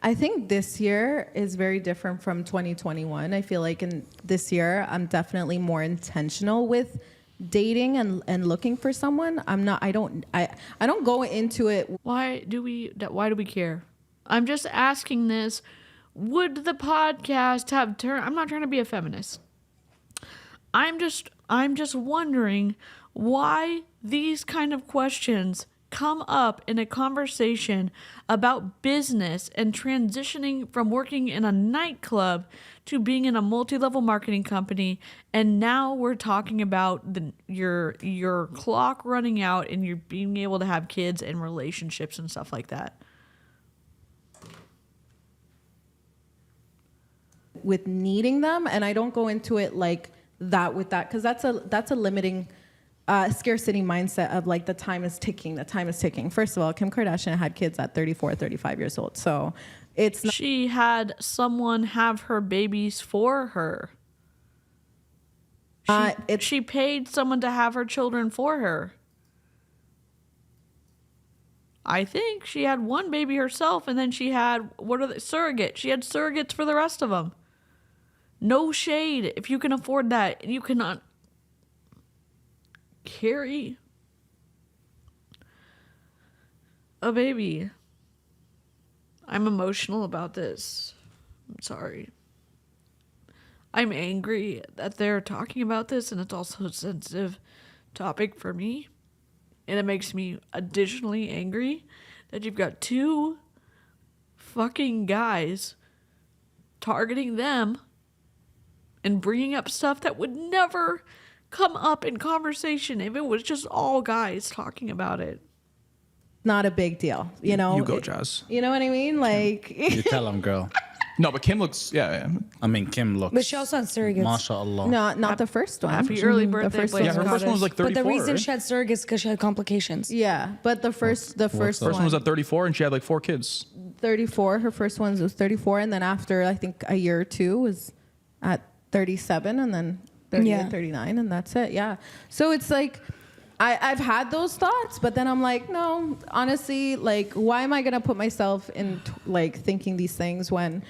I think this year is very different from 2021. I feel like in this year, I'm definitely more intentional with dating and looking for someone. I don't go into it. Why do we care? I'm just asking this. Would the podcast have I'm not trying to be a feminist. I'm just wondering why these kind of questions come up in a conversation about business and transitioning from working in a nightclub to being in a multi-level marketing company, and now we're talking about your clock running out and you're being able to have kids and relationships and stuff like that. With needing them, and I don't go into it like that with that, because that's a limiting scarcity mindset of like the time is ticking. First of all, Kim Kardashian had kids at 34, 35 years old. So it's not. She had someone have her babies for her. She paid someone to have her children for her. I think she had one baby herself, and then she had surrogates. She had surrogates for the rest of them. No shade. If you can afford that, you cannot carry a baby. I'm emotional about this. I'm sorry. I'm angry that they're talking about this, and it's also a sensitive topic for me. And it makes me additionally angry that you've got two fucking guys targeting them and bringing up stuff that would never come up in conversation if it was just all guys talking about it. Not a big deal, you know. You go, Jazz. You know what I mean? Like, You tell him, girl. No, but Kim looks. Yeah. I mean, Kim looks. But she also had surrogates. MashaAllah. no, not the first one. Happy early The birthday, first Blaze Yeah, her first one was like 34. But the reason right? she had surrogates because she had complications. Yeah, but the first First one was at 34, and she had like 4 kids. 34. Her first one was 34, and then after I think a year or two was at 37, and then 30 Yeah. 39, and that's it. Yeah. So it's like I've had those thoughts, but then I'm like, no, honestly, like, why am I gonna put myself in like thinking these things when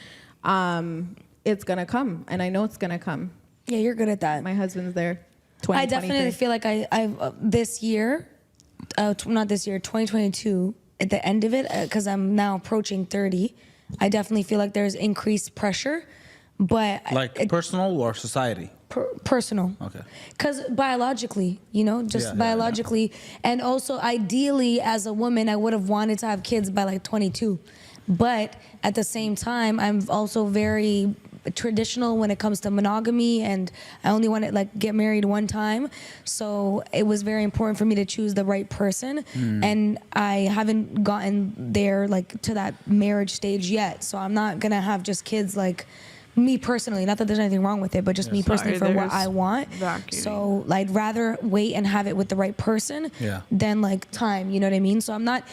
it's gonna come, and I know it's gonna come. Yeah, you're good at that. My husband's there. I definitely feel like I've this year, not this year, 2022, at the end of it, because I'm now approaching 30, I definitely feel like there's increased pressure, but Like personal or society? Personal. Okay. Because biologically, biologically, and also ideally as a woman, I would have wanted to have kids by like 22. But at the same time, I'm also very traditional when it comes to monogamy, and I only want to like get married one time. So it was very important for me to choose the right person, and I haven't gotten there like to that marriage stage yet. So I'm not gonna have just kids like me personally, not that there's anything wrong with it, but just me personally for what I want. So I'd rather wait and have it with the right person than like time, you know what I mean? So I'm not,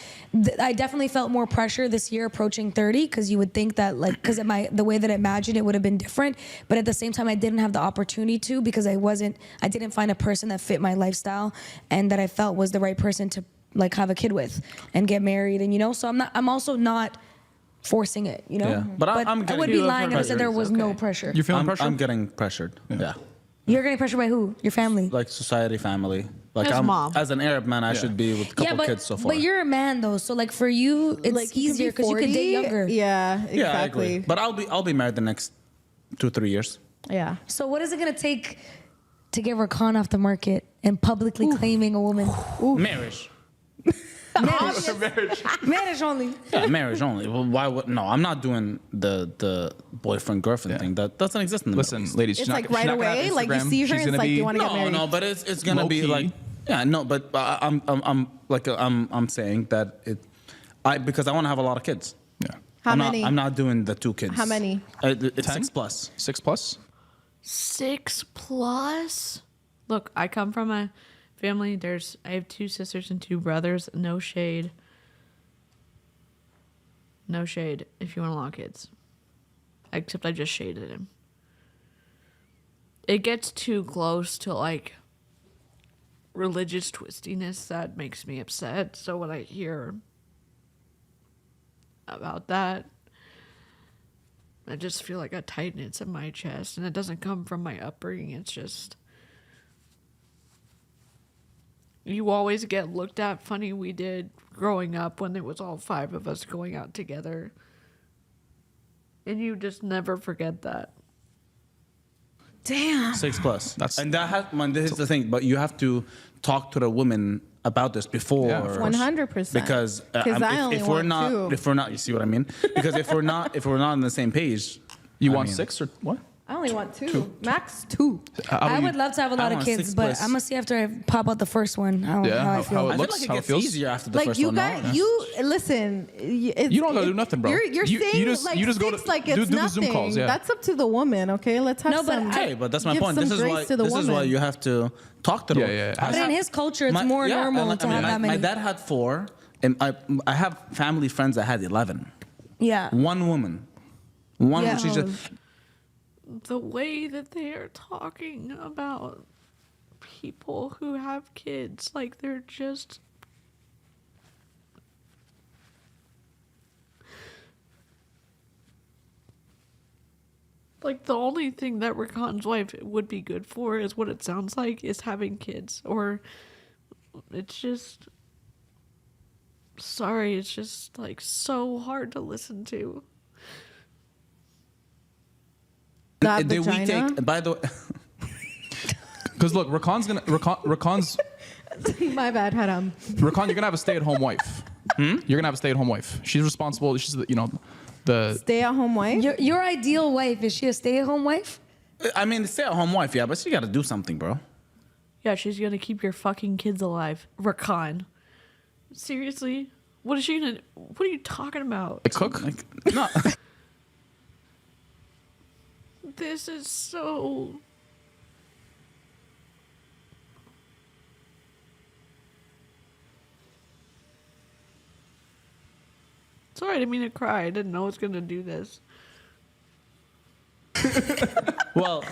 I definitely felt more pressure this year approaching 30, because you would think that like, because the way that I imagined it would have been different, but at the same time I didn't have the opportunity to, because I didn't find a person that fit my lifestyle and that I felt was the right person to like have a kid with and get married, and so I'm also not forcing it, Yeah. But I would be lying if I said there was no pressure. You're feeling pressure? I'm getting pressured. Yeah. You're getting pressured by who? Your family? Like society, family. Like His mom. As an Arab man, I should be with a couple kids so far. But you're a man though, so like for you, it's Like, you can easier be because you can date 40. younger. Yeah, exactly. Yeah, I agree. But I'll be married the next 2-3 years. Yeah. So what is it gonna take to get Rakan off the market and publicly claiming a woman? Marriage. Marriage only. Yeah, marriage only. Well, why would no? I'm not doing the boyfriend girlfriend thing. That doesn't exist in the Middle East. ladies, It's like right away, like you see her, and it's like, do you want to get married? No, but it's gonna be Low-key. like but I'm saying that because I want to have a lot of kids. Yeah. How many? I'm not doing the 2 kids. How many? It's 10? 6+. 6+? 6+? Look, I come from a family. I have 2 sisters and 2 brothers. No shade. No shade if you want a lot of kids. Except I just shaded him. It gets too close to like religious twistiness that makes me upset. So when I hear about that, I just feel like a tightness in my chest, and it doesn't come from my upbringing. It's just you always get looked at funny. We did growing up when there was all 5 of us going out together, and you just never forget that. Damn. 6+. And this is the thing. But you have to talk to the women about this before. 100%. Because I only if we're want not, 2. if we're not, you see what I mean? Because if we're not on the same page, You want 6 or what? I only want 2. Max 2. I would love to have a lot of want kids, 6+. but I'm gonna see after I pop out the first one how I feel. it looks, I feel like how it it gets feels. easier after the Like first you one. guys, no? you listen. You don't gotta do nothing, bro. You're You saying just- like you just go to- 6 like do it's the nothing. Zoom calls, yeah. That's up to the woman. Okay, let's have No, but some. Okay, but that's my give point. some This is grace why to the woman. you have to talk to the woman. yeah. But in his culture, it's more normal to have that many. My dad had 4, and I have family friends that had 11. Yeah. One woman. Yeah. She's just The way that they are talking about people who have kids, like they're just Like, the only thing that Rakan's wife would be good for is what it sounds like is having kids. Or it's just... Sorry, it's just, like, so hard to listen to. That Did we vagina? take, by the way... Because look, Rakan's My bad, Haram. Rakan, you're gonna have a stay-at-home wife. You're gonna have a stay-at-home wife. She's responsible. She's the Stay-at-home wife? Your ideal wife, is she a stay-at-home wife? I mean, stay-at-home wife, yeah, but she got to do something, bro. Yeah, she's gonna keep your fucking kids alive. Rakan. Seriously? What is she gonna... What are you talking about? cook. No. This is so... Sorry, I didn't mean to cry. I didn't know I was going to do this. Well,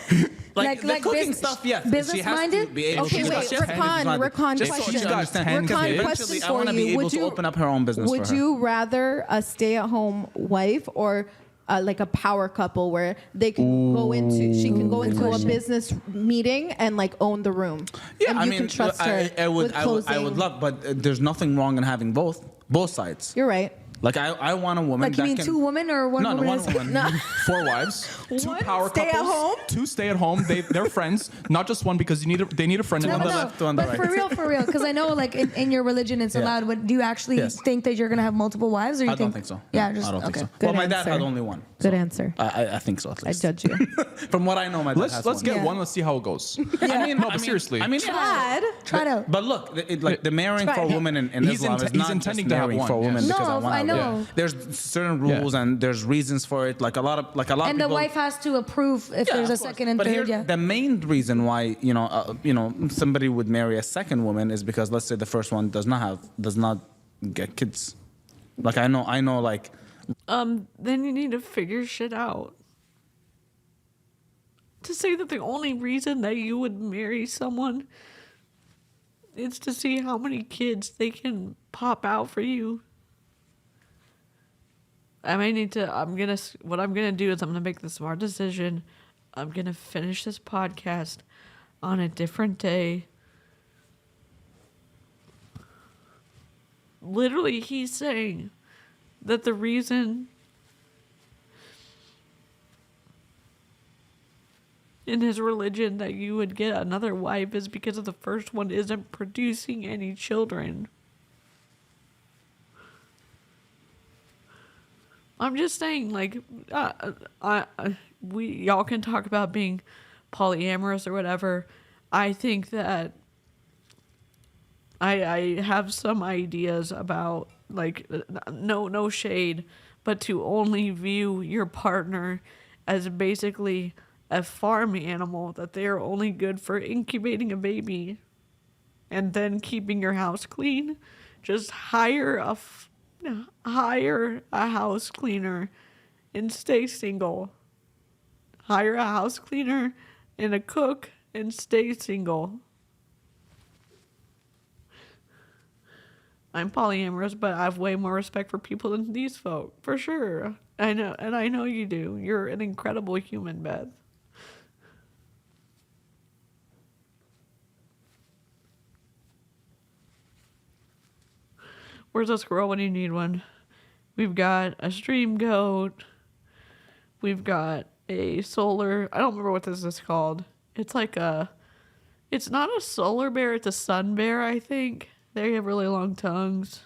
like the cooking stuff, yes. business She has minded? to be able Okay, to wait, Rakan, Just so question. she understands. Rakan, Because question eventually, I for want to be you. able Would to you- open up her own business Would for her. you rather a stay-at-home wife or like a power couple where they can go into, she can go into a business meeting and like own the room? Yeah, and I you mean, can trust her I would, with I would closing. love, but there's nothing wrong in having both sides. You're right. Like I want a woman Like, you that mean can. 2 women or one No, woman? one is- woman. No. 4 wives, 2 One power stay at couples, home? 2 stay at home. They're friends, not just one because they need a friend. Two in on the the left, two on the But right. for real, because I know like in your religion it's Yeah. allowed. But do you actually Yes. think that you're gonna have multiple wives, or you I don't think so. Yeah, No, just I don't think okay. so. Good Well, my dad answer. had only one. Good answer. I think so at I least. judge you. From what I know, my dad has Let's one. get Yeah. one. Let's see how it goes. I mean, No, but seriously. I mean, Chad, Try it out. But look, like the marrying Try for a it. woman in He's Islam is he's not intending just to have marrying one, for a woman yes. because No, I want I to. know. There's certain rules and there's reasons for it. Like a lot of And the people, wife has to approve if Yeah, there's a of course. second and but third. here's Yeah. the main reason why somebody would marry a second woman is because let's say the first one does not get kids. Like I know like Then you need to figure shit out. To say that the only reason that you would marry someone is to see how many kids they can pop out for you. What I'm gonna do is I'm gonna make the smart decision. I'm gonna finish this podcast on a different day. Literally, he's saying that the reason in his religion that you would get another wife is because of the first one isn't producing any children. I'm just saying, like, y'all can talk about being polyamorous or whatever. I think that I have some ideas about, like, no shade, but to only view your partner as basically a farm animal, that they are only good for incubating a baby and then keeping your house clean. Just hire a house cleaner and stay single. Hire a house cleaner and a cook and stay single. I'm polyamorous, but I have way more respect for people than these folk, for sure. I know, and I know you do. You're an incredible human, Beth. Where's a squirrel when you need one? We've got a stream goat. We've got a solar... I don't remember what this is called. It's like a... It's not a solar bear, it's a sun bear, I think. They have really long tongues.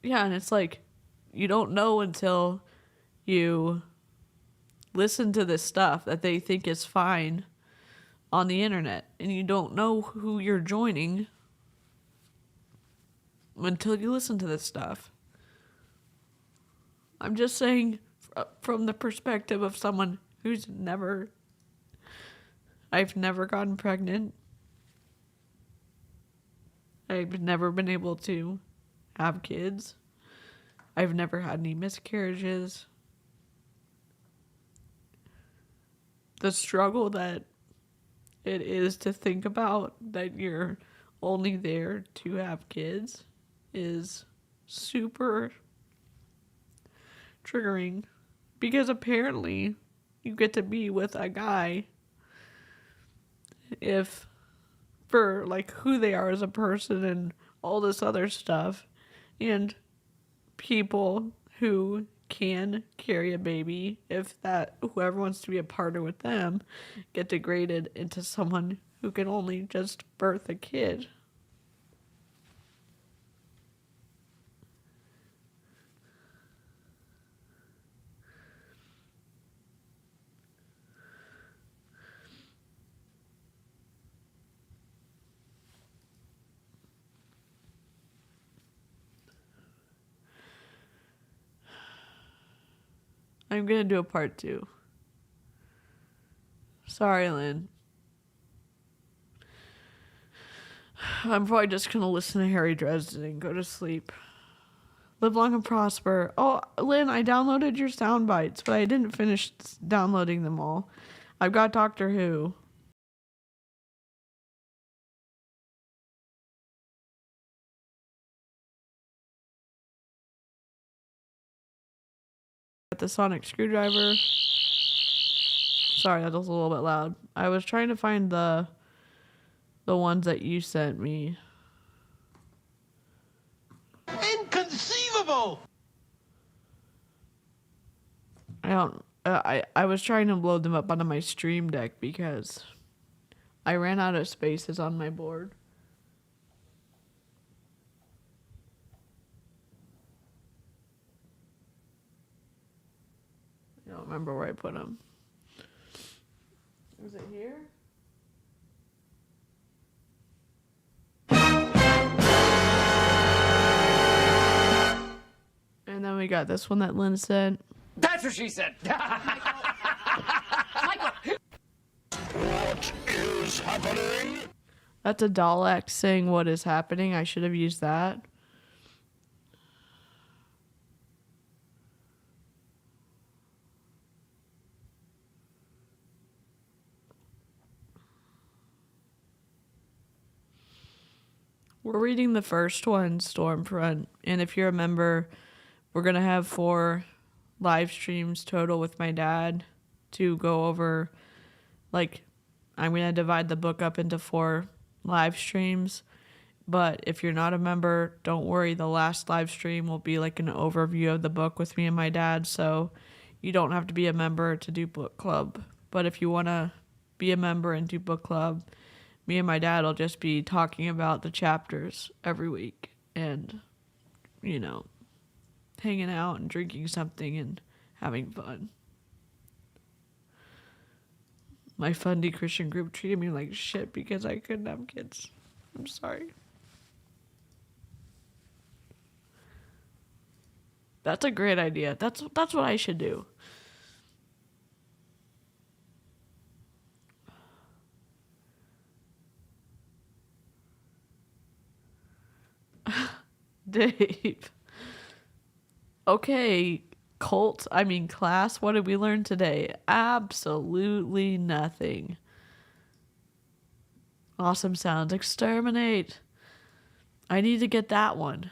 Yeah, and it's like, you don't know until you listen to this stuff that they think is fine on the internet, and you don't know who you're joining until you listen to this stuff. I'm just saying from the perspective of someone who's I've never gotten pregnant. I've never been able to have kids. I've never had any miscarriages. The struggle that it is to think about that you're only there to have kids is super triggering, because apparently you get to be with a guy if for like who they are as a person and all this other stuff, and people who can carry a baby, if that whoever wants to be a partner with them get degraded into someone who can only just birth a kid. I'm gonna do a part 2. Sorry, Lynn. I'm probably just gonna listen to Harry Dresden and go to sleep. Live long and prosper. Oh, Lynn, I downloaded your sound bites, but I didn't finish downloading them all. I've got Doctor Who. The sonic screwdriver. Sorry, that was a little bit loud. I was trying to find the ones that you sent me. Inconceivable! I was trying to load them up onto my Stream Deck because I ran out of spaces on my board. I don't remember where I put them. Was it here? And then we got this one that Lynn sent. That's what she said. What is happening? That's a Dalek saying what is happening. I should have used that. We're reading the first one, Stormfront, and if you're a member, we're going to have 4 live streams total with my dad to go over, like, I'm going to divide the book up into 4 live streams, but if you're not a member, don't worry, the last live stream will be like an overview of the book with me and my dad, so you don't have to be a member to do book club, but if you want to be a member and do book club, me and my dad will just be talking about the chapters every week and, you know, hanging out and drinking something and having fun. My Fundy Christian group treated me like shit because I couldn't have kids. I'm sorry. That's a great idea. That's what I should do. Dave. Okay, class, what did we learn today? Absolutely nothing. Awesome sounds. Exterminate. I need to get that one.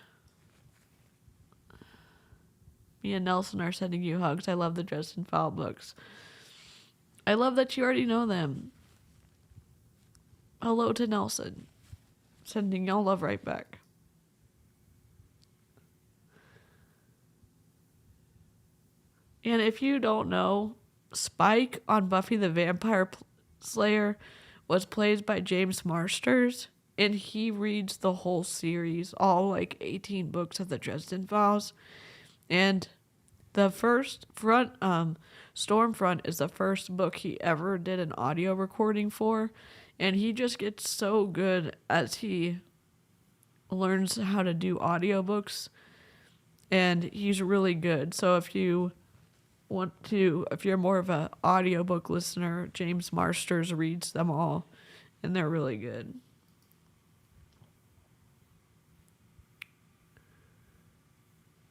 Me and Nelson are sending you hugs. I love the Dresden File books. I love that you already know them. Hello to Nelson. Sending y'all love right back. And if you don't know, Spike on Buffy the Vampire Slayer was played by James Marsters, and he reads the whole series, all like 18 books of the Dresden Files. And the first Stormfront is the first book he ever did an audio recording for, and he just gets so good as he learns how to do audiobooks, and he's really good. So if you're more of an audiobook listener, James Marsters reads them all, and they're really good.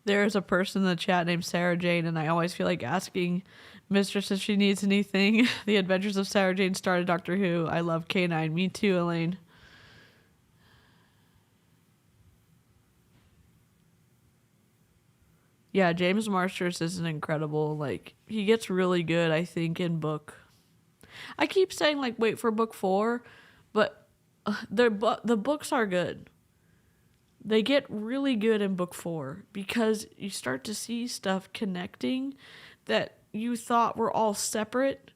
There's a person in the chat named Sarah Jane, and I always feel like asking Mistress if she needs anything. The Adventures of Sarah Jane started Doctor Who. I love K9. Me too, Elaine. Yeah, James Marsters is an incredible, like, he gets really good, I think, in book. I keep saying, like, wait for book 4, but the books are good. They get really good in book 4 because you start to see stuff connecting that you thought were all separate,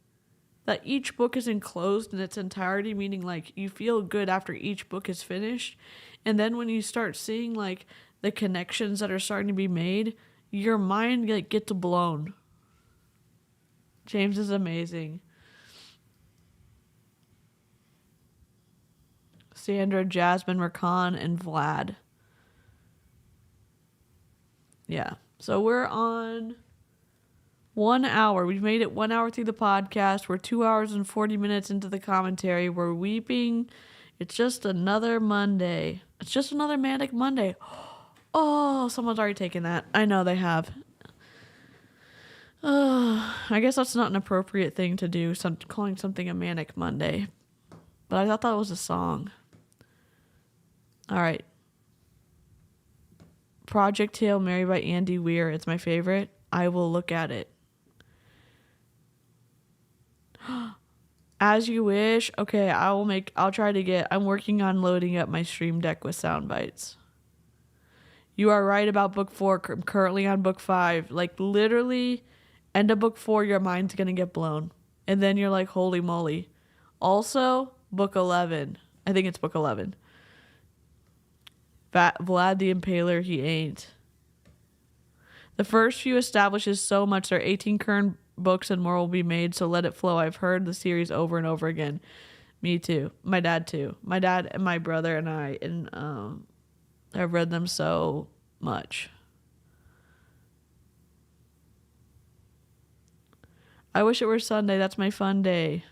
that each book is enclosed in its entirety, meaning, like, you feel good after each book is finished. And then when you start seeing, like, the connections that are starting to be made, your mind like gets blown. James is amazing. Sandra, Jasmine, Rakan, and Vlad. Yeah. So we're on 1 hour. We've made it 1 hour through the podcast. We're 2 hours and 40 minutes into the commentary. We're weeping. It's just another Monday. It's just another manic Monday. Oh, someone's already taken that. I know they have. I guess that's not an appropriate thing to do, calling something a manic Monday. But I thought that was a song. All right. Project Hail Mary by Andy Weir. It's my favorite. I will look at it. As You Wish. Okay, I'll try to get, I'm working on loading up my Stream Deck with sound bites. You are right about book 4. I'm currently on book 5. Like, literally, end of book 4, your mind's going to get blown. And then you're like, holy moly. Also, book 11. I think it's book 11. Vlad the Impaler, he ain't. The first few establishes so much. There are 18 current books and more will be made, so let it flow. I've heard the series over and over again. Me too. My dad too. My dad and my brother and I, and I've read them so much. I wish it were Sunday. That's my fun day.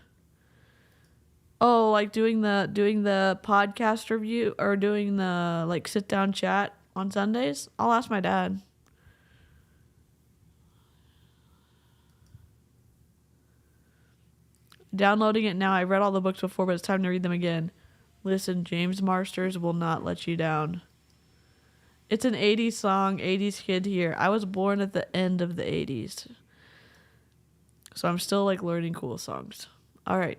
Oh, like doing the podcast review or doing the like sit down chat on Sundays? I'll ask my dad. Downloading it now. I read all the books before, but it's time to read them again. Listen, James Marsters will not let you down. It's an 80s song, 80s kid here. I was born at the end of the 80s. So I'm still like learning cool songs. All right,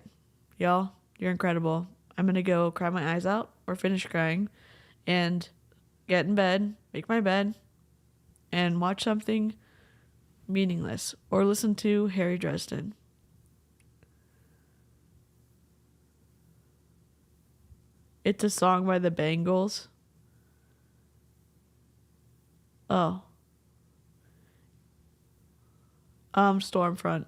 y'all, you're incredible. I'm going to go cry my eyes out or finish crying and get in bed, make my bed, and watch something meaningless or listen to Harry Dresden. It's a song by the Bangles. Oh. Stormfront.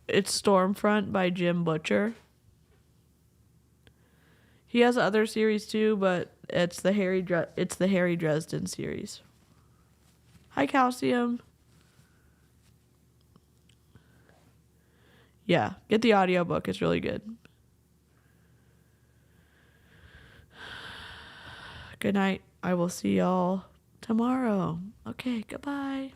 It's Stormfront by Jim Butcher. He has other series too, but it's the Harry Dresden series. Hi, Calcium. Yeah, get the audiobook. It's really good. Good night. I will see y'all tomorrow. Okay, goodbye.